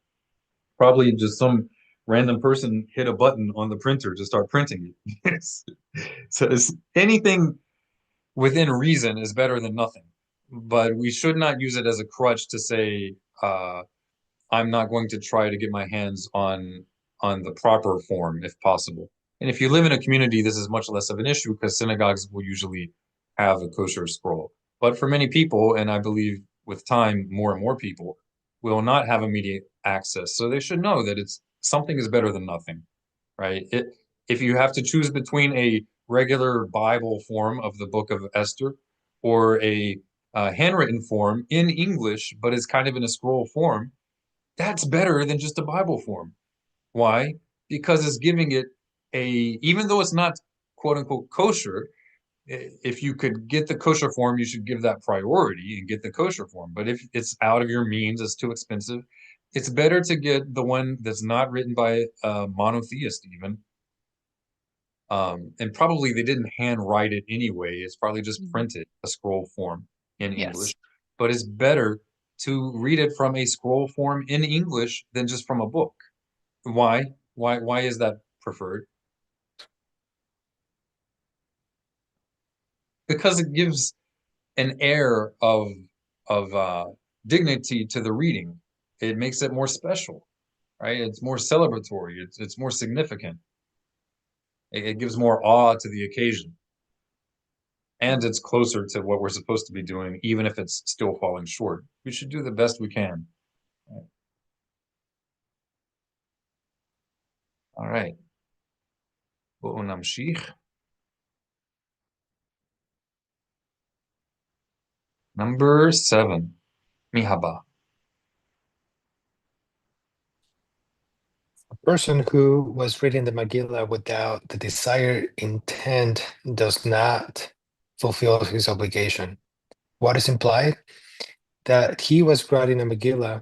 Probably just some random person hit a button on the printer to start printing it. So anything within reason is better than nothing. But we should not use it as a crutch to say, I'm not going to try to get my hands on the proper form if possible. And if you live in a community, this is much less of an issue because synagogues will usually have a kosher scroll. But for many people, and I believe with time, more and more people will not have immediate access. So they should know that it's something is better than nothing, right? If you have to choose between a regular Bible form of the book of Esther or a handwritten form in English, but it's kind of in a scroll form, that's better than just a Bible form. Why? Because it's giving it even though it's not quote unquote kosher, if you could get the kosher form, you should give that priority and get the kosher form. But if it's out of your means, it's too expensive, it's better to get the one that's not written by a monotheist even. And probably they didn't handwrite it anyway. It's probably just printed a scroll form in English. But it's better to read it from a scroll form in English than just from a book. Why? Why is that preferred? Because it gives an air of dignity to the reading. It makes it more special, right? It's more celebratory. It's more significant. It gives more awe to the occasion. And it's closer to what we're supposed to be doing, even if it's still falling short. We should do the best we can. All right. Number 7. Mihaba. A person who was reading the Megillah without the desired intent does not fulfill his obligation. What is implied? That he was writing a Megillah,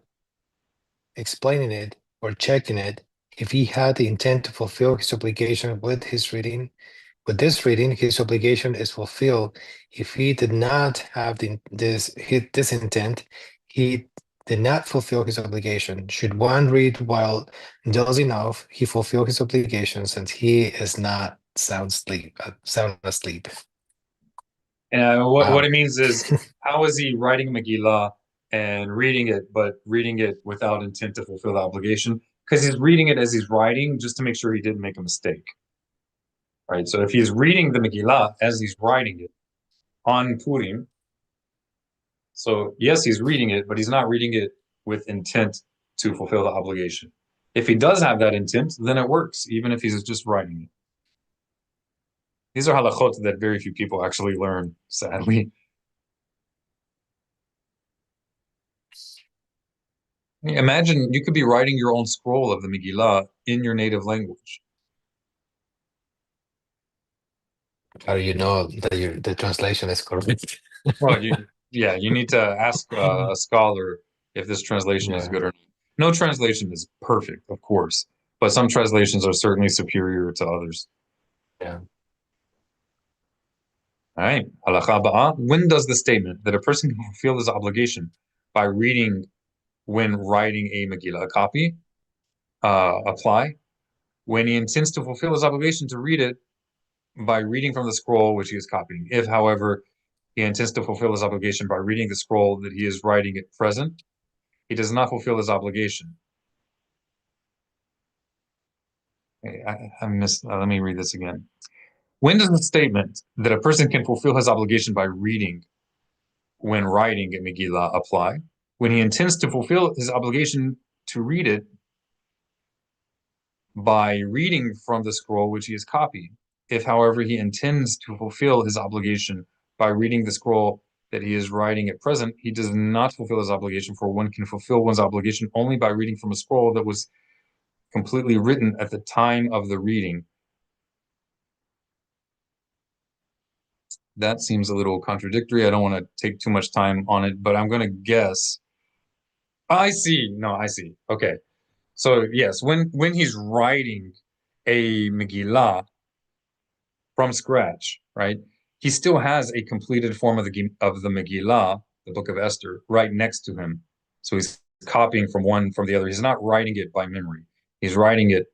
explaining it or checking it. If he had the intent to fulfill his obligation with this reading, his obligation is fulfilled. If he did not have this intent, he did not fulfill his obligation. Should one read while dozing off, he fulfilled his obligation since he is not sound asleep. And Wow. what it means is, how is he writing Megillah and reading it, but reading it without intent to fulfill the obligation? Because he's reading it as he's writing just to make sure he didn't make a mistake. Right? So if he's reading the Megillah as he's writing it on Purim, so yes, he's reading it, but he's not reading it with intent to fulfill the obligation. If he does have that intent, then it works, even if he's just writing it. These are halachot that very few people actually learn, sadly. Imagine you could be writing your own scroll of the Megillah in your native language. How do you know that the translation is correct? Well, you need to ask a scholar if this translation is good or not. No translation is perfect, of course, but some translations are certainly superior to others. Yeah. All right. Halakha ba'a. When does the statement that a person can fulfill his obligation by reading when writing a Megillah, a copy, apply? When he intends to fulfill his obligation to read it by reading from the scroll which he is copying. If, however, he intends to fulfill his obligation by reading the scroll that he is writing at present, he does not fulfill his obligation. Okay, I missed. Let me read this again. When does the statement that a person can fulfill his obligation by reading when writing a Megillah apply? When he intends to fulfill his obligation to read it by reading from the scroll which he is copying. If, however, he intends to fulfill his obligation by reading the scroll that he is writing at present, he does not fulfill his obligation, for one can fulfill one's obligation only by reading from a scroll that was completely written at the time of the reading. That seems a little contradictory. I don't want to take too much time on it, but I'm going to guess. I see. No, I see. Okay. So yes, when he's writing a Megillah from scratch, right? He still has a completed form of the Megillah, the Book of Esther, right next to him. So he's copying from one from the other. He's not writing it by memory. He's writing it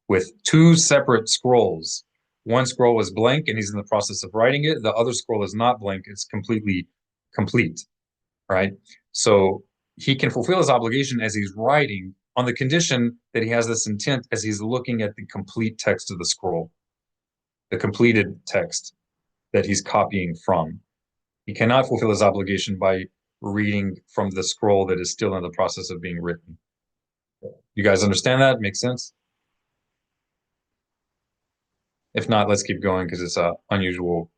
with two separate scrolls. One scroll is blank, and he's in the process of writing it. The other scroll is not blank; it's completely complete, right? So he can fulfill his obligation as he's writing, on the condition that he has this intent as he's looking at the complete text of the scroll, the completed text that he's copying from. He cannot fulfill his obligation by reading from the scroll that is still in the process of being written. You guys understand that? Makes sense? If not, let's keep going because it's an unusual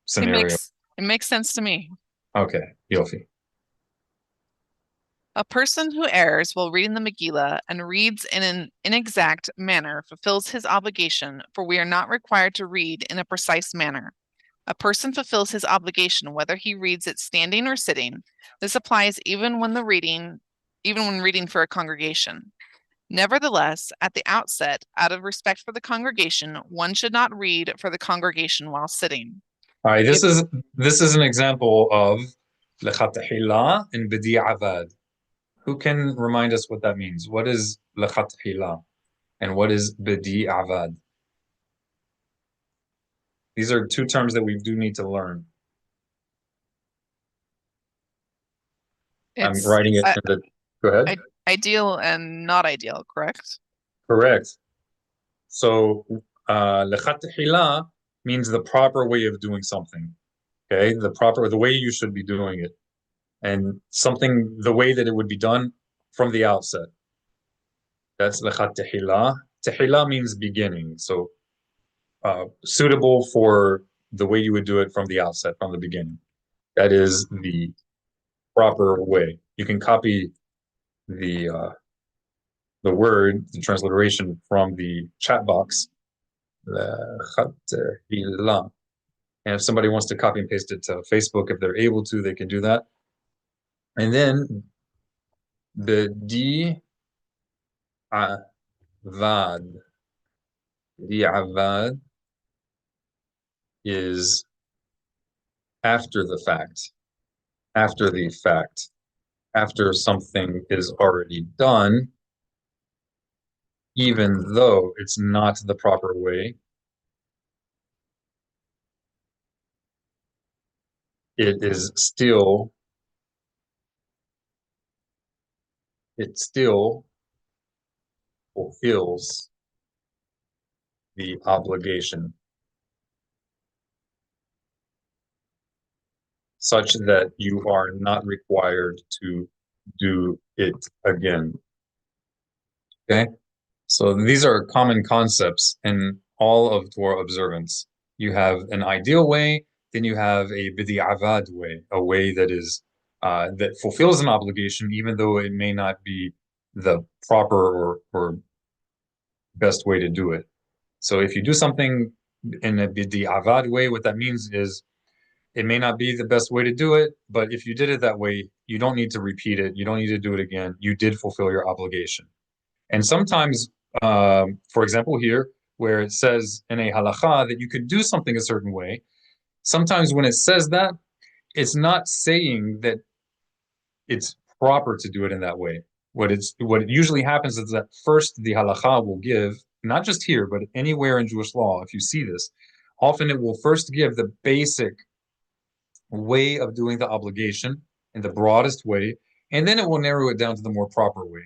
scenario. It makes sense to me. Okay, Yofi. A person who errs while reading the Megillah and reads in an inexact manner fulfills his obligation, for we are not required to read in a precise manner. A person fulfills his obligation whether he reads it standing or sitting. This applies even when reading for a congregation. Nevertheless, at the outset, out of respect for the congregation, one should not read for the congregation while sitting. All right, this is an example of lechatahila and b'di'avad. Who can remind us what that means? What is lechatahila and what is b'di'avad? These are two terms that we do need to learn. I'm writing it in the. Go ahead. Ideal and not ideal, correct? Correct. So lechatahila means the proper way of doing something. Okay, the way you should be doing it, and something the way that it would be done from the outset. That's lechatahila. Tahila means beginning, so suitable for the way you would do it from the outset, from the beginning. That is the proper way. You can copy the word, the transliteration from the chat box. Lechatahila. And if somebody wants to copy and paste it to Facebook, if they're able to, they can do that. And then b'di'avad. B'di'avad is after the fact. After the fact. After something is already done, even though it's not the proper way, it still fulfills the obligation, such that you are not required to do it again. Okay? So these are common concepts in all of Torah observance. You have an ideal way, then you have a b'di'avad way, a way that is that fulfills an obligation, even though it may not be the proper or best way to do it. So if you do something in a b'di'avad way, what that means is it may not be the best way to do it, but if you did it that way, you don't need to repeat it. You don't need to do it again. You did fulfill your obligation. And sometimes, for example, here, where it says in a halakha that you could do something a certain way, sometimes when it says that, it's not saying that it's proper to do it in that way. What usually happens is that first the halakha will give, not just here, but anywhere in Jewish law, if you see this, often it will first give the basic way of doing the obligation in the broadest way, and then it will narrow it down to the more proper way.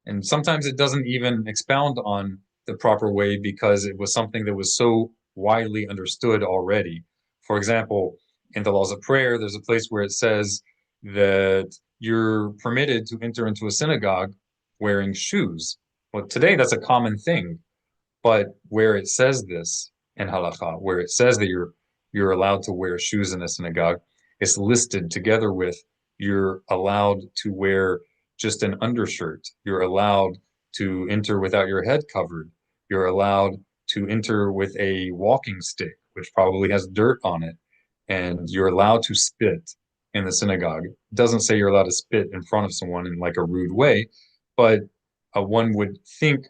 And sometimes it doesn't even expound on the proper way because it was something that was so widely understood already. For example, in the laws of prayer, there's a place where it says that you're permitted to enter into a synagogue wearing shoes. Well, today that's a common thing, but where it says this in halakha, where it says that you're allowed to wear shoes in a synagogue, it's listed together with you're allowed to wear just an undershirt. You're allowed to enter without your head covered. You're allowed to enter with a walking stick, which probably has dirt on it. And you're allowed to spit in the synagogue. It doesn't say you're allowed to spit in front of someone in like a rude way, but one would think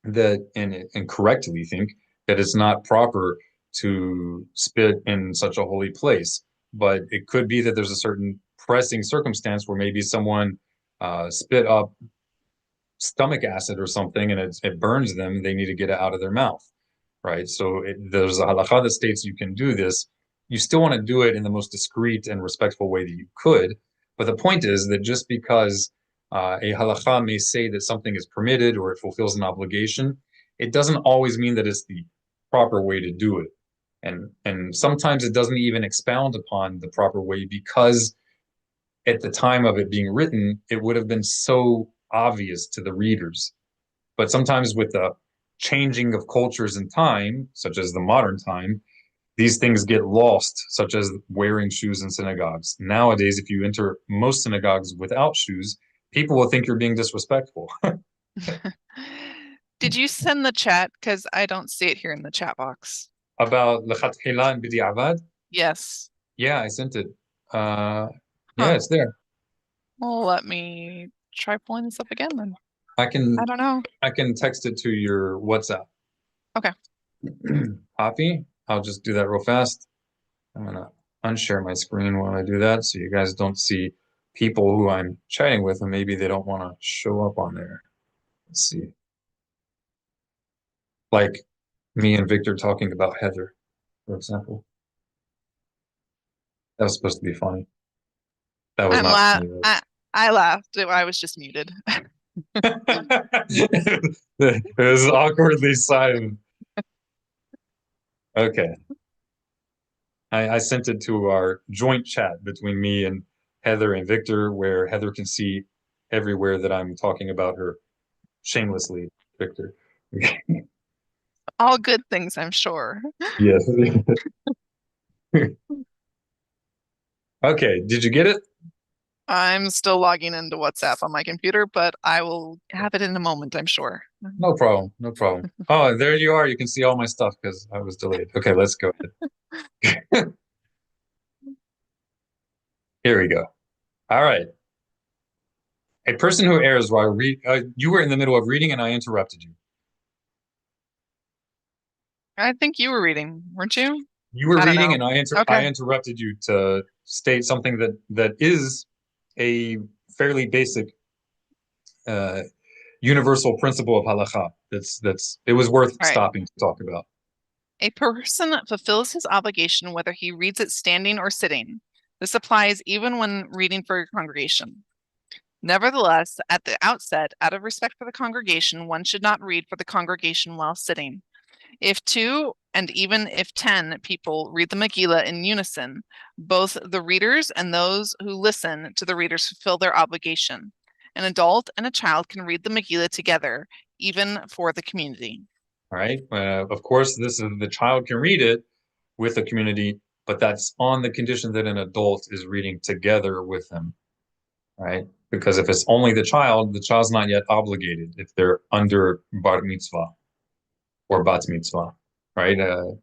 that, and correctly think, that it's not proper to spit in such a holy place. But it could be that there's a certain pressing circumstance where maybe someone spit up stomach acid or something and it burns them, they need to get it out of their mouth, right? So there's a halakha that states you can do this. You still want to do it in the most discreet and respectful way that you could. But the point is that just because a halakha may say that something is permitted or it fulfills an obligation, it doesn't always mean that it's the proper way to do it. And sometimes it doesn't even expound upon the proper way because at the time of it being written, it would have been so obvious to the readers. But sometimes with the changing of cultures and time, such as the modern time, these things get lost, such as wearing shoes in synagogues. Nowadays, if you enter most synagogues without shoes, people will think you're being disrespectful. Did you send the chat? Because I don't see it here in the chat box. About lechatchila and b'di'avad? Yes. Yeah, I sent it. Yeah, it's there. Well, let me try pulling this up again then. I don't know. can text it to your WhatsApp. Okay. Copy. I'll just do that real fast. I'm gonna unshare my screen while I do that so you guys don't see people who I'm chatting with and maybe they don't want to show up on there. Let's see. Like me and Victor talking about Heather, for example. That was supposed to be funny. That was not funny. I laughed. I was just muted. It was awkwardly silent. Okay. I sent it to our joint chat between me and Heather and Victor, where Heather can see everywhere that I'm talking about her shamelessly, Victor. All good things, I'm sure. Yes. Okay, did you get it? I'm still logging into WhatsApp on my computer, but I will have it in a moment, I'm sure. No problem. No problem. Oh, there you are. You can see all my stuff because I was delayed. Okay, let's go ahead. Here we go. All right. A person who errs while you were in the middle of reading and I interrupted you. I think you were reading, weren't you? You were reading know. and I interrupted you to state something that is a fairly basic universal principle of halakha. It was worth stopping to talk about. A person fulfills his obligation whether he reads it standing or sitting. This applies even when reading for a congregation. Nevertheless, at the outset, out of respect for the congregation, one should not read for the congregation while sitting. If 2 and even if 10 people read the Megillah in unison, both the readers and those who listen to the readers fulfill their obligation. An adult and a child can read the Megillah together, even for the community. All right. Of course, the child can read it with the community, but that's on the condition that an adult is reading together with them, right? Because if it's only the child's not yet obligated if they're under bar mitzvah or bat mitzvah, right?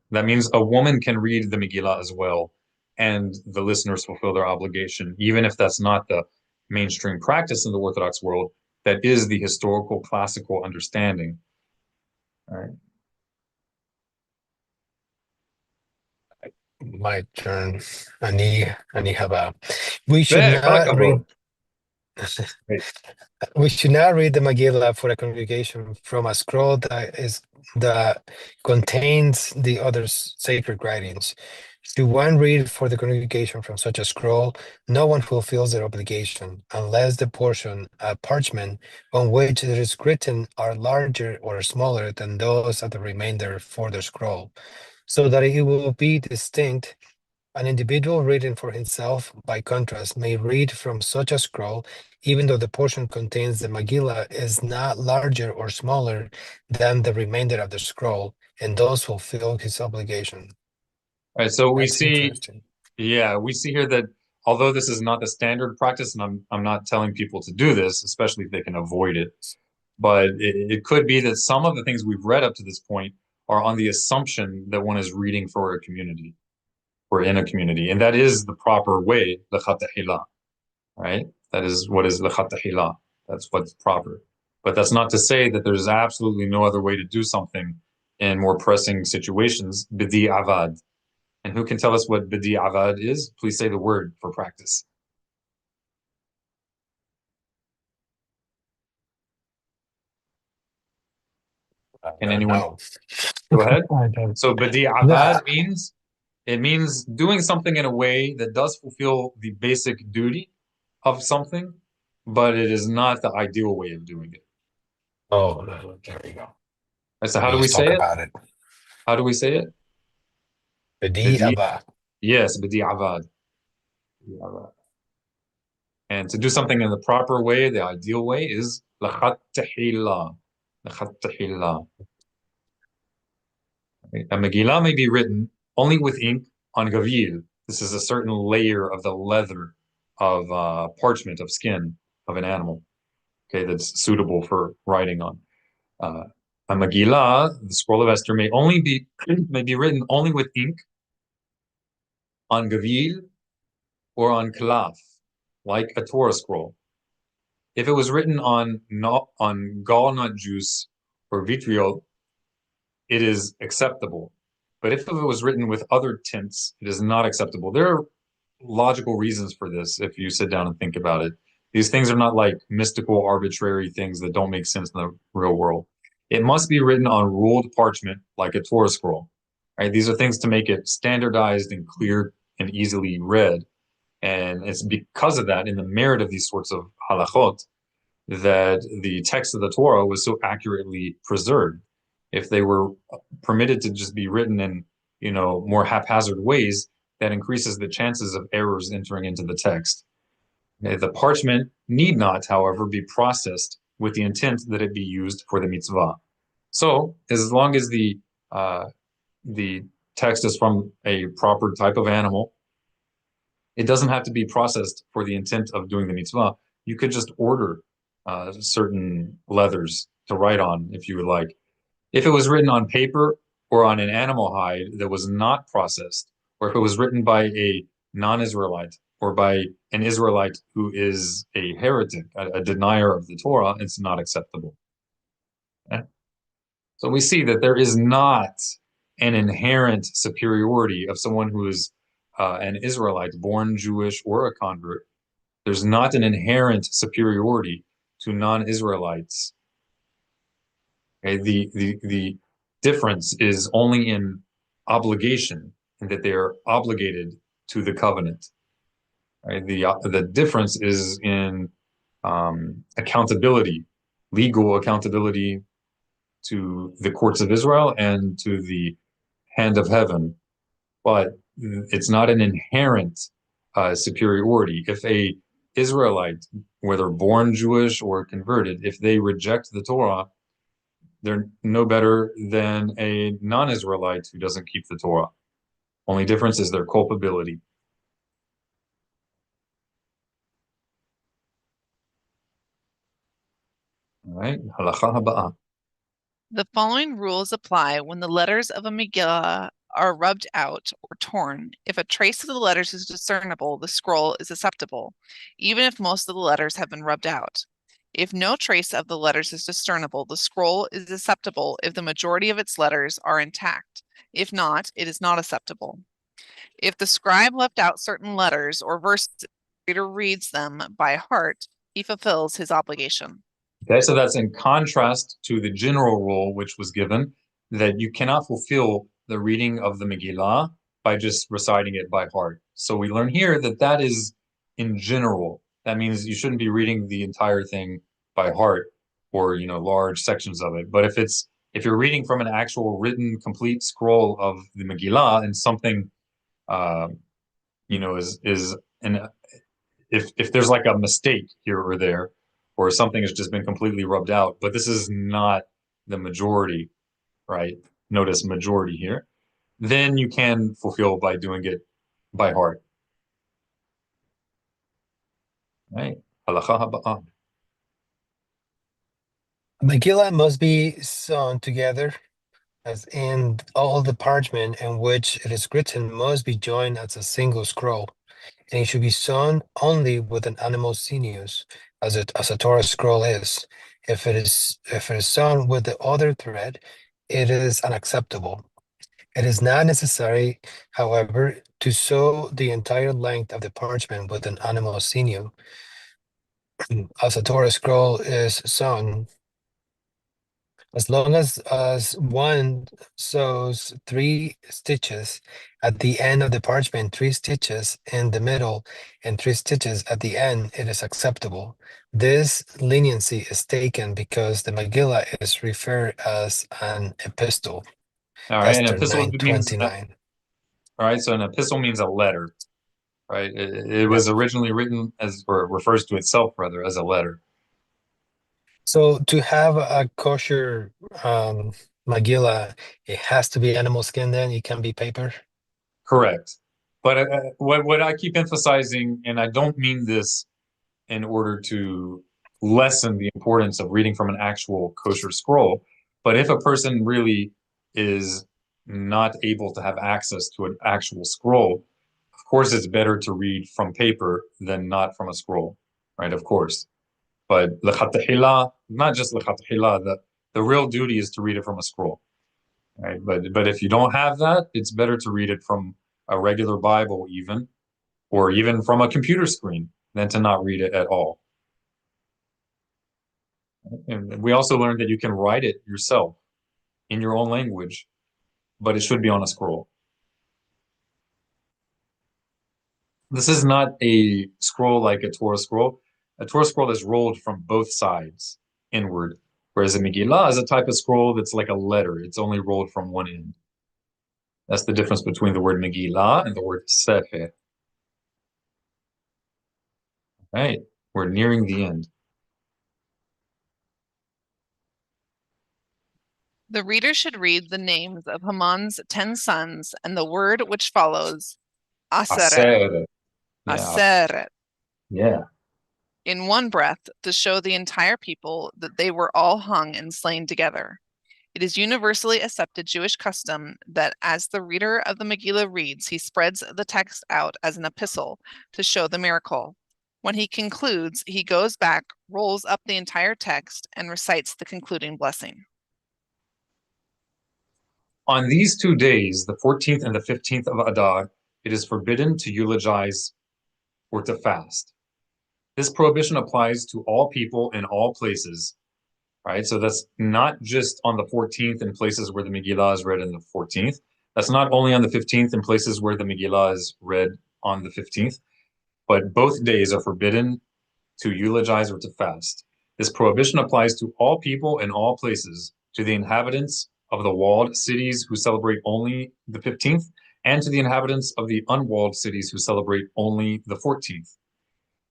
That means a woman can read the Megillah as well, and the listeners fulfill their obligation, even if that's not the mainstream practice in the Orthodox world. That is the historical, classical understanding. All right. My turn. Ani haba. We should not read. We should not read the Megillah for a congregation from a scroll that contains the other sacred writings. Should one read for the congregation from such a scroll, no one fulfills their obligation unless the portion of parchment on which it is written are larger or smaller than those of the remainder for the scroll, so that it will be distinct. An individual reading for himself, by contrast, may read from such a scroll, even though the portion contains the Megillah is not larger or smaller than the remainder of the scroll, and thus fulfill his obligation. All right, so we That's see, interesting. yeah, we see here that although this is not the standard practice, and I'm not telling people to do this, especially if they can avoid it, but it could be that some of the things we've read up to this point are on the assumption that one is reading for a community or in a community, and that is the proper way, lechat tehillah, right? That is what is lechat tehillah. That's what's proper. But that's not to say that there's absolutely no other way to do something in more pressing situations, bidi avad. And who can tell us what bidi avad is? Please say the word for practice. Can anyone? No. Go ahead. I don't. So bidi avad means doing something in a way that does fulfill the basic duty of something, but it is not the ideal way of doing it. Oh, there you go. So how do we Let's say talk it? about it. How do we say it? Bidi ava. Yes, bidi avad. And to do something in the proper way, the ideal way, is lechat tehillah. Lechat tehillah. A Megillah may be written only with ink on gavil. This is a certain layer of the leather of parchment, of skin of an animal, okay, that's suitable for writing on. A Megillah, the scroll of Esther, may be written only with ink on gavil or on klaf, like a Torah scroll. If it was written on gall nut juice or vitriol, it is acceptable. But if it was written with other tints, it is not acceptable. There are logical reasons for this if you sit down and think about it. These things are not like mystical, arbitrary things that don't make sense in the real world. It must be written on ruled parchment like a Torah scroll. Right? These are things to make it standardized and clear and easily read. And it's because of that, in the merit of these sorts of halachot, that the text of the Torah was so accurately preserved. If they were permitted to just be written in, more haphazard ways, that increases the chances of errors entering into the text. The parchment need not, however, be processed with the intent that it be used for the mitzvah. So, as long as the text is from a proper type of animal, it doesn't have to be processed for the intent of doing the mitzvah. You could just order certain leathers to write on if you would like. If it was written on paper or on an animal hide that was not processed, or if it was written by a non-Israelite or by an Israelite who is a heretic, a denier of the Torah, it's not acceptable. Okay? So we see that there is not an inherent superiority of someone who is an Israelite, born Jewish or a convert. There's not an inherent superiority to non-Israelites. Okay, the difference is only in obligation, and that they are obligated to the covenant. Right? The difference is in accountability, legal accountability to the courts of Israel and to the hand of heaven, but it's not an inherent superiority. If a Israelite, whether born Jewish or converted, if they reject the Torah, they're no better than a non-Israelite who doesn't keep the Torah. Only difference is their culpability. All right, halakha haba'ah. The following rules apply when the letters of a Megillah are rubbed out or torn. If a trace of the letters is discernible, the scroll is acceptable, even if most of the letters have been rubbed out. If no trace of the letters is discernible, the scroll is acceptable if the majority of its letters are intact. If not, it is not acceptable. If the scribe left out certain letters or verses, the reader reads them by heart, he fulfills his obligation. Okay, so that's in contrast to the general rule which was given that you cannot fulfill the reading of the Megillah by just reciting it by heart. So we learn here that that is in general. That means you shouldn't be reading the entire thing by heart or, large sections of it. But if you're reading from an actual written complete scroll of the Megillah and something, is an if there's like a mistake here or there, or something has just been completely rubbed out, but this is not the majority, right? Notice majority here. Then you can fulfill by doing it by heart. Right? Halakha haba'ah. Megillah must be sewn together, as in all the parchment in which it is written must be joined as a single scroll, and it should be sewn only with an animal sinews, as a Torah scroll is. If it is sewn with the other thread, it is unacceptable. It is not necessary, however, to sew the entire length of the parchment with an animal sinew, as a Torah scroll is sewn. As long as one sews 3 stitches at the end of the parchment, 3 stitches in the middle, and 3 stitches at the end, it is acceptable. This leniency is taken because the Megillah is referred as an epistle. All right, an Esther epistle means 9:29. all right, so an epistle means a letter, right? It was originally written as, or refers to itself rather, as a letter. So to have a kosher Megillah, it has to be animal skin then, it can be paper? Correct. But what I keep emphasizing, and I don't mean this in order to lessen the importance of reading from an actual kosher scroll, but if a person really is not able to have access to an actual scroll, of course it's better to read from paper than not from a scroll, right? Of course. But l'chatahila, not just l'chatahila, the real duty is to read it from a scroll, right? But if you don't have that, it's better to read it from a regular Bible even, or even from a computer screen than to not read it at all. And we also learned that you can write it yourself in your own language, but it should be on a scroll. This is not a scroll like a Torah scroll. A Torah scroll is rolled from both sides inward, whereas a Megillah is a type of scroll that's like a letter. It's only rolled from one end. That's the difference between the word Megillah and the word Sefer. Right, we're nearing the end. The reader should read the names of Haman's 10 sons and the word which follows, Aseret, Yeah, Aseret, yeah. in one breath to show the entire people that they were all hung and slain together. It is universally accepted Jewish custom that as the reader of the Megillah reads, he spreads the text out as an epistle to show the miracle. When he concludes, he goes back, rolls up the entire text, and recites the concluding blessing. On these 2 days, the 14th and the 15th of Adar, it is forbidden to eulogize or to fast. This prohibition applies to all people in all places, right? So that's not just on the 14th in places where the Megillah is read on the 14th. That's not only on the 15th in places where the Megillah is read on the 15th, but both days are forbidden to eulogize or to fast. This prohibition applies to all people in all places, to the inhabitants of the walled cities who celebrate only the 15th, and to the inhabitants of the unwalled cities who celebrate only the 14th.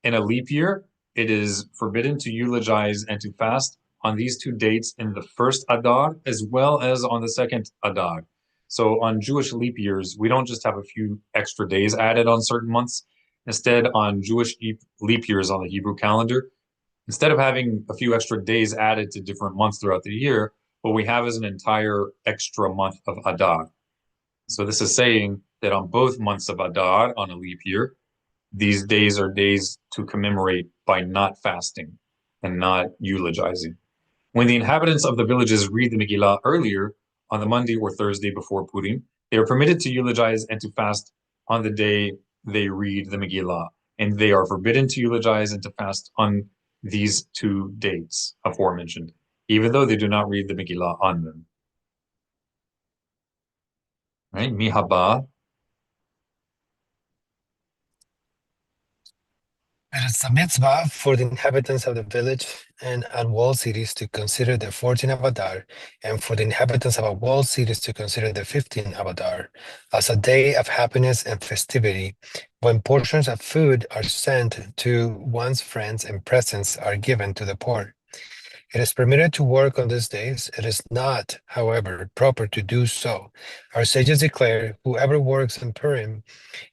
In a leap year, it is forbidden to eulogize and to fast on these 2 dates in the first Adar as well as on the second Adar. So on Jewish leap years, we don't just have a few extra days added on certain months. Instead, on Jewish leap years on the Hebrew calendar, instead of having a few extra days added to different months throughout the year, what we have is an entire extra month of Adar. So this is saying that on both months of Adar on a leap year, these days are days to commemorate by not fasting and not eulogizing. When the inhabitants of the villages read the Megillah earlier, on the Monday or Thursday before Purim, they are permitted to eulogize and to fast on the day they read the Megillah, and they are forbidden to eulogize and to fast on these 2 dates aforementioned, even though they do not read the Megillah on them. Right? Mi haba, is a mitzvah for the inhabitants of the village and unwalled cities to consider the 14th of Adar, and for the inhabitants of walled cities to consider the 15th of Adar as a day of happiness and festivity, when portions of food are sent to one's friends and presents are given to the poor. It is permitted to work on these days. It is not, however, proper to do so. Our sages declare, whoever works in Purim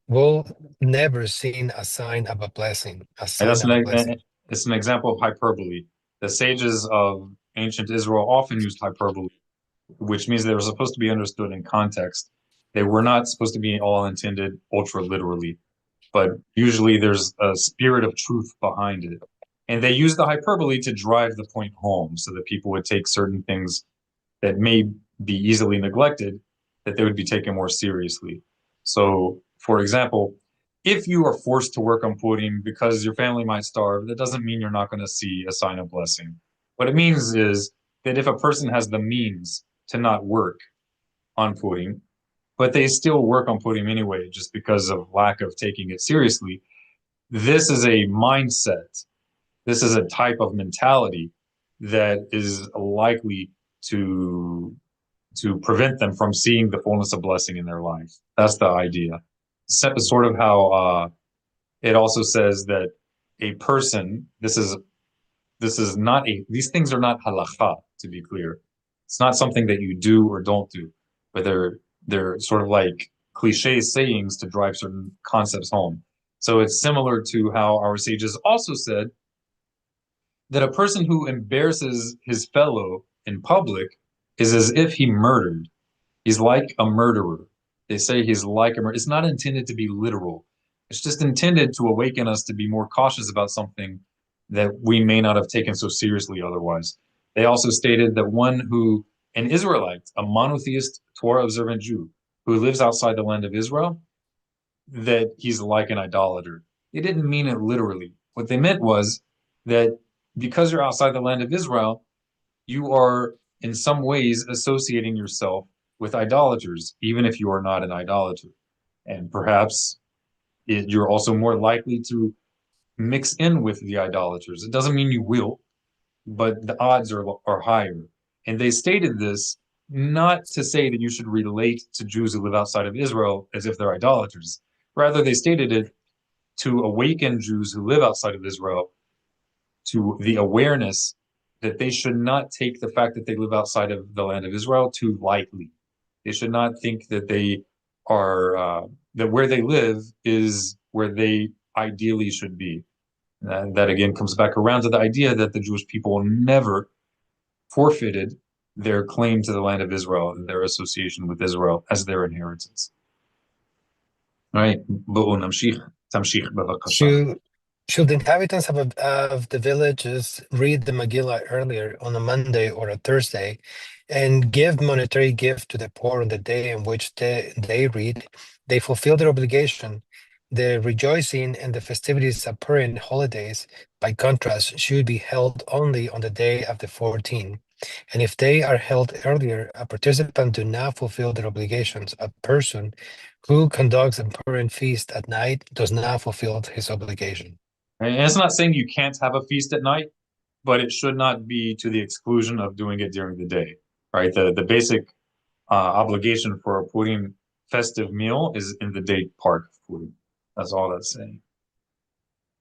will never see a sign of a blessing. And it's an example of hyperbole. The sages of ancient Israel often used hyperbole, which means they were supposed to be understood in context. They were not supposed to be all intended ultra literally, but usually there's a spirit of truth behind it. And they use the hyperbole to drive the point home so that people would take certain things that may be easily neglected, that they would be taken more seriously. So, for example, if you are forced to work on Purim because your family might starve, that doesn't mean you're not going to see a sign of blessing. What it means is that if a person has the means to not work on Purim, but they still work on Purim anyway, just because of lack of taking it seriously, this is a mindset. This is a type of mentality that is likely to prevent them from seeing the fullness of blessing in their life. That's the idea. Sort of how it also says that a person, this is not these things are not halakha, to be clear. It's not something that you do or don't do, but they're sort of like cliche sayings to drive certain concepts home. So it's similar to how our sages also said that a person who embarrasses his fellow in public is as if he murdered. He's like a murderer. They say he's like a murderer. It's not intended to be literal. It's just intended to awaken us to be more cautious about something that we may not have taken so seriously otherwise. They also stated that an Israelite, a monotheist Torah observant Jew who lives outside the land of Israel, that he's like an idolater. They didn't mean it literally. What they meant was that because you're outside the land of Israel, you are in some ways associating yourself with idolaters, even if you are not an idolater. And perhaps you're also more likely to mix in with the idolaters. It doesn't mean you will, but the odds are higher. And they stated this not to say that you should relate to Jews who live outside of Israel as if they're idolaters. Rather, they stated it to awaken Jews who live outside of Israel to the awareness that they should not take the fact that they live outside of the land of Israel too lightly. They should not think that they are that where they live is where they ideally should be. And that again comes back around to the idea that the Jewish people never forfeited their claim to the land of Israel and their association with Israel as their inheritance. All right, Should the inhabitants of the villages read the Megillah earlier on a Monday or a Thursday and give monetary gift to the poor on the day in which they read, they fulfill their obligation. The rejoicing and the festivities of Purim holidays, by contrast, should be held only on the day of the 14th. And if they are held earlier, a participant do not fulfill their obligations. A person who conducts a Purim feast at night does not fulfill his obligation. And it's not saying you can't have a feast at night, but it should not be to the exclusion of doing it during the day, right? The basic obligation for a Purim festive meal is in the day part of Purim. That's all that's saying.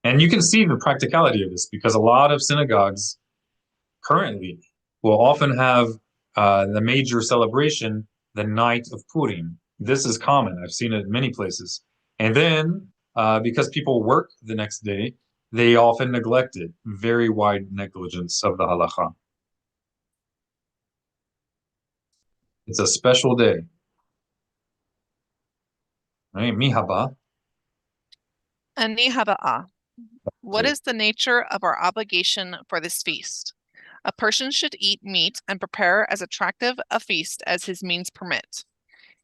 And you can see the practicality of this because a lot of synagogues currently will often have the major celebration the night of Purim. This is common. I've seen it in many places. And then because people work the next day, they often neglect it. Very wide negligence of the halakha. It's a special day. Right? Mi haba. Ani haba'ah. What is the nature of our obligation for this feast? A person should eat meat and prepare as attractive a feast as his means permit.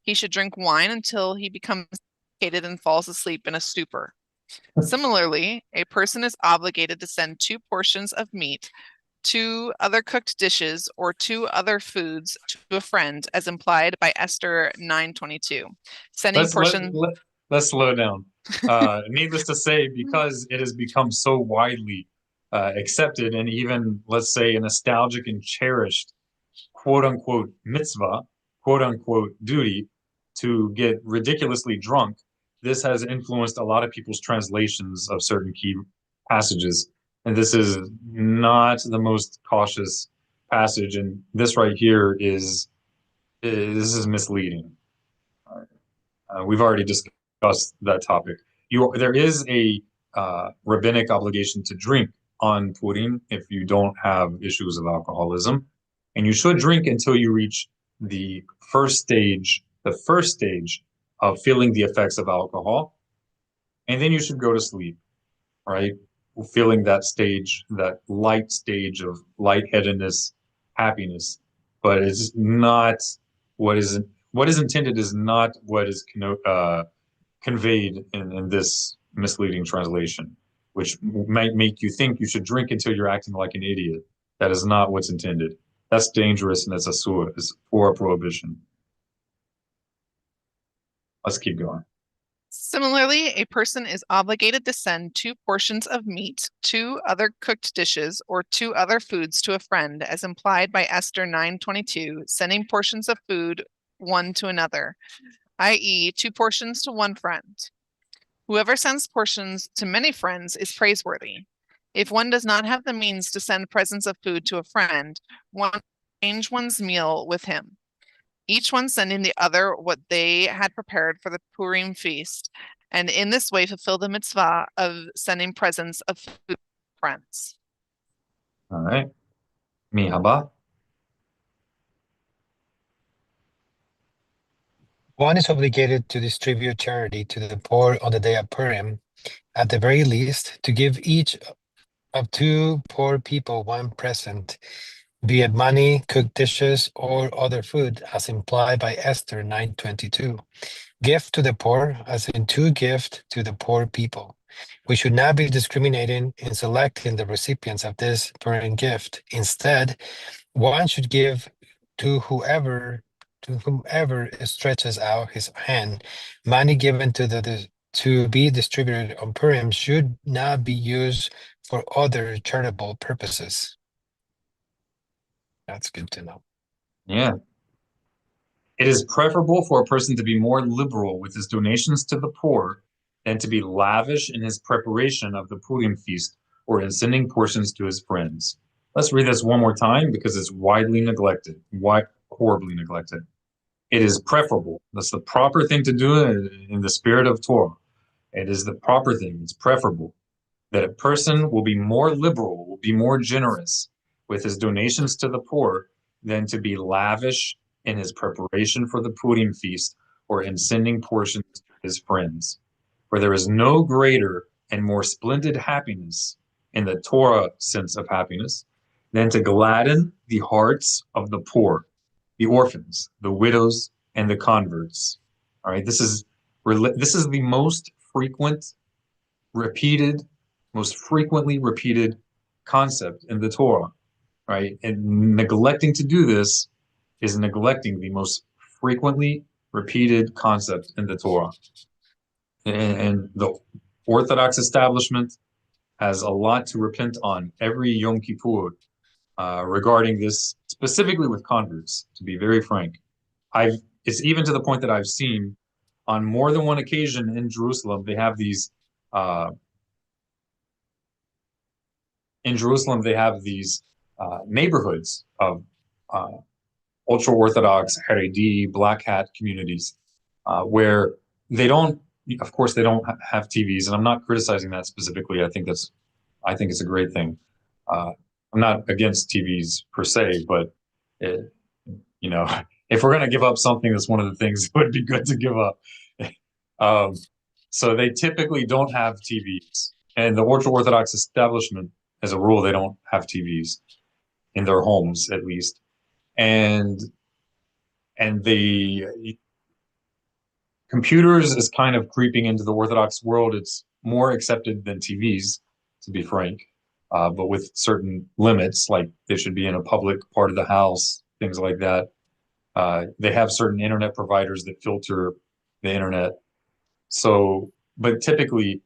He should drink wine until he becomes satiated and falls asleep in a stupor. Similarly, a person is obligated to send 2 portions of meat, 2 other cooked dishes, or 2 other foods to a friend, as implied by Esther 9:22. Sending portions. Let's slow down. Needless to say, because it has become so widely accepted and even, let's say, a nostalgic and cherished quote unquote mitzvah, quote unquote duty to get ridiculously drunk, this has influenced a lot of people's translations of certain key passages. And this is not the most cautious passage. And this right here is this is misleading. We've already discussed that topic. There is a rabbinic obligation to drink on Purim if you don't have issues of alcoholism, and you should drink until you reach the first stage of feeling the effects of alcohol, and then you should go to sleep, right? Feeling that stage, that light stage of lightheadedness, happiness, but it's not what is intended is not what is conveyed in this misleading translation, which might make you think you should drink until you're acting like an idiot. That is not what's intended. That's dangerous, and it's it's for a prohibition. Let's keep going. Similarly, a person is obligated to send 2 portions of meat, 2 other cooked dishes, or 2 other foods to a friend, as implied by Esther 9:22, sending portions of food one to another, i.e., 2 portions to one friend. Whoever sends portions to many friends is praiseworthy. If one does not have the means to send presents of food to a friend, one change one's meal with him, each one sending the other what they had prepared for the Purim feast, and in this way fulfill the mitzvah of sending presents of food to friends. All right. Mi haba. One is obligated to distribute charity to the poor on the day of Purim, at the very least, to give each of 2 poor people one present, be it money, cooked dishes, or other food, as implied by Esther 9:22. Gift to the poor, as in 2 gifts to the poor people. We should not be discriminating in selecting the recipients of this Purim gift. Instead, one should give to whomever stretches out his hand. Money given to be distributed on Purim should not be used for other charitable purposes. That's good to know. Yeah. It is preferable for a person to be more liberal with his donations to the poor than to be lavish in his preparation of the Purim feast or in sending portions to his friends. Let's read this one more time because it's widely neglected, horribly neglected. It is preferable. That's the proper thing to do in the spirit of Torah. It is the proper thing. It's preferable that a person will be more liberal, will be more generous with his donations to the poor than to be lavish in his preparation for the Purim feast or in sending portions to his friends. For there is no greater and more splendid happiness in the Torah sense of happiness than to gladden the hearts of the poor, the orphans, the widows, and the converts. All right, this is the most frequently repeated concept in the Torah, right? And neglecting to do this is neglecting the most frequently repeated concept in the Torah. And the Orthodox establishment has a lot to repent on every Yom Kippur regarding this, specifically with converts, to be very frank. It's even to the point that I've seen on more than one occasion in Jerusalem, they have these neighborhoods of ultra-Orthodox, Haredi, Black Hat communities where they don't, of course, they don't have TVs, and I'm not criticizing that specifically. I think it's a great thing. I'm not against TVs per se, but if we're going to give up something, that's one of the things it would be good to give up. So they typically don't have TVs, and the ultra-Orthodox establishment, as a rule, they don't have TVs in their homes, at least. And the computers is kind of creeping into the Orthodox world. It's more accepted than TVs, to be frank, but with certain limits, like they should be in a public part of the house, things like that. They have certain internet providers that filter the internet. So but typically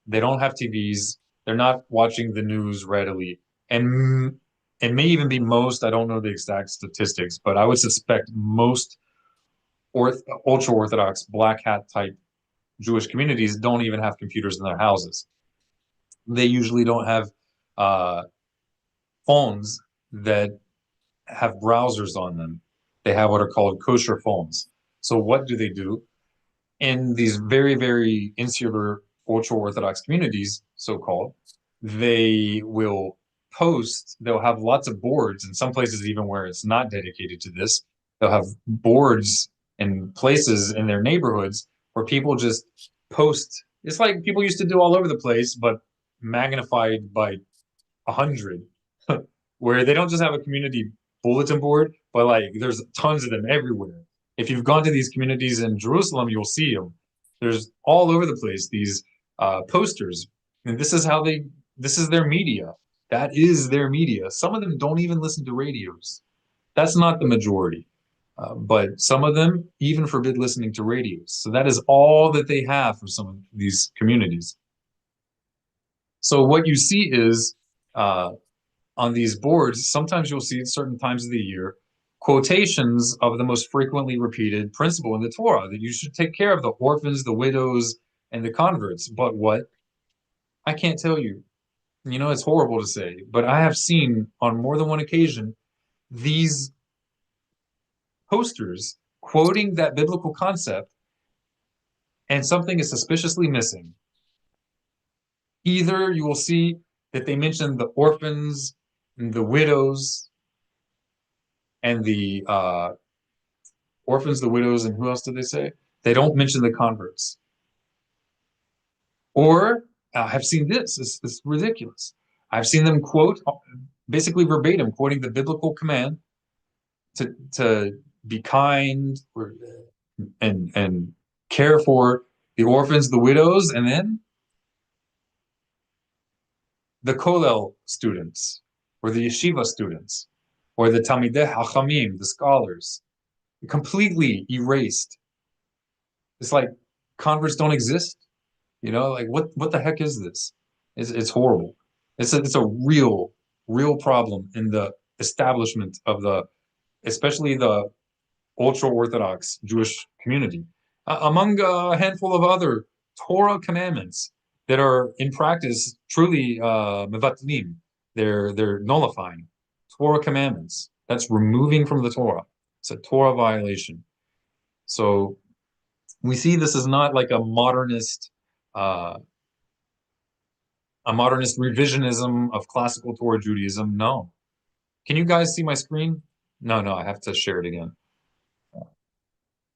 they don't have TVs. They're not watching the news readily. And it may even be most, I don't know the exact statistics, but I would suspect most ultra-Orthodox black hat type Jewish communities don't even have computers in their houses. They usually don't have phones that have browsers on them. They have what are called kosher phones. So what do? In these very, very insular ultra-Orthodox communities, so-called, they will they'll have lots of boards, in some places even where it's not dedicated to this, they'll have boards and places in their neighborhoods where people just post. It's like people used to do all over the place, but magnified by 100, where they don't just have a community bulletin board, but like there's tons of them everywhere. If you've gone to these communities in Jerusalem, you'll see them. There's all over the place these posters, and this is their media. That is their media. Some of them don't even listen to radios. That's not the majority, but some of them even forbid listening to radios. So that is all that they have for some of these communities. So what you see is on these boards, sometimes you'll see at certain times of the year quotations of the most frequently repeated principle in the Torah, that you should take care of the orphans, the widows, and the converts. But what? I can't tell you. You know, it's horrible to say, but I have seen on more than one occasion these posters quoting that biblical concept, and something is suspiciously missing. Either you will see that they mention the orphans and the widows and the orphans, the widows, and who else did they say? They don't mention the converts. Or I've seen this. It's ridiculous. I've seen them quote, basically verbatim, quoting the biblical command to be kind and care for the orphans, the widows, and then the Kollel students, or the yeshiva students, or the Talmidei Hachamim, the scholars, completely erased. It's like converts don't exist. You know, like what the heck is this? It's horrible. It's a real problem in the establishment of especially the ultra-Orthodox Jewish community, among a handful of other Torah commandments that are in practice truly mevatlim. They're nullifying Torah commandments. That's removing from the Torah. It's a Torah violation. So we see this is not like a modernist revisionism of classical Torah Judaism. No. Can you guys see my screen? No, I have to share it again.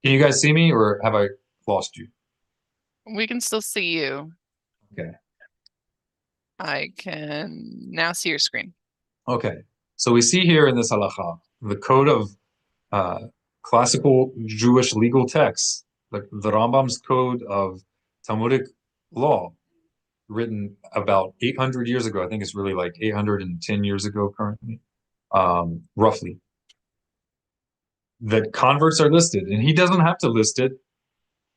Can you guys see me, or have I lost you? We can still see you. Okay. I can now see your screen. Okay. So we see here in this halakha, the code of classical Jewish legal texts, the Rambam's code of Talmudic law, written about 800 years ago. I think it's really like 810 years ago currently, roughly. That converts are listed, and he doesn't have to list it.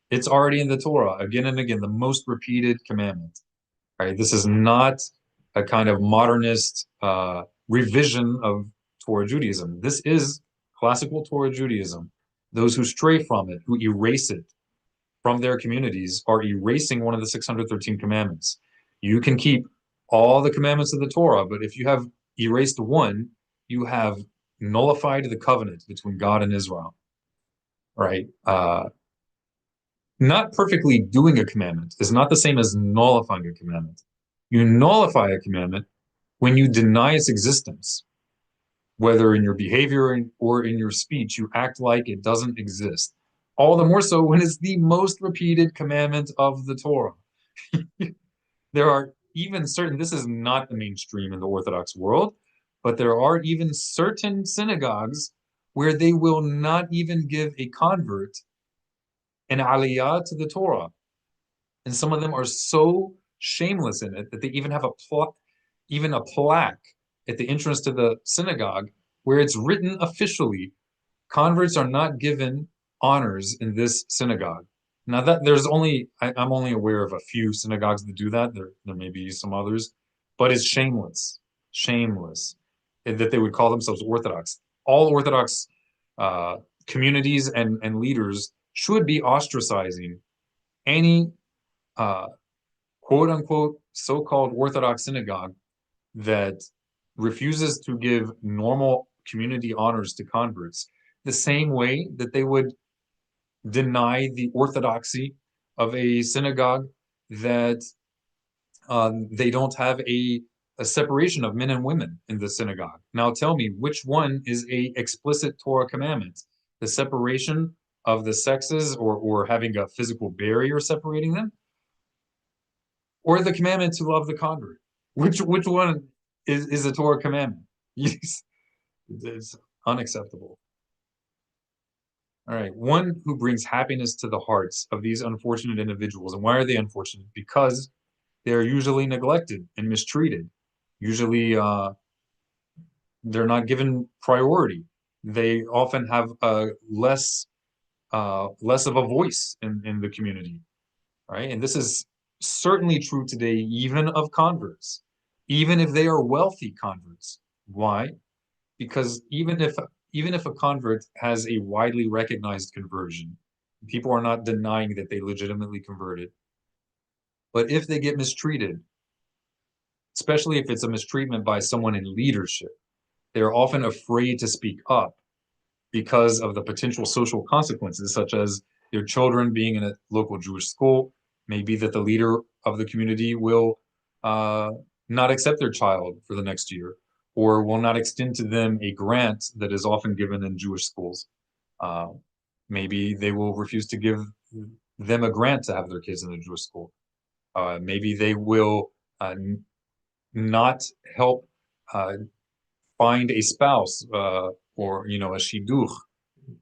It's already in the Torah again and again, the most repeated commandment. Right? This is not a kind of modernist revision of Torah Judaism. This is classical Torah Judaism. Those who stray from it, who erase it from their communities, are erasing one of the 613 commandments. You can keep all the commandments of the Torah, but if you have erased one, you have nullified the covenant between God and Israel. Right? Not perfectly doing a commandment is not the same as nullifying a commandment. You nullify a commandment when you deny its existence, whether in your behavior or in your speech, you act like it doesn't exist. All the more so when it's the most repeated commandment of the Torah. There are even certain, this is not the mainstream in the Orthodox world, but there are even certain synagogues where they will not even give a convert an aliyah to the Torah. And some of them are so shameless in it that they even have a plaque at the entrance to the synagogue where it's written officially, converts are not given honors in this synagogue. Now that there's only, I'm only aware of a few synagogues that do that. There may be some others, but it's shameless, that they would call themselves Orthodox. All Orthodox communities and leaders should be ostracizing any quote unquote so-called Orthodox synagogue that refuses to give normal community honors to converts, the same way that they would deny the orthodoxy of a synagogue that they don't have a separation of men and women in the synagogue. Now tell me, which one is a explicit Torah commandment? The separation of the sexes, or having a physical barrier separating them? Or the commandment to love the convert? Which one is a Torah commandment? It's unacceptable. All right, one who brings happiness to the hearts of these unfortunate individuals. And why are they unfortunate? Because they are usually neglected and mistreated. Usually they're not given priority. They often have less of a voice in the community, right? And this is certainly true today, even of converts, even if they are wealthy converts. Why? Because even if a convert has a widely recognized conversion, people are not denying that they legitimately converted. But if they get mistreated, especially if it's a mistreatment by someone in leadership, they're often afraid to speak up because of the potential social consequences, such as their children being in a local Jewish school. Maybe that the leader of the community will not accept their child for the next year, or will not extend to them a grant that is often given in Jewish schools. Maybe they will refuse to give them a grant to have their kids in the Jewish school. Maybe they will not help find a spouse, or a shidduch,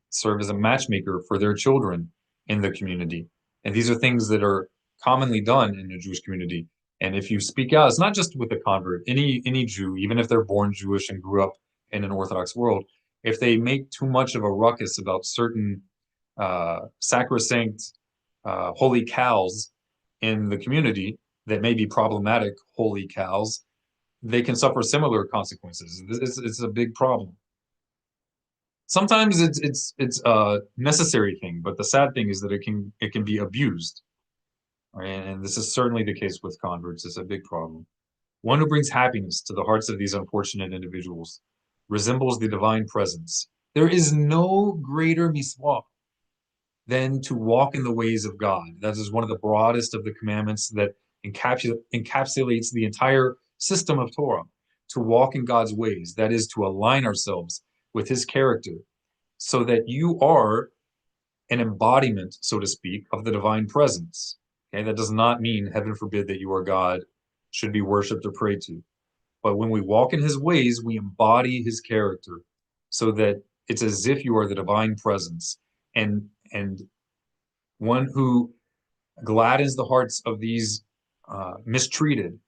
serve as a matchmaker for their children in the community. And these are things that are commonly done in the Jewish community. And if you speak out, it's not just with a convert, any Jew, even if they're born Jewish and grew up in an Orthodox world, if they make too much of a ruckus about certain sacrosanct holy cows in the community that may be problematic holy cows, they can suffer similar consequences. It's a big problem. Sometimes it's a necessary thing, but the sad thing is that it can be abused. Right? And this is certainly the case with converts. It's a big problem. One who brings happiness to the hearts of these unfortunate individuals resembles the divine presence. There is no greater miswah than to walk in the ways of God. That is one of the broadest of the commandments that encapsulates the entire system of Torah. To walk in God's ways, that is to align ourselves with his character, so that you are an embodiment, so to speak, of the divine presence. Okay, that does not mean, heaven forbid, that you are God, should be worshipped or prayed to. But when we walk in his ways, we embody his character, so that it's as if you are the divine presence. And one who gladdens the hearts of these mistreated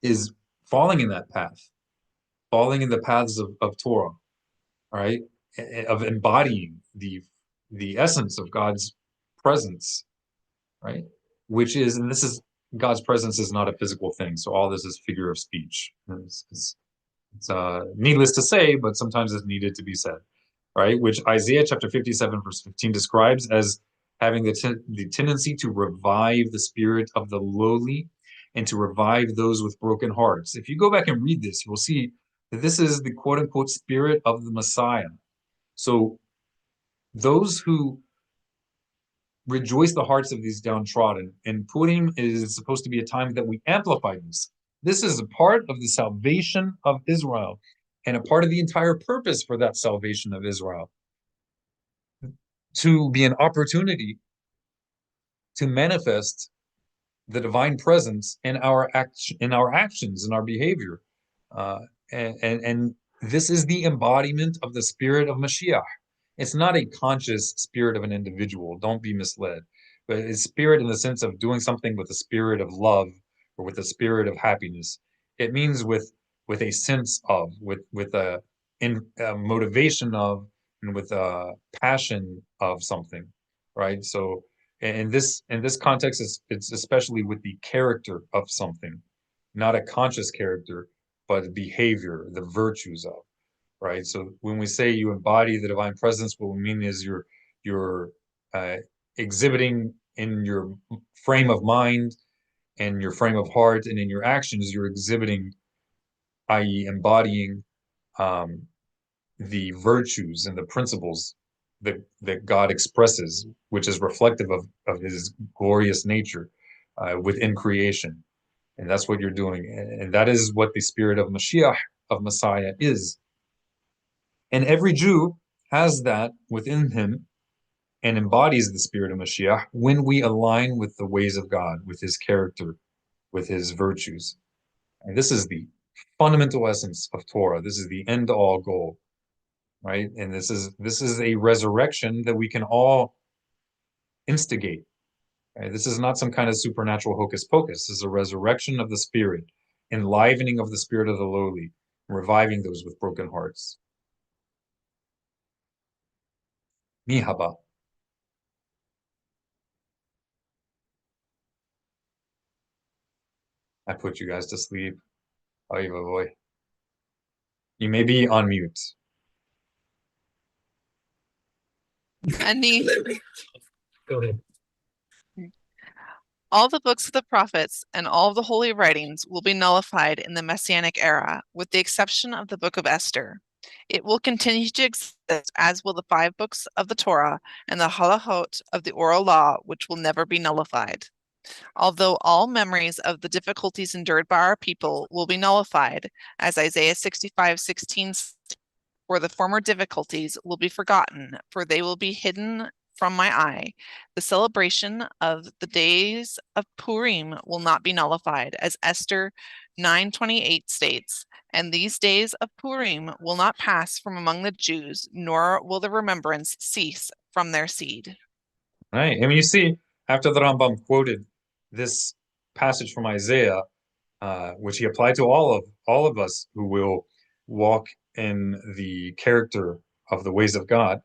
is falling in that path, falling in the paths of Torah, right? Of embodying the essence of God's presence, right? Which is, and this is, God's presence is not a physical thing. So all this is figure of speech. It's needless to say, but sometimes it's needed to be said, right? Which Isaiah chapter 57, verse 15 describes as having the tendency to revive the spirit of the lowly and to revive those with broken hearts. If you go back and read this, you will see that this is the quote unquote spirit of the Messiah. So those who rejoice the hearts of these downtrodden, and Purim is supposed to be a time that we amplify this. This is a part of the salvation of Israel, and a part of the entire purpose for that salvation of Israel, to be an opportunity to manifest the divine presence in our actions, in our behavior, and this is the embodiment of the spirit of Mashiach. It's not a conscious spirit of an individual. Don't be misled. But it's spirit in the sense of doing something with a spirit of love or with a spirit of happiness. It means with a sense of, with a motivation of, and with a passion of something. right? So in this context, it's especially with the character of something, not a conscious character, but behavior, the virtues of, right? So when we say you embody the divine presence, what we mean is you're exhibiting in your frame of mind and your frame of heart and in your actions, you're exhibiting, i.e., embodying the virtues and the principles that God expresses, which is reflective of his glorious nature within creation. And that's what you're doing. And that is what the spirit of Mashiach, of Messiah, is. And every Jew has that within him and embodies the spirit of Mashiach when we align with the ways of God, with his character, with his virtues. And this is the fundamental essence of Torah. This is the end-all goal, right? And this is a resurrection that we can all instigate. Right? This is not some kind of supernatural hocus pocus. This is a resurrection of the spirit, enlivening of the spirit of the lowly, reviving those with broken hearts. Mihaba. I put you guys to sleep. Oy vavoy. You may be on mute. Any Go ahead. all the books of the prophets and all of the holy writings will be nullified in the Messianic era, with the exception of the book of Esther. It will continue to exist, as will the 5 books of the Torah and the halachot of the oral law, which will never be nullified. Although all memories of the difficulties endured by our people will be nullified, as Isaiah 65:16, for the former difficulties will be forgotten, for they will be hidden from my eye. The celebration of the days of Purim will not be nullified, as Esther 9:28 states, and these days of Purim will not pass from among the Jews, nor will the remembrance cease from their seed. Right. I mean, you see, after the Rambam quoted this passage from Isaiah, which he applied to all of us who will walk in the character of the ways of God,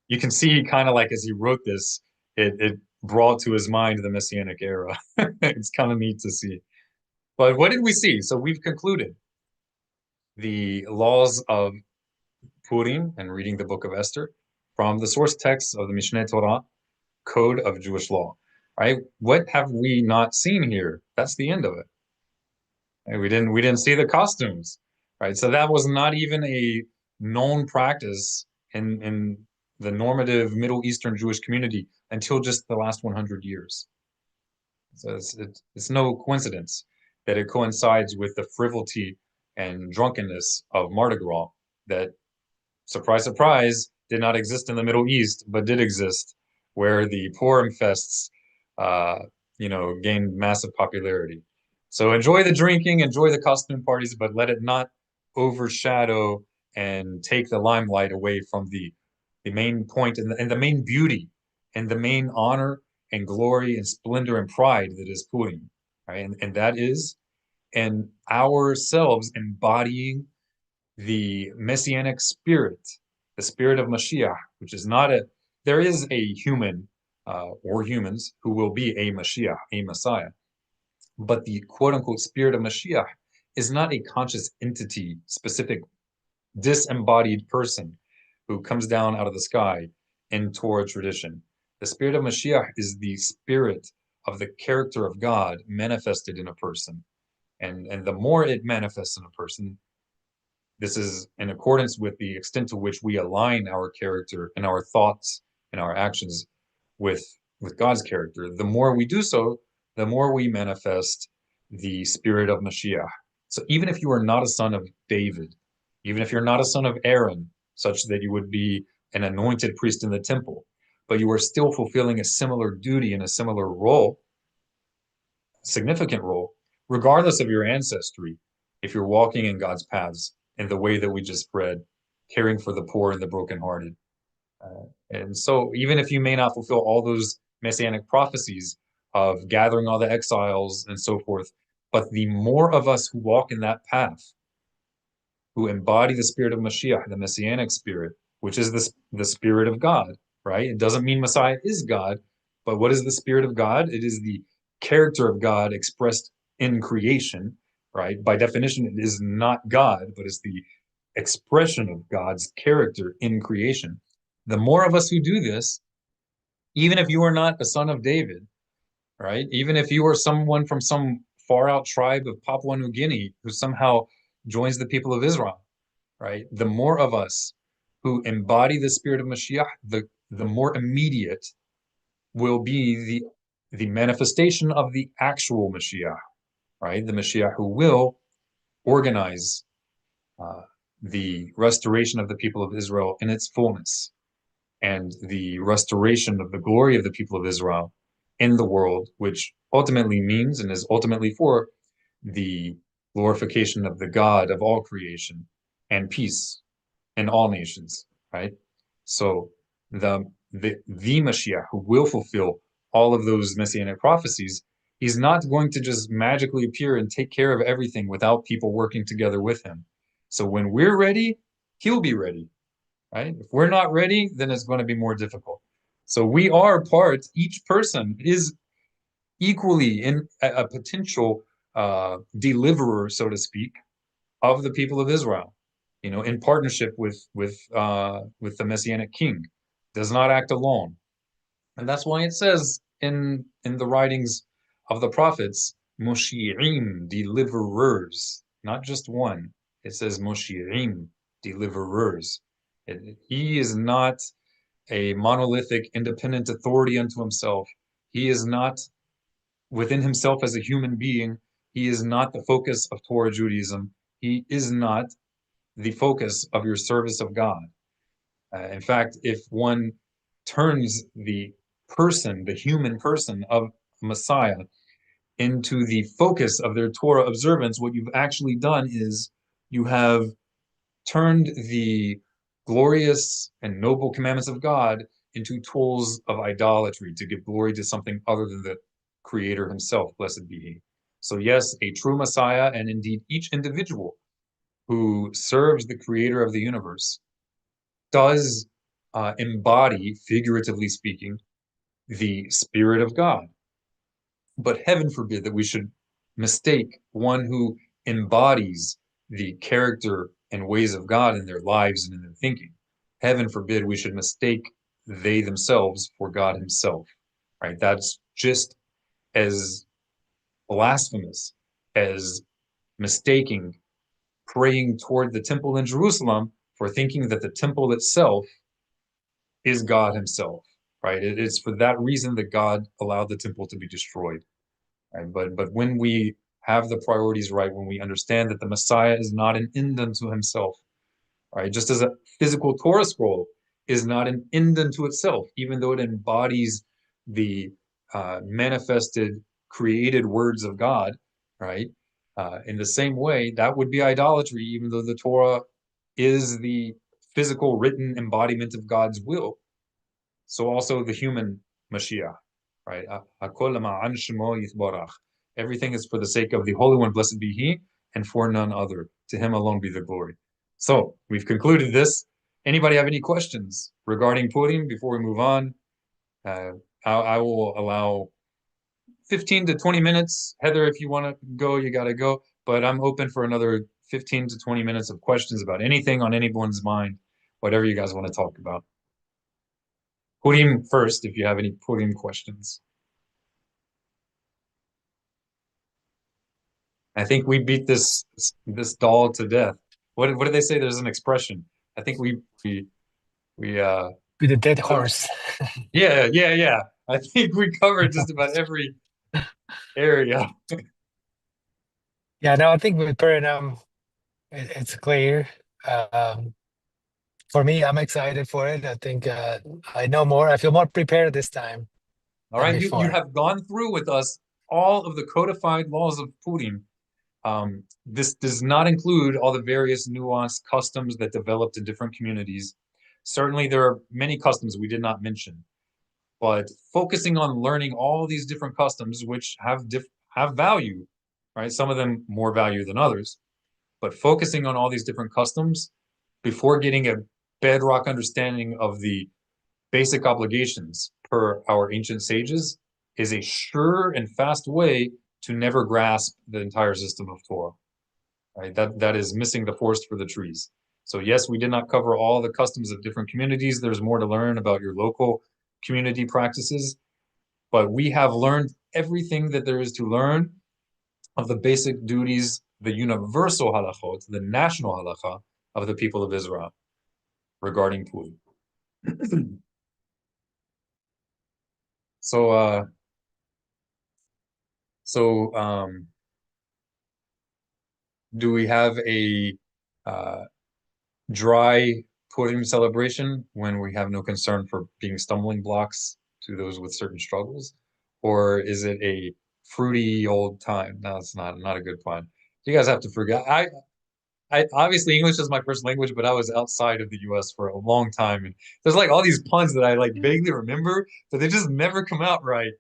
you can see kind of like as he wrote this, it brought to his mind the Messianic era. It's kind of neat to see. But what did we see? So we've concluded the laws of Purim and reading the book of Esther from the source text of the Mishneh Torah, code of Jewish law, right? What have we not seen here? That's the end of it. Right? We didn't see the costumes, right? So that was not even a known practice in the normative Middle Eastern Jewish community until just the last 100 years. So it's no coincidence that it coincides with the frivolity and drunkenness of Mardi Gras that, surprise, surprise, did not exist in the Middle East, but did exist where the Purim fests, gained massive popularity. So enjoy the drinking, enjoy the costume parties, but let it not overshadow and take the limelight away from the main point and the main beauty and the main honor and glory and splendor and pride that is Purim, right? And that is, and ourselves embodying the messianic spirit, the spirit of Mashiach, which is not there is a human or humans who will be a Mashiach, a Messiah. But the quote unquote spirit of Mashiach is not a conscious entity, specific disembodied person who comes down out of the sky in Torah tradition. The spirit of Mashiach is the spirit of the character of God manifested in a person. And the more it manifests in a person, this is in accordance with the extent to which we align our character and our thoughts and our actions with God's character. The more we do so, the more we manifest the spirit of Mashiach. So even if you are not a son of David, even if you're not a son of Aaron, such that you would be an anointed priest in the temple, but you are still fulfilling a similar duty and a similar role, significant role, regardless of your ancestry, if you're walking in God's paths in the way that we just read, caring for the poor and the brokenhearted. And so even if you may not fulfill all those messianic prophecies of gathering all the exiles and so forth, but the more of us who walk in that path, who embody the spirit of Mashiach, the messianic spirit, which is the spirit of God, right? It doesn't mean Messiah is God, but what is the Spirit of God? It is the character of God expressed in creation, right? By definition, it is not God, but it's the expression of God's character in creation. The more of us who do this, even if you are not a son of David, right? Even if you are someone from some far out tribe of Papua New Guinea who somehow joins the people of Israel, right? The more of us who embody the spirit of Mashiach, the more immediate will be the manifestation of the actual Mashiach, right? The Mashiach who will organize the restoration of the people of Israel in its fullness and the restoration of the glory of the people of Israel in the world, which ultimately means and is ultimately for the glorification of the God of all creation and peace in all nations, right? So the Mashiach who will fulfill all of those messianic prophecies, he's not going to just magically appear and take care of everything without people working together with him. So when we're ready, he'll be ready, right? If we're not ready, then it's going to be more difficult. So we are part, each person is equally in a potential deliverer, so to speak, of the people of Israel, in partnership with the Messianic King, does not act alone. And that's why it says in the writings of the prophets, Moshi'im, deliverers, not just one. It says Moshi'im, deliverers. He is not a monolithic, independent authority unto himself. He is not within himself as a human being. He is not the focus of Torah Judaism. He is not the focus of your service of God. In fact, if one turns the person, the human person of Messiah, into the focus of their Torah observance, what you've actually done is you have turned the glorious and noble commandments of God into tools of idolatry to give glory to something other than the Creator himself, blessed be he. So yes, a true Messiah, and indeed each individual who serves the Creator of the universe does embody, figuratively speaking, the Spirit of God. But heaven forbid that we should mistake one who embodies the character and ways of God in their lives and in their thinking. Heaven forbid we should mistake they themselves for God himself, right? That's just as blasphemous as mistaking praying toward the temple in Jerusalem for thinking that the temple itself is God himself, right? It's for that reason that God allowed the temple to be destroyed. Right? But when we have the priorities right, when we understand that the Messiah is not an end unto himself, right? Just as a physical Torah scroll is not an end unto itself, even though it embodies the manifested, created words of God, right? In the same way, that would be idolatry, even though the Torah is the physical written embodiment of God's will. So also the human Mashiach, right? Everything is for the sake of the Holy One, blessed be He, and for none other. To Him alone be the glory. So we've concluded this. Anybody have any questions regarding Purim before we move on? I will allow 15 to 20 minutes. Heather, if you want to go, you got to go. But I'm open for another 15 to 20 minutes of questions about anything on anyone's mind, whatever you guys want to talk about. Purim first, if you have any Purim questions. I think we beat this doll to death. What do they say? There's an expression. I think we With the dead horse. yeah. I think we covered just about every area. Yeah, no, I think with Purim, it's clear. For me, I'm excited for it. I think I know more. I feel more prepared this time All than right, you before. have gone through with us all of the codified laws of Purim. This does not include all the various nuanced customs that developed in different communities. Certainly, there are many customs we did not mention, but focusing on learning all these different customs, which have value, right? Some of them more value than others, but focusing on all these different customs before getting a bedrock understanding of the basic obligations per our ancient sages is a sure and fast way to never grasp the entire system of Torah. Right? That is missing the forest for the trees. So yes, we did not cover all the customs of different communities. There's more to learn about your local community practices, but we have learned everything that there is to learn of the basic duties, the universal halachot, the national halakha of the people of Israel regarding Purim. So do we have a dry Purim celebration when we have no concern for being stumbling blocks to those with certain struggles? Or is it a fruity old time? No, it's not a good plan. You guys have to forget. I obviously English is my first language, but I was outside of the US for a long time. And there's like all these puns that I like vaguely remember, but they just never come out right.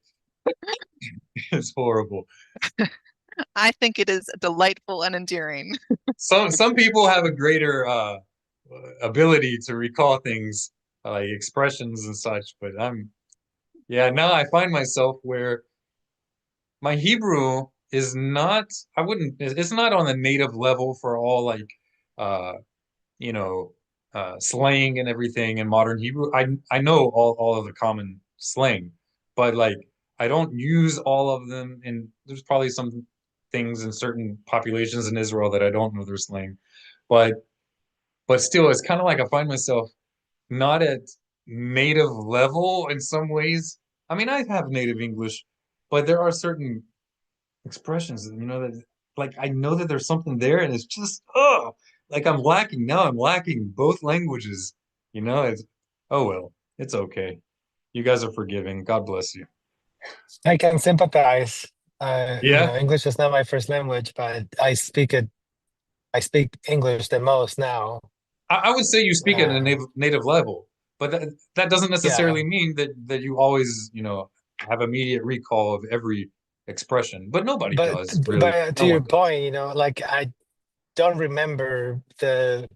It's horrible. I think it is delightful and endearing. Some people have a greater ability to recall things like expressions and such, but now I find myself where my Hebrew is not, it's not on the native level for all like uh you know slang and everything in modern Hebrew. I know all of the common slang, but like I don't use all of them, and there's probably some things in certain populations in Israel that I don't know their slang, but still it's kind of like I find myself not at native level in some ways. I mean, I have native English, but there are certain expressions, that like I know that there's something there, and it's just like I'm lacking now. I'm lacking both languages. It's oh well, it's okay. You guys are forgiving. God bless you. I can sympathize. Yeah, English is not my first language, but I speak it. I speak English the most now. I would say you speak at a native level, but that doesn't Yeah, necessarily mean that you always have immediate recall of every expression. But nobody but does really. but to No your one does. point, like I don't remember the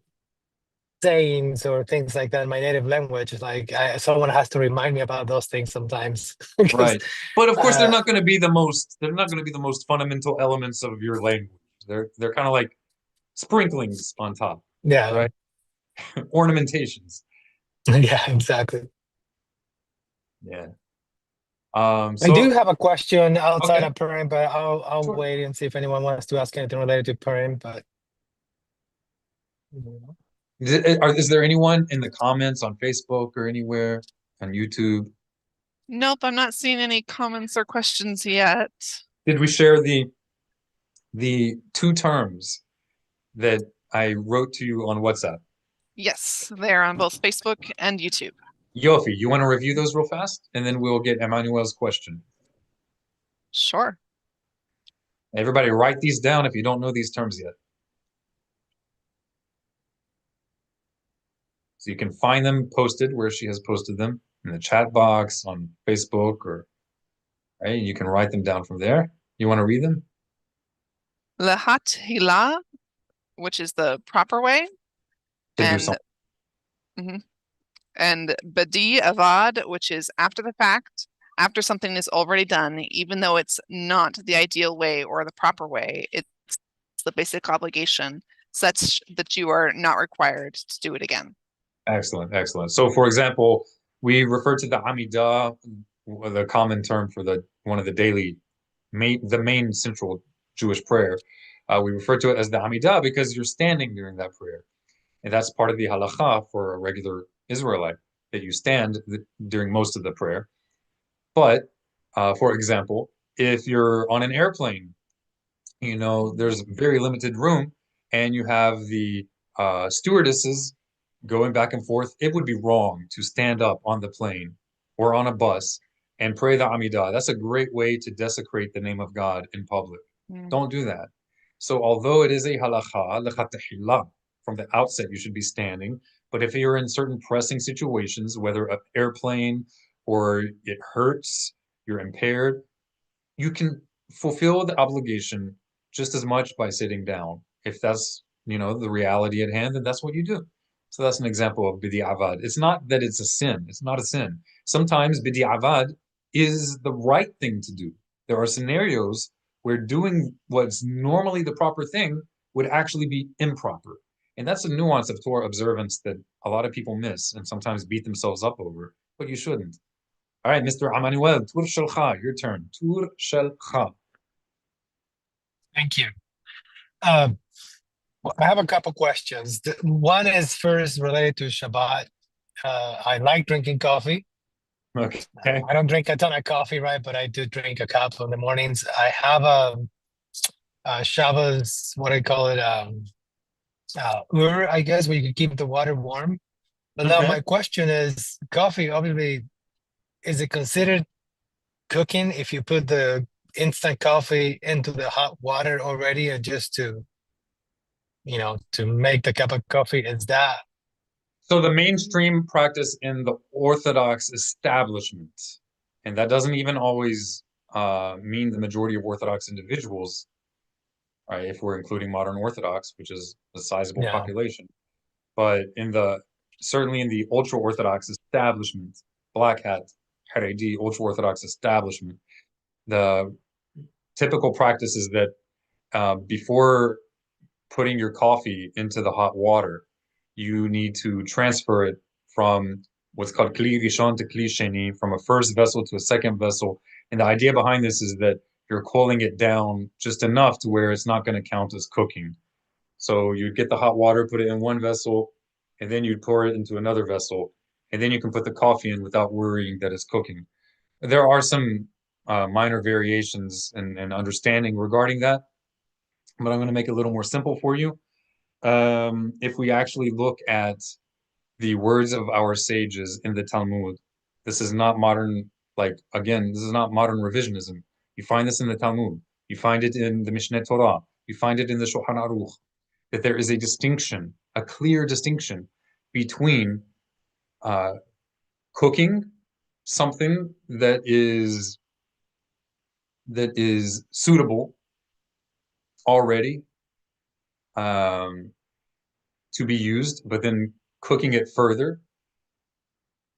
sayings or things like that in my native language. Like someone has to remind me about those things sometimes because Right. But of course, they're uh, not going to be the most. They're not going to be the most fundamental elements of your language. They're kind of like sprinklings on top, yeah, right? Ornamentations. yeah, exactly. Yeah. I do So have a question outside okay, of Purim, but I'll sure. wait and see if anyone wants to ask anything related to Purim. But Is there anyone in the comments on Facebook or anywhere on YouTube? Nope, I'm not seeing any comments or questions yet. Did we share the two terms that I wrote to you on WhatsApp? Yes, they're on both Facebook and YouTube. Yofi, you want to review those real fast, and then we'll get Emmanuel's question. Sure. Everybody, write these down if you don't know these terms yet. So you can find them posted where she has posted them in the chat box on Facebook, or right. You can write them down from there. You want to read them? Lehatila, which is the proper way, To do and something. and badi avad, which is after the fact, after something is already done, even though it's not the ideal way or the proper way. It's the basic obligation, such that you are not required to do it again. Excellent, excellent. So, for example, we refer to the Amidah, the common term for one of the the main central Jewish prayer. We refer to it as the Amidah because you're standing during that prayer, and that's part of the halakha for a regular Israelite, that you stand during most of the prayer. But, for example, if you're on an airplane, there's very limited room, and you have the stewardesses going back and forth. It would be wrong to stand up on the plane or on a bus and pray the Amidah. That's a great way to desecrate the name of God in public. Don't do that. So, although it is a halakha, from the outset, you should be standing. But if you're in certain pressing situations, whether an airplane or it hurts, you're impaired, you can fulfill the obligation just as much by sitting down. If that's, the reality at hand, then that's what you do. So that's an example of b'di'avad. It's not that it's a sin. It's not a sin. Sometimes b'di'avad is the right thing to do. There are scenarios where doing what's normally the proper thing would actually be improper. And that's a nuance of Torah observance that a lot of people miss and sometimes beat themselves up over, but you shouldn't. All right, Mr. Amanuel, Tur Shelcha, your turn. Tur Shelcha. Thank you. I have a couple questions. One is first related to Shabbat. I like drinking coffee. Okay. I don't drink a ton of coffee, right? But I do drink a cup in the mornings. I have a Shabbos, what do I call it? I guess, where you can keep the water warm. But now my question is, coffee, obviously, is it considered cooking if you put the instant coffee into the hot water already and just to make the cup of coffee? Is that So the mainstream practice in the Orthodox establishment, and that doesn't even always mean the majority of Orthodox individuals, right? If we're including modern Orthodox, which is a sizable population, but certainly in the ultra-Orthodox establishment, black hat, Haredi, ultra-Orthodox establishment, the typical practice is that before putting your coffee into the hot water, you need to transfer it from what's called kli rishon to kli sheni, from a first vessel to a second vessel. And the idea behind this is that you're cooling it down just enough to where it's not going to count as cooking. So you get the hot water, put it in one vessel, and then you pour it into another vessel, and then you can put the coffee in without worrying that it's cooking. There are some minor variations and understanding regarding that, but I'm going to make it a little more simple for you. If we actually look at the words of our sages in the Talmud, this is not modern, this is not modern revisionism. You find this in the Talmud. You find it in the Mishneh Torah. You find it in the Shulchan Aruch, that there is a distinction, a clear distinction between cooking something that is suitable already to be used, but then cooking it further,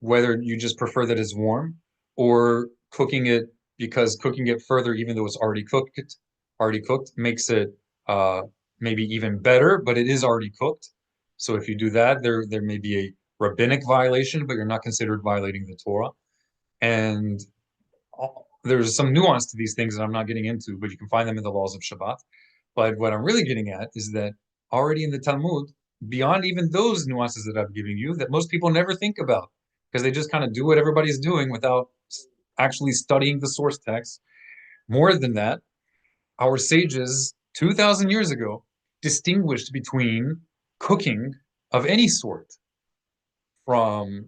whether you just prefer that it's warm, or cooking it because cooking it further, even though it's already cooked, makes it maybe even better, but it is already cooked. So if you do that, there may be a rabbinic violation, but you're not considered violating the Torah. And there's some nuance to these things that I'm not getting into, but you can find them in the laws of Shabbat. But what I'm really getting at is that already in the Talmud, beyond even those nuances that I'm giving you, that most people never think about, because they just kind of do what everybody's doing without actually studying the source text. More than that, our sages 2,000 years ago distinguished between cooking of any sort, from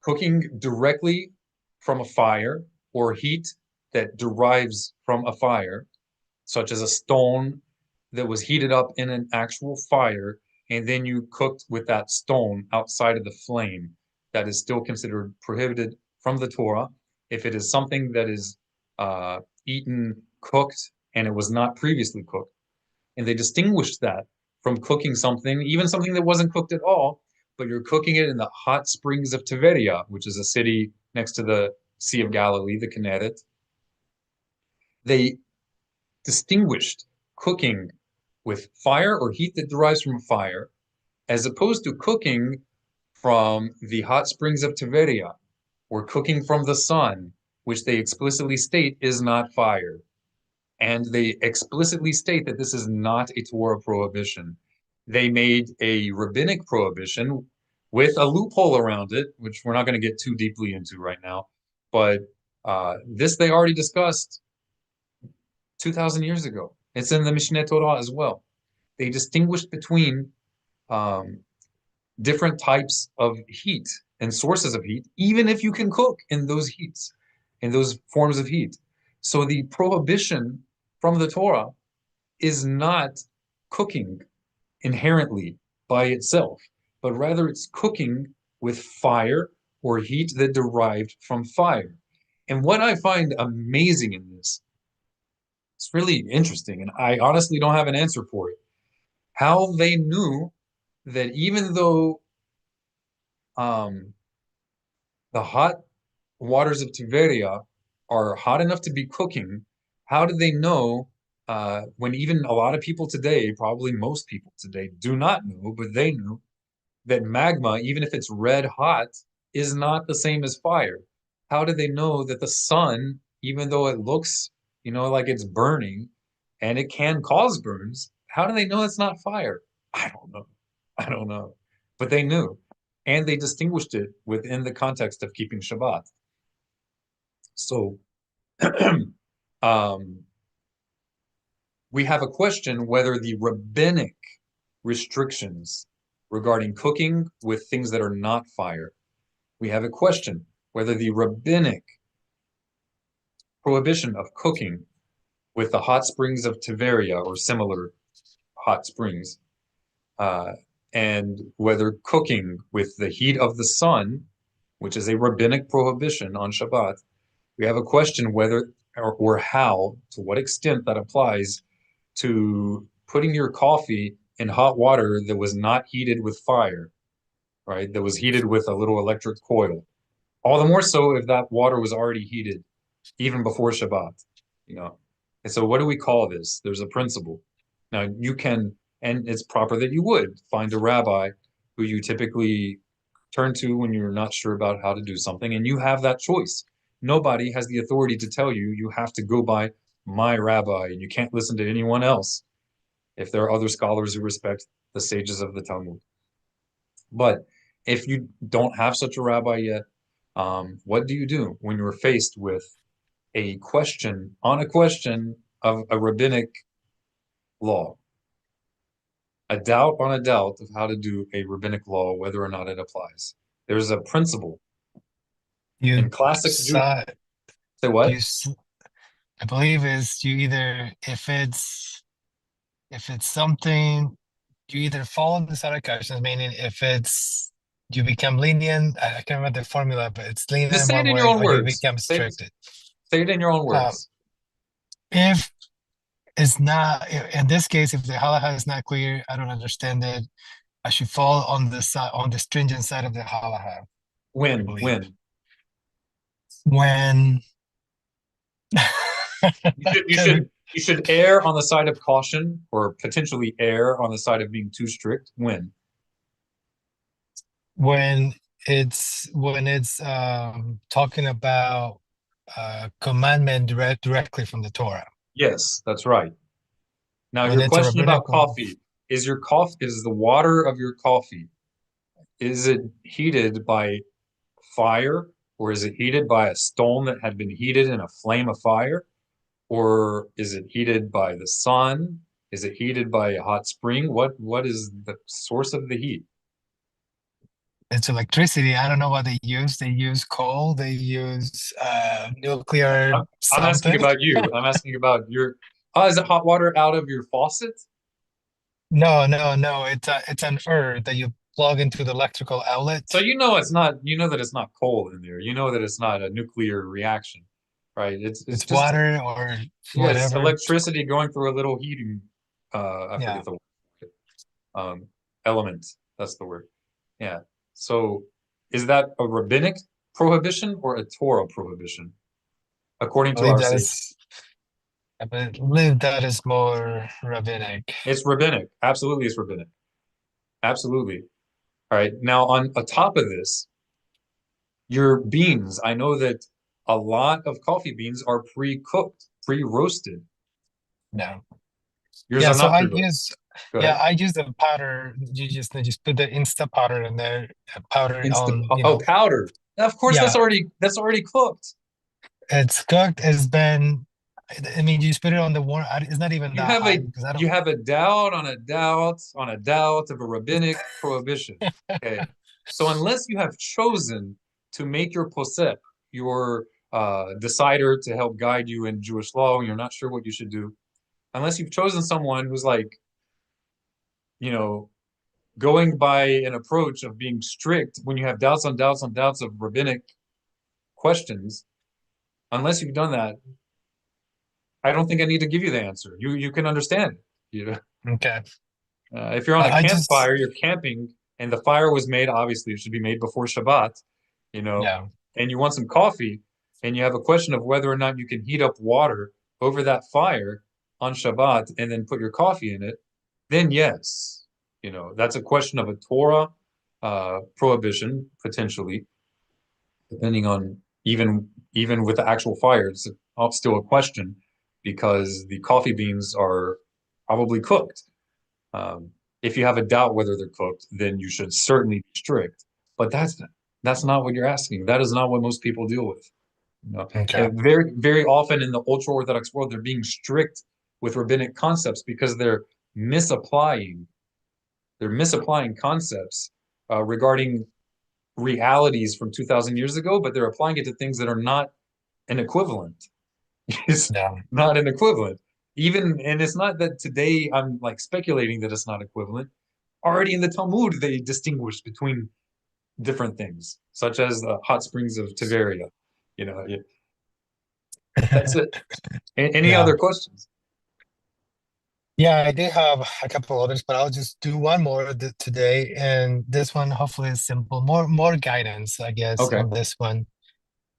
cooking directly from a fire or heat that derives from a fire, such as a stone that was heated up in an actual fire, and then you cooked with that stone outside of the flame. That is still considered prohibited from the Torah. If it is something that is eaten cooked and it was not previously cooked. And they distinguished that from cooking something, even something that wasn't cooked at all, but you're cooking it in the hot springs of Tiberia, which is a city next to the Sea of Galilee, the Kinneret. They distinguished cooking with fire or heat that derives from fire, as opposed to cooking from the hot springs of Tiberia, or cooking from the sun, which they explicitly state is not fire. And they explicitly state that this is not a Torah prohibition. They made a rabbinic prohibition with a loophole around it, which we're not going to get too deeply into right now. But this they already discussed 2,000 years ago. It's in the Mishneh Torah as well. They distinguished between different types of heat and sources of heat, even if you can cook in those heats, in those forms of heat. So the prohibition from the Torah is not cooking inherently by itself, but rather it's cooking with fire or heat that derived from fire. And what I find amazing in this, it's really interesting, and I honestly don't have an answer for it, how they knew that even though the hot waters of Tiberia are hot enough to be cooking, how do they know when even a lot of people today, probably most people today, do not know, but they know that magma, even if it's red hot, is not the same as fire? How do they know that the sun, even though it looks, like it's burning and it can cause burns, how do they know it's not fire? I don't know. I don't know. But they knew. And they distinguished it within the context of keeping Shabbat. So we have a question whether the rabbinic restrictions regarding cooking with things that are not fire, we have a question whether the rabbinic prohibition of cooking with the hot springs of Tiberia or similar hot springs, and whether cooking with the heat of the sun, which is a rabbinic prohibition on Shabbat, we have a question whether or how, to what extent that applies to putting your coffee in hot water that was not heated with fire, right? That was heated with a little electric coil. All the more so if that water was already heated even before Shabbat, And so what do we call this? There's a principle. Now you can, and it's proper that you would find a rabbi who you typically turn to when you're not sure about how to do something, and you have that choice. Nobody has the authority to tell you you have to go by my rabbi and you can't listen to anyone else if there are other scholars who respect the sages of the Talmud. But if you don't have such a rabbi yet, what do you do when you're faced with a question of a rabbinic law? A doubt on a doubt of how to do a rabbinic law, whether or not it applies. There's a principle in classic Judaism. Say what? I believe is you either if it's something you either follow the side of questions, meaning if it's you become lenient. I can't remember the formula, but it's lenient Just say one it in way your own or you words. become Say restricted. it in your own words. If it's not, in this case, if the halakha is not clear, I don't understand it, I should fall on the side, on the stringent side of the halakha. When? You should err on the side of caution or potentially err on the side of being too strict. When it's talking about commandment directly from the Torah. Yes, that's right. Now, When your it's a question about rabbinical- coffee, is the water of your coffee, is it heated by fire, or is it heated by a stone that had been heated in a flame of fire? Or is it heated by the sun? Is it heated by a hot spring? What is the source of the heat? It's electricity. I don't know what they use. They use coal. They use nuclear. I'm asking about you. I'm asking about your. Is it hot water out of your faucet? No. It's an earth that you plug into the electrical outlet. So it's not. You know that it's not coal in there. You know that it's not a nuclear reaction, right? It's just water or whatever. Yes, electricity going through a little heating. I forget the word. Element. That's the word. Yeah. So is that a rabbinic prohibition or a Torah prohibition? According to our sages. I believe that is more rabbinic. It's rabbinic. Absolutely, it's rabbinic. Absolutely. All right. Now, on top of this, your beans. I know that a lot of coffee beans are pre-cooked, pre-roasted. No. Yours are so not pre-roasted. I use the powder. You just put the Insta powder in there. Powder powder. Of course, that's already cooked. It's cooked. It's been. I mean, you just put it on the warm. It's not even that hot. You have a doubt on a doubt on a doubt of a rabbinic prohibition. Okay, so unless you have chosen to make your posek, your decider to help guide you in Jewish law, and you're not sure what you should do, unless you've chosen someone who's going by an approach of being strict when you have doubts on doubts on doubts of rabbinic questions, unless you've done that, I don't think I need to give you the answer. You can understand it. Okay. If you're on a I just, campfire, you're camping, and the fire was made, obviously, it should be made before Shabbat, yeah. and you want some coffee, and you have a question of whether or not you can heat up water over that fire on Shabbat and then put your coffee in it, then yes, that's a question of a Torah prohibition, potentially, depending on even with the actual fire, it's still a question because the coffee beans are probably cooked. If you have a doubt whether they're cooked, then you should certainly be strict. But that's not what you're asking. That is not what most people deal with. Okay. And very, very often in the ultra-Orthodox world, they're being strict with rabbinic concepts because they're misapplying concepts regarding realities from 2,000 years ago, but they're applying it to things that are not an equivalent. It's Yeah. not an equivalent. And it's not that today I'm like speculating that it's not equivalent. Already in the Talmud, they distinguish between different things, such as the hot springs of Tiberia. That's it. Any Yeah. other questions? Yeah, I do have a couple others, but I'll just do one more today. And this one hopefully is simple. More guidance, I guess, Okay. on this one.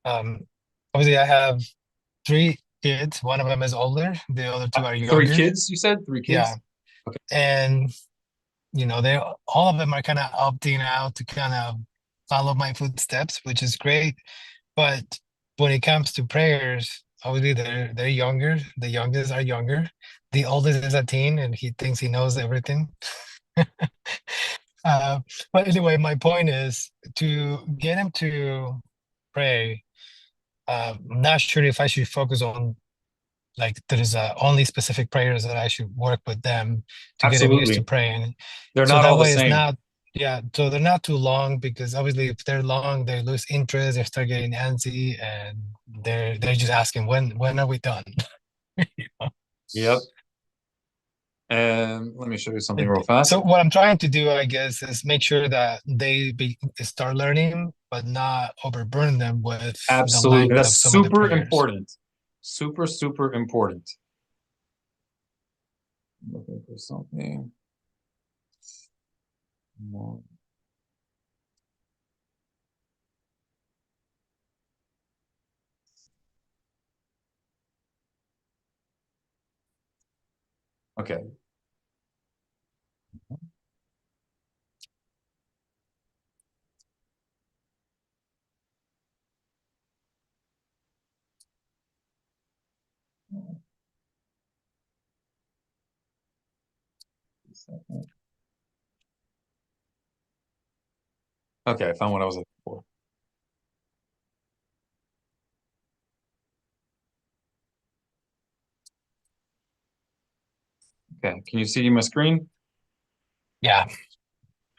Obviously I have 3 kids. One of them is older, the other 2 are Three younger. kids, you said? 3 kids? Yeah. Okay. And they all of them are kind of opting out to kind of follow my footsteps, which is great. But when it comes to prayers, obviously they're younger. The youngest are younger. The oldest is a teen, and he thinks he knows everything. But anyway, my point is to get him to pray. I'm not sure if I should focus on like there's only specific prayers that I should work with them to get them used to Absolutely. praying. They're So not that all the way it's same. not, yeah, so they're not too long because obviously if they're long, they lose interest, they start getting antsy, and they're just asking when are we done? Yep. And let me show you something real fast. So what I'm trying to do, I guess, is make sure that they start learning, but not overburden them with the Absolutely. length of That's some of the super prayers. important. Super, super important. I'm looking for something more. Okay. Okay, I found what I was looking for. Okay, can you see my screen? Yeah.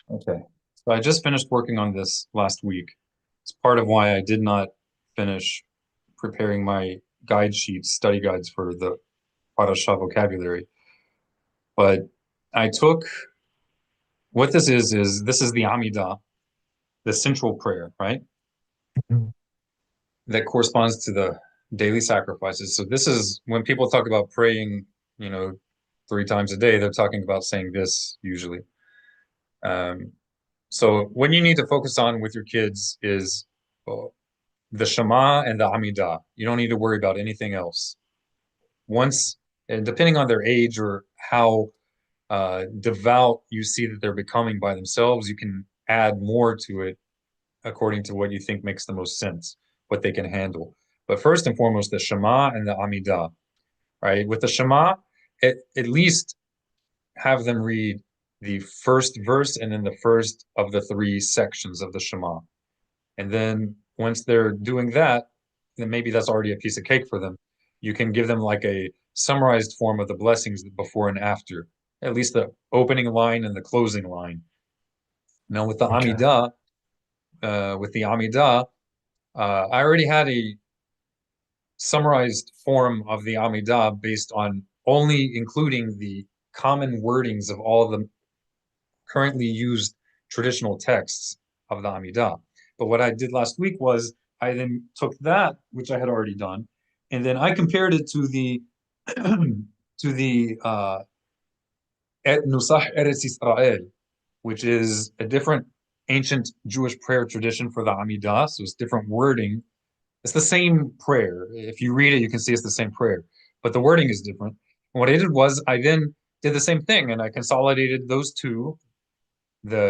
Okay, so I just finished working on this last week. It's part of why I did not finish preparing my guide sheets, study guides for the Parashah vocabulary. But I took what this is this is the Amidah, the central prayer, right? Mhm. That corresponds to the daily sacrifices. So this is when people talk about praying, 3 times a day, they're talking about saying this usually. So what you need to focus on with your kids is the Shema and the Amidah. You don't need to worry about anything else. And depending on their age or how devout you see that they're becoming by themselves, you can add more to it according to what you think makes the most sense, what they can handle. But first and foremost, the Shema and the Amidah, right? With the Shema, at least have them read the first verse and then the first of the 3 sections of the Shema. And then once they're doing that, then maybe that's already a piece of cake for them. You can give them like a summarized form of the blessings before and after, at least the opening line and the closing line. Now with the Okay. Amidah, I already had a summarized form of the Amidah based on only including the common wordings of all of the currently used traditional texts of the Amidah. But what I did last week was I then took that, which I had already done, and then I compared it to the to the Et Nusach Eretz Israel, which is a different ancient Jewish prayer tradition for the Amidah. So it's different wording. It's the same prayer. If you read it, you can see it's the same prayer, but the wording is different. And what I did was I then did the same thing, and I consolidated those two, the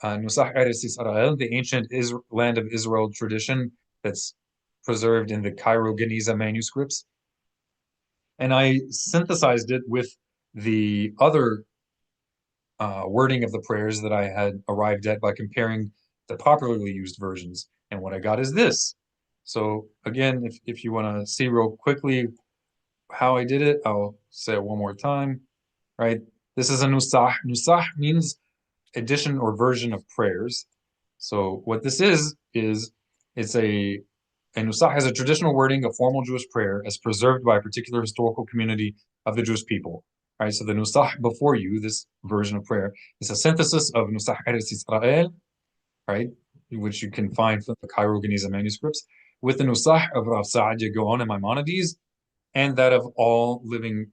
Nusach Eretz Israel, the ancient land of Israel tradition that's preserved in the Cairo Geniza manuscripts, and I synthesized it with the other wording of the prayers that I had arrived at by comparing the popularly used versions. And what I got is this. So again, if you want to see real quickly how I did it, I'll say it one more time, right? This is a nusach. Nusach means edition or version of prayers. So what this is it's a nusach has a traditional wording of formal Jewish prayer as preserved by a particular historical community of the Jewish people. Right, so the nusach before you, this version of prayer, is a synthesis of nusach Eretz Israel, right, which you can find from the Cairo Geniza manuscripts, with the nusach of Rav Saadia Gaon and Maimonides, and that of all living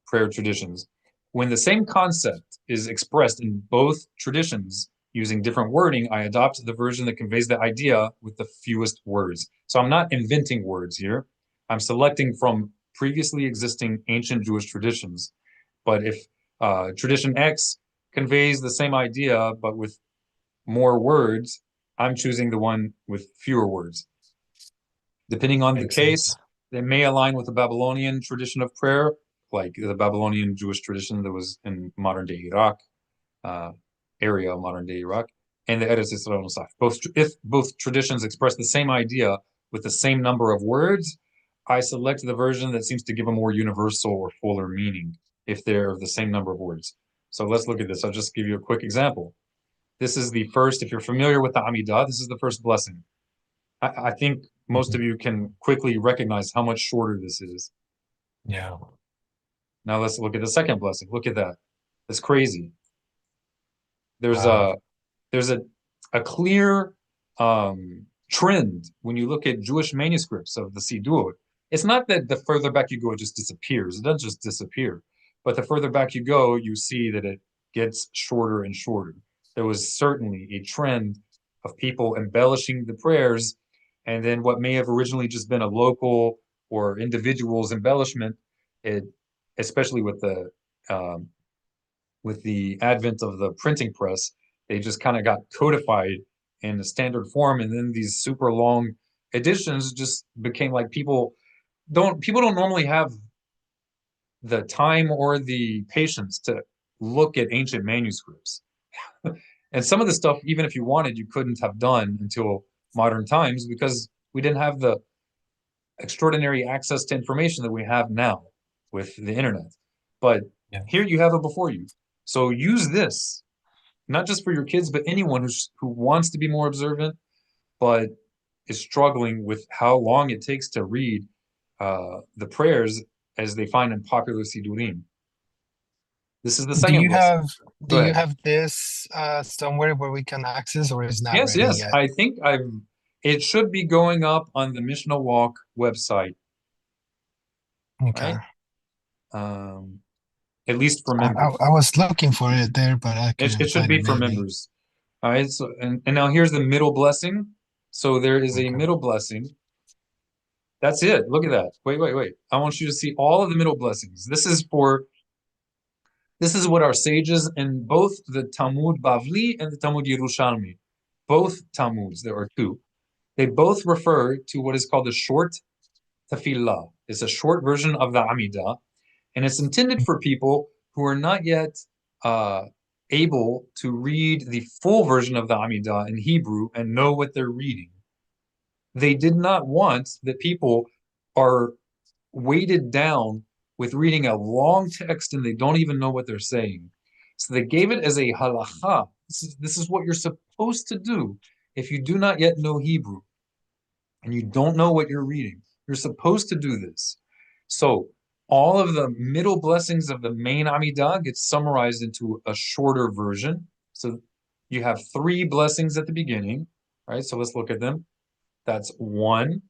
prayer traditions. When the same concept is expressed in both traditions using different wording, I adopt the version that conveys the idea with the fewest words. So I'm not inventing words here. I'm selecting from previously existing ancient Jewish traditions. But if tradition X conveys the same idea, but with more words, I'm choosing the one with fewer words. Depending on the case, they may align with the Babylonian tradition of prayer, like the Babylonian Jewish tradition that was in modern-day Iraq, area of modern-day Iraq, and the Eretz Yisrael Nusach. If both traditions express the same idea with the same number of words, I select the version that seems to give a more universal or fuller meaning if they're of the same number of words. So let's look at this. I'll just give you a quick example. This is the first, if you're familiar with the Amidah, this is the first blessing. I think most of you can quickly recognize how much shorter this is. Yeah. Now let's look at the second blessing. Look at that. It's crazy. There's Wow. a clear trend when you look at Jewish manuscripts of the Siddur. It's not that the further back you go, it just disappears. It doesn't just disappear. But the further back you go, you see that it gets shorter and shorter. There was certainly a trend of people embellishing the prayers, and then what may have originally just been a local or individual's embellishment, especially with the advent of the printing press, they just kind of got codified in a standard form, and then these super long editions just became like people don't normally have the time or the patience to look at ancient manuscripts. And some of the stuff, even if you wanted, you couldn't have done until modern times because we didn't have the extraordinary access to information that we have now with the internet. But here you have it before you. So use this, not just for your kids, but anyone who wants to be more observant, but is struggling with how long it takes to read the prayers as they find in popular Sidurim. This is the second blessing. Do you have this somewhere where we can access, or is not ready Yes. yet? I think it should be going up on the Mishloach website. Okay. Right? At least for members. I was looking for it there, but I couldn't It should find be it for maybe. members. All right. So and now here's the middle blessing. So there is a middle blessing. That's it. Look at that. Wait. I want you to see all of the middle blessings. This is what our sages in both the Talmud Bavli and the Talmud Yerushalmi, both Talmuds, there are two, they both refer to what is called the short tefillah. It's a short version of the Amidah, and it's intended for people who are not yet able to read the full version of the Amidah in Hebrew and know what they're reading. They did not want that people are weighted down with reading a long text and they don't even know what they're saying. So they gave it as a halakha. This is what you're supposed to do if you do not yet know Hebrew and you don't know what you're reading. You're supposed to do this. So all of the middle blessings of the main Amidah gets summarized into a shorter version. So you have 3 blessings at the beginning, right? So let's look at them. That's 1.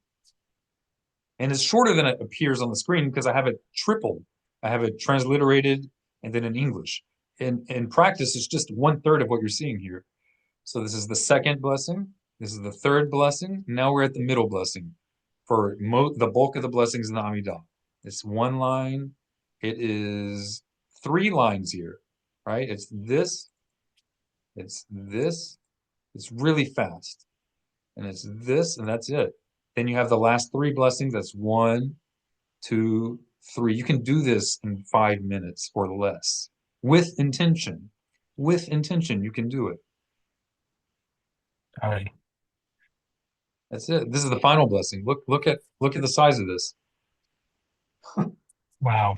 And it's shorter than it appears on the screen because I have it tripled. I have it transliterated and then in English. In practice, it's just 1/3 of what you're seeing here. So this is the second blessing. This is the third blessing. Now we're at the middle blessing for the bulk of the blessings in the Amidah. It's one line. It is 3 lines here, right? It's this. It's this. It's really fast. And it's this, and that's it. Then you have the last 3 blessings. That's 1, 2, 3. You can do this in 5 minutes or less with intention. With intention, you can do it. All right. That's it. This is the final blessing. Look at the size of this. Wow.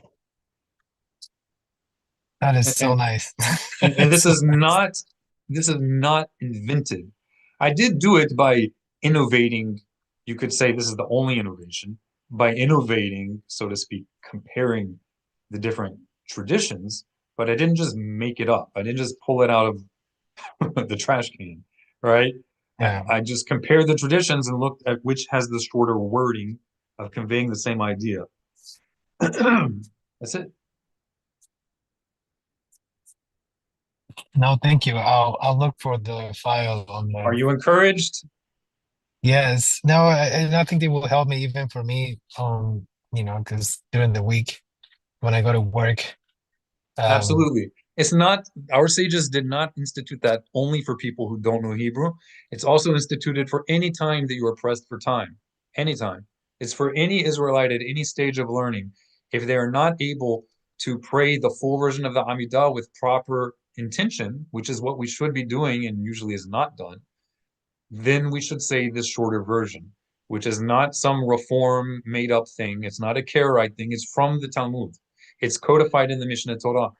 That is so And, nice. and this So is nice. not invented. I did do it by innovating. You could say this is the only innovation by innovating, so to speak, comparing the different traditions, but I didn't just make it up. I didn't just pull it out of the trash can, right? Yeah. I just compared the traditions and looked at which has the shorter wording of conveying the same idea. That's it. No, thank you. I'll look for the file on Are the. you encouraged? Yes. No, I think it will help me even for me. Because during the week when I go to work, Absolutely. It's not, our sages did not institute that only for people who don't know Hebrew. It's also instituted for any time that you are pressed for time. Anytime. It's for any Israelite at any stage of learning. If they are not able to pray the full version of the Amidah with proper intention, which is what we should be doing and usually is not done, then we should say this shorter version, which is not some reform made up thing. It's not a Karaite thing. It's from the Talmud. It's codified in the Mishneh Torah.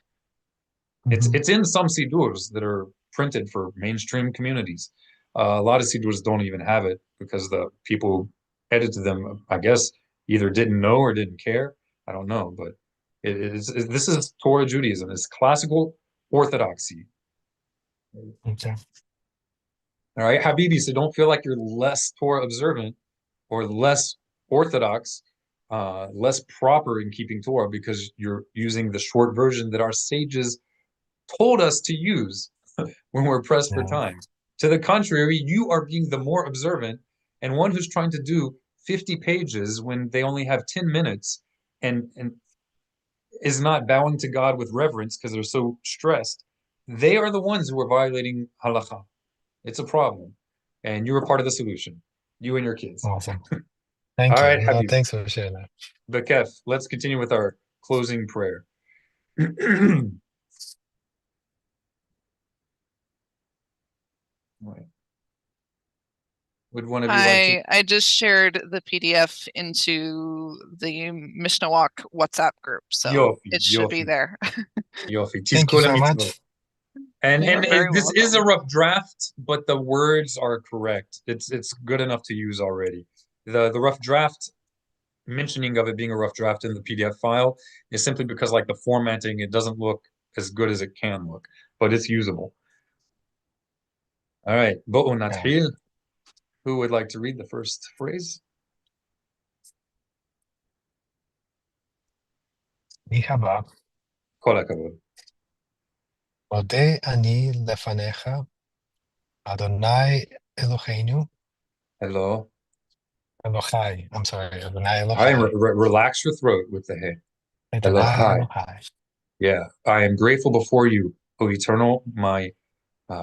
It's in some sidurs that are printed for mainstream communities. A lot of sidurs don't even have it because the people who edited them, I guess, either didn't know or didn't care. I don't know, but this is Torah Judaism. It's classical orthodoxy. okay. All right, Habibi, so don't feel like you're less Torah observant or less orthodox, less proper in keeping Torah because you're using the short version that our sages told us to use when we're pressed for Yeah. time. To the contrary, you are being the more observant and one who's trying to do 50 pages when they only have 10 minutes and is not bowing to God with reverence because they're so stressed. They are the ones who are violating halakha. It's a problem. And you're a part of the solution. You and your kids. Awesome. All Thank you. right, No, Habib. thanks for sharing that. Bekef, let's continue with our closing prayer. Right. Would one of you like to? I just shared the PDF into the Mishloach WhatsApp group, so Yofi, it should be Yofi, there. Yofi. Thank you Tizkol so mitzvot. much. And You're very this is a welcome. rough draft, but the words are correct. It's good enough to use already. The rough draft mentioning of it being a rough draft in the PDF file is simply because like the formatting, it doesn't look as good as it can look, but it's usable. All right, bo'u nathil. Who would like to read the first phrase? Mihaba. Kol hakavod. Mode ani lefanecha, Adonai Eloheinu, Hello. Elohai. I'm sorry, Adonai All right, Elohai. relax your throat with the hey. Adonai Elohai. Elohai. Yeah, I am grateful before you, O Eternal, my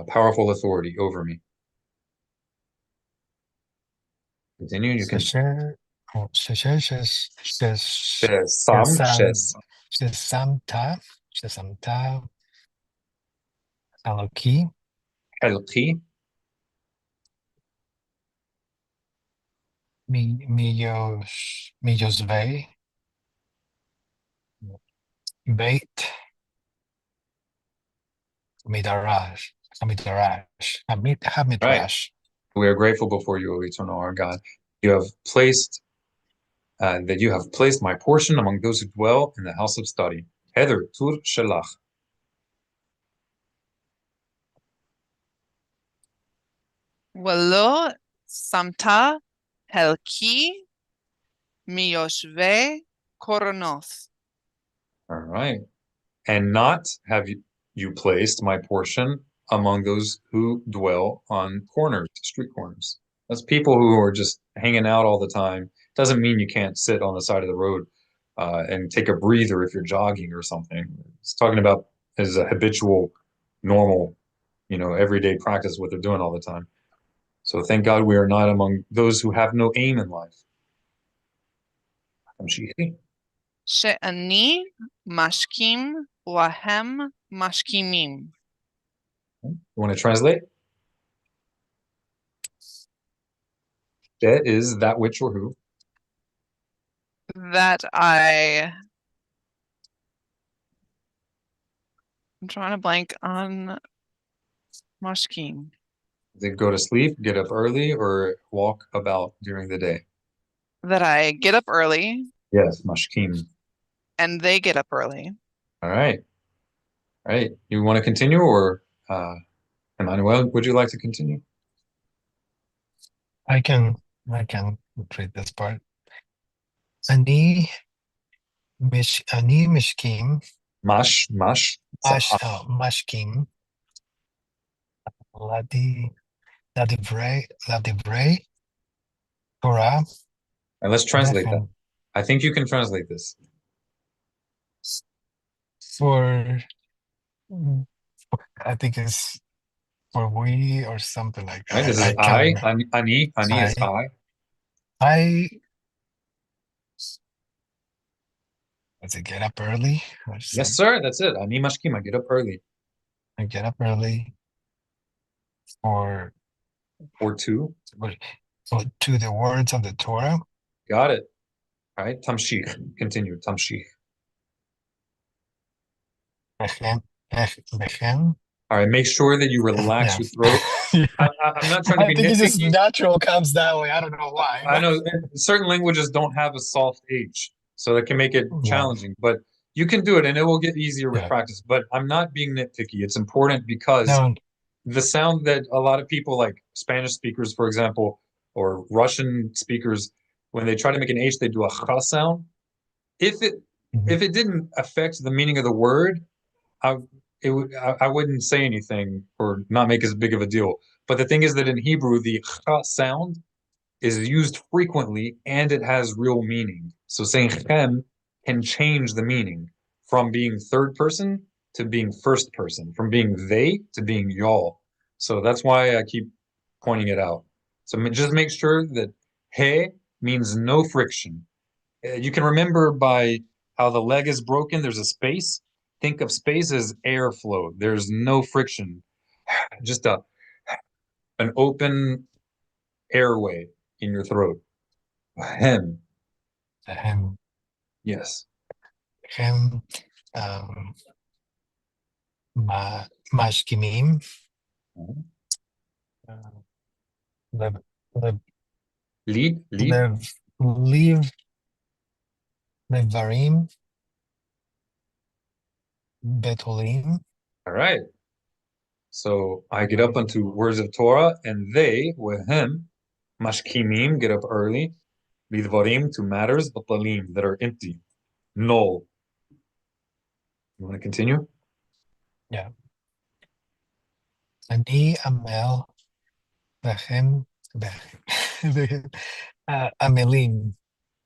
powerful authority over me. Continue. You can. Shesher, Sam, Shesamta, Aloki, Helki, Miyosve, Beit, right. Hamidrash. We are grateful before you, O Eternal, our God. You have placed my portion among those who dwell in the house of study. Heder tur shelach. Velo samta helki miyoshve koronoth. All right. and not have you placed my portion among those who dwell on corners, street corners. That's people who are just hanging out all the time. Doesn't mean you can't sit on the side of the road and take a breather if you're jogging or something. It's talking about as a habitual, normal, everyday practice, what they're doing all the time. So thank God we are not among those who have no aim in life. שאני משכים והם משכימים. You want to translate? That is that which or who? That I'm trying to blank on mashkim. They go to sleep, get up early, or walk about during the day. That I get up early. Yes, mashkim. And they get up early. All right. All right. You want to continue, or Emmanuel, would you like to continue? I can read this part. Ani mishkim. Mashkim. Ladivrei Torah. And let's translate that. I think you can translate this. I think it's for we or something like that. Right, this is I. Ani is I. Does it get up early? Yes, sir. That's it. Ani mashkim. I get up early. I get up early for two. To the words of the Torah. Got it. All right. Tamshich. Continue. Tamshich. All right. Make sure that you relax your throat. I'm not trying to be nitpicky. I think it just natural comes that way. I don't know why. I know certain languages don't have a soft H, so that can make it challenging. But you can do it, and it will get easier with practice. But I'm not being nitpicky. It's important because the sound that a lot of people, like Spanish speakers, for example, or Russian speakers, when they try to make an H, they do a cha sound. If it didn't affect the meaning of the word, I wouldn't say anything or not make as big of a deal. But the thing is that in Hebrew, the cha sound is used frequently and it has real meaning. So saying chem can change the meaning from being third person to being first person, from being they to being y'all. So that's why I keep pointing it out. So just make sure that he means no friction. You can remember by how the leg is broken, there's a space. Think of space as airflow. There's no friction, just an open airway in your throat. Hem. Hem. Yes. Hem. Mashkimim. Leave. Levarim. Betolim. All right. So I get up onto words of Torah, and they, with him, mashkimim, get up early, lidvarim, to matters, batalim, that are empty, null. You want to continue? Yeah. Ani amel bechem amelim.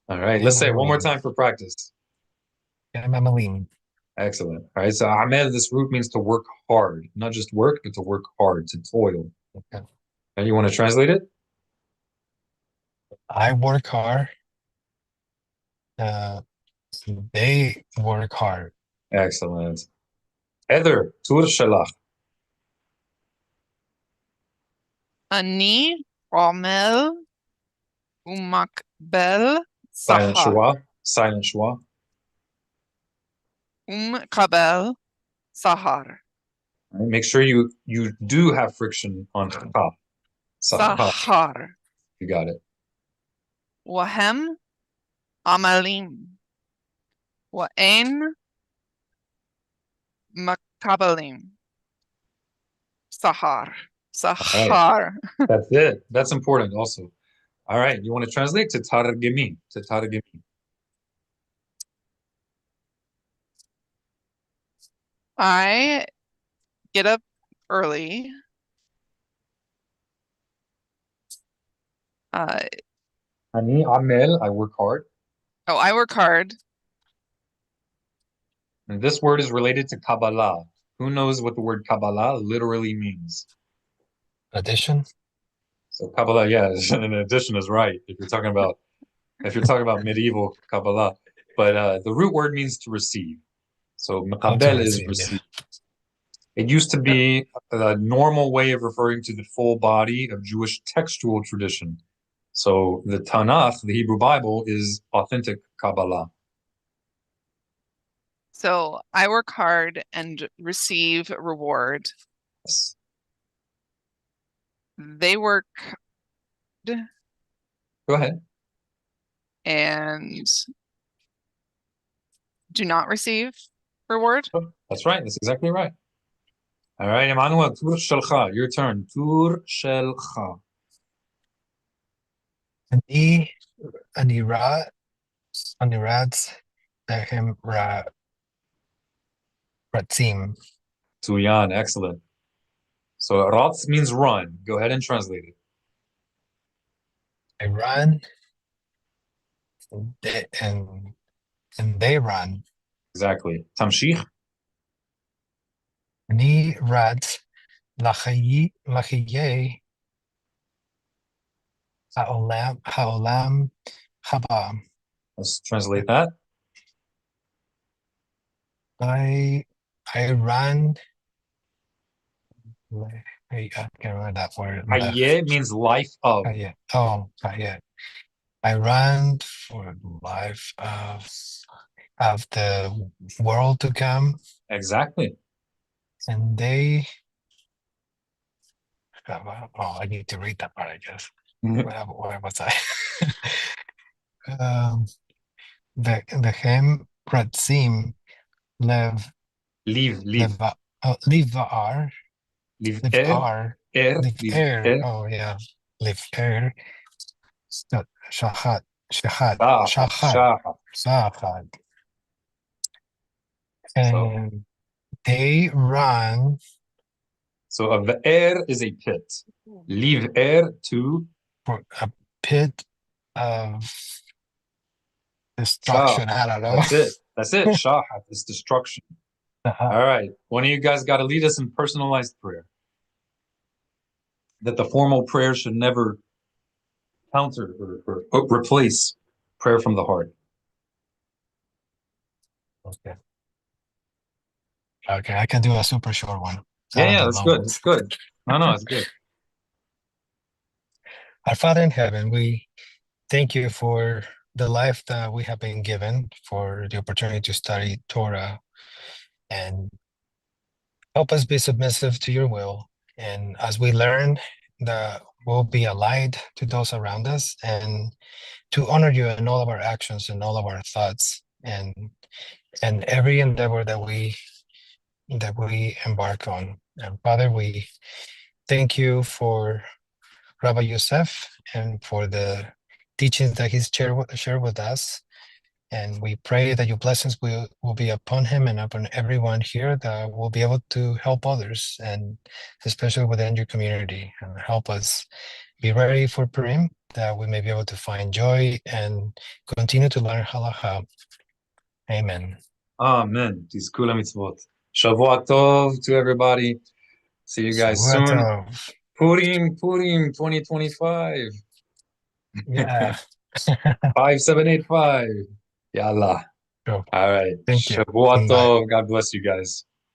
All right. Let's say it one more time for practice. Amelim. Excellent. All right. So amel, this root means to work hard, not just work, but to work hard, to toil. Okay. And you want to translate it? I work hard. They work hard. Excellent. Heather, tur shalach. אני עמל ומקבל Silent שכר. shua. Silent shua. ומקבל שכר. Right, make sure you do have friction on cha. שכר. You got it. והם עמלים. ואין מקבלים שכר. Sahar. That's it. That's important also. All right. You want to translate to targimi. I get up early. Ani amel, I work hard. I work hard. And this word is related to Kabbalah. Who knows what the word Kabbalah literally means? Addition. So Kabbalah, yeah, an addition is right if you're talking about medieval Kabbalah. But the root word means to receive. So mekabel is receive. It used to be a normal way of referring to the full body of Jewish textual tradition. So the Tanakh, the Hebrew Bible, is authentic Kabbalah. So I work hard and receive reward. Yes. They work Go ahead. and do not receive reward. That's right. That's exactly right. All right, Emmanuel, Tur Shelcha, your turn. Tur Shelcha. Ani radz lehem ratzim. Tuyan, excellent. So Ratz means run. Go ahead and translate it. I run, and they run. Exactly. Tamshich. Ani radz lachiyeh haolam haba. Let's translate that. I run. I can't remember that word. Hayeh means life of. Yeah. Oh, yeah. I run for the life of the world to come, Exactly. and they. I need to read that part, I guess. Where was I? The hem pratzim lev Leave. lev are Leave live air. are Air. live Leave air. air. Oh yeah, live air. Shachat. And they run. So a ve'er is a pit. Leave air to For a pit of destruction. I don't know. That's it. Shahat is destruction. All right. One of you guys got to lead us in personalized prayer. That the formal prayer should never counter or replace prayer from the heart. Okay, I can do a super short one. Yeah, that's good. It's good. No, it's good. Our Father in heaven, we thank you for the life that we have been given, for the opportunity to study Torah, and help us be submissive to your will. And as we learn, that we'll be a light to those around us, and to honor you in all of our actions and all of our thoughts, and every endeavor that we embark on. And Father, we thank you for Rabbi Yosef and for the teachings that he's shared with us. And we pray that your blessings will be upon him and upon everyone here, that will be able to help others, and especially within your community, and help us be ready for Purim, that we may be able to find joy and continue to learn Halakha. Amen. Amen. Tizku mitzvot. Shavua tov to everybody. See you guys soon. Purim 2025. Yeah. 5785. Yalla. Cool. All right. Thank you. Shavua tov. God bless you guys.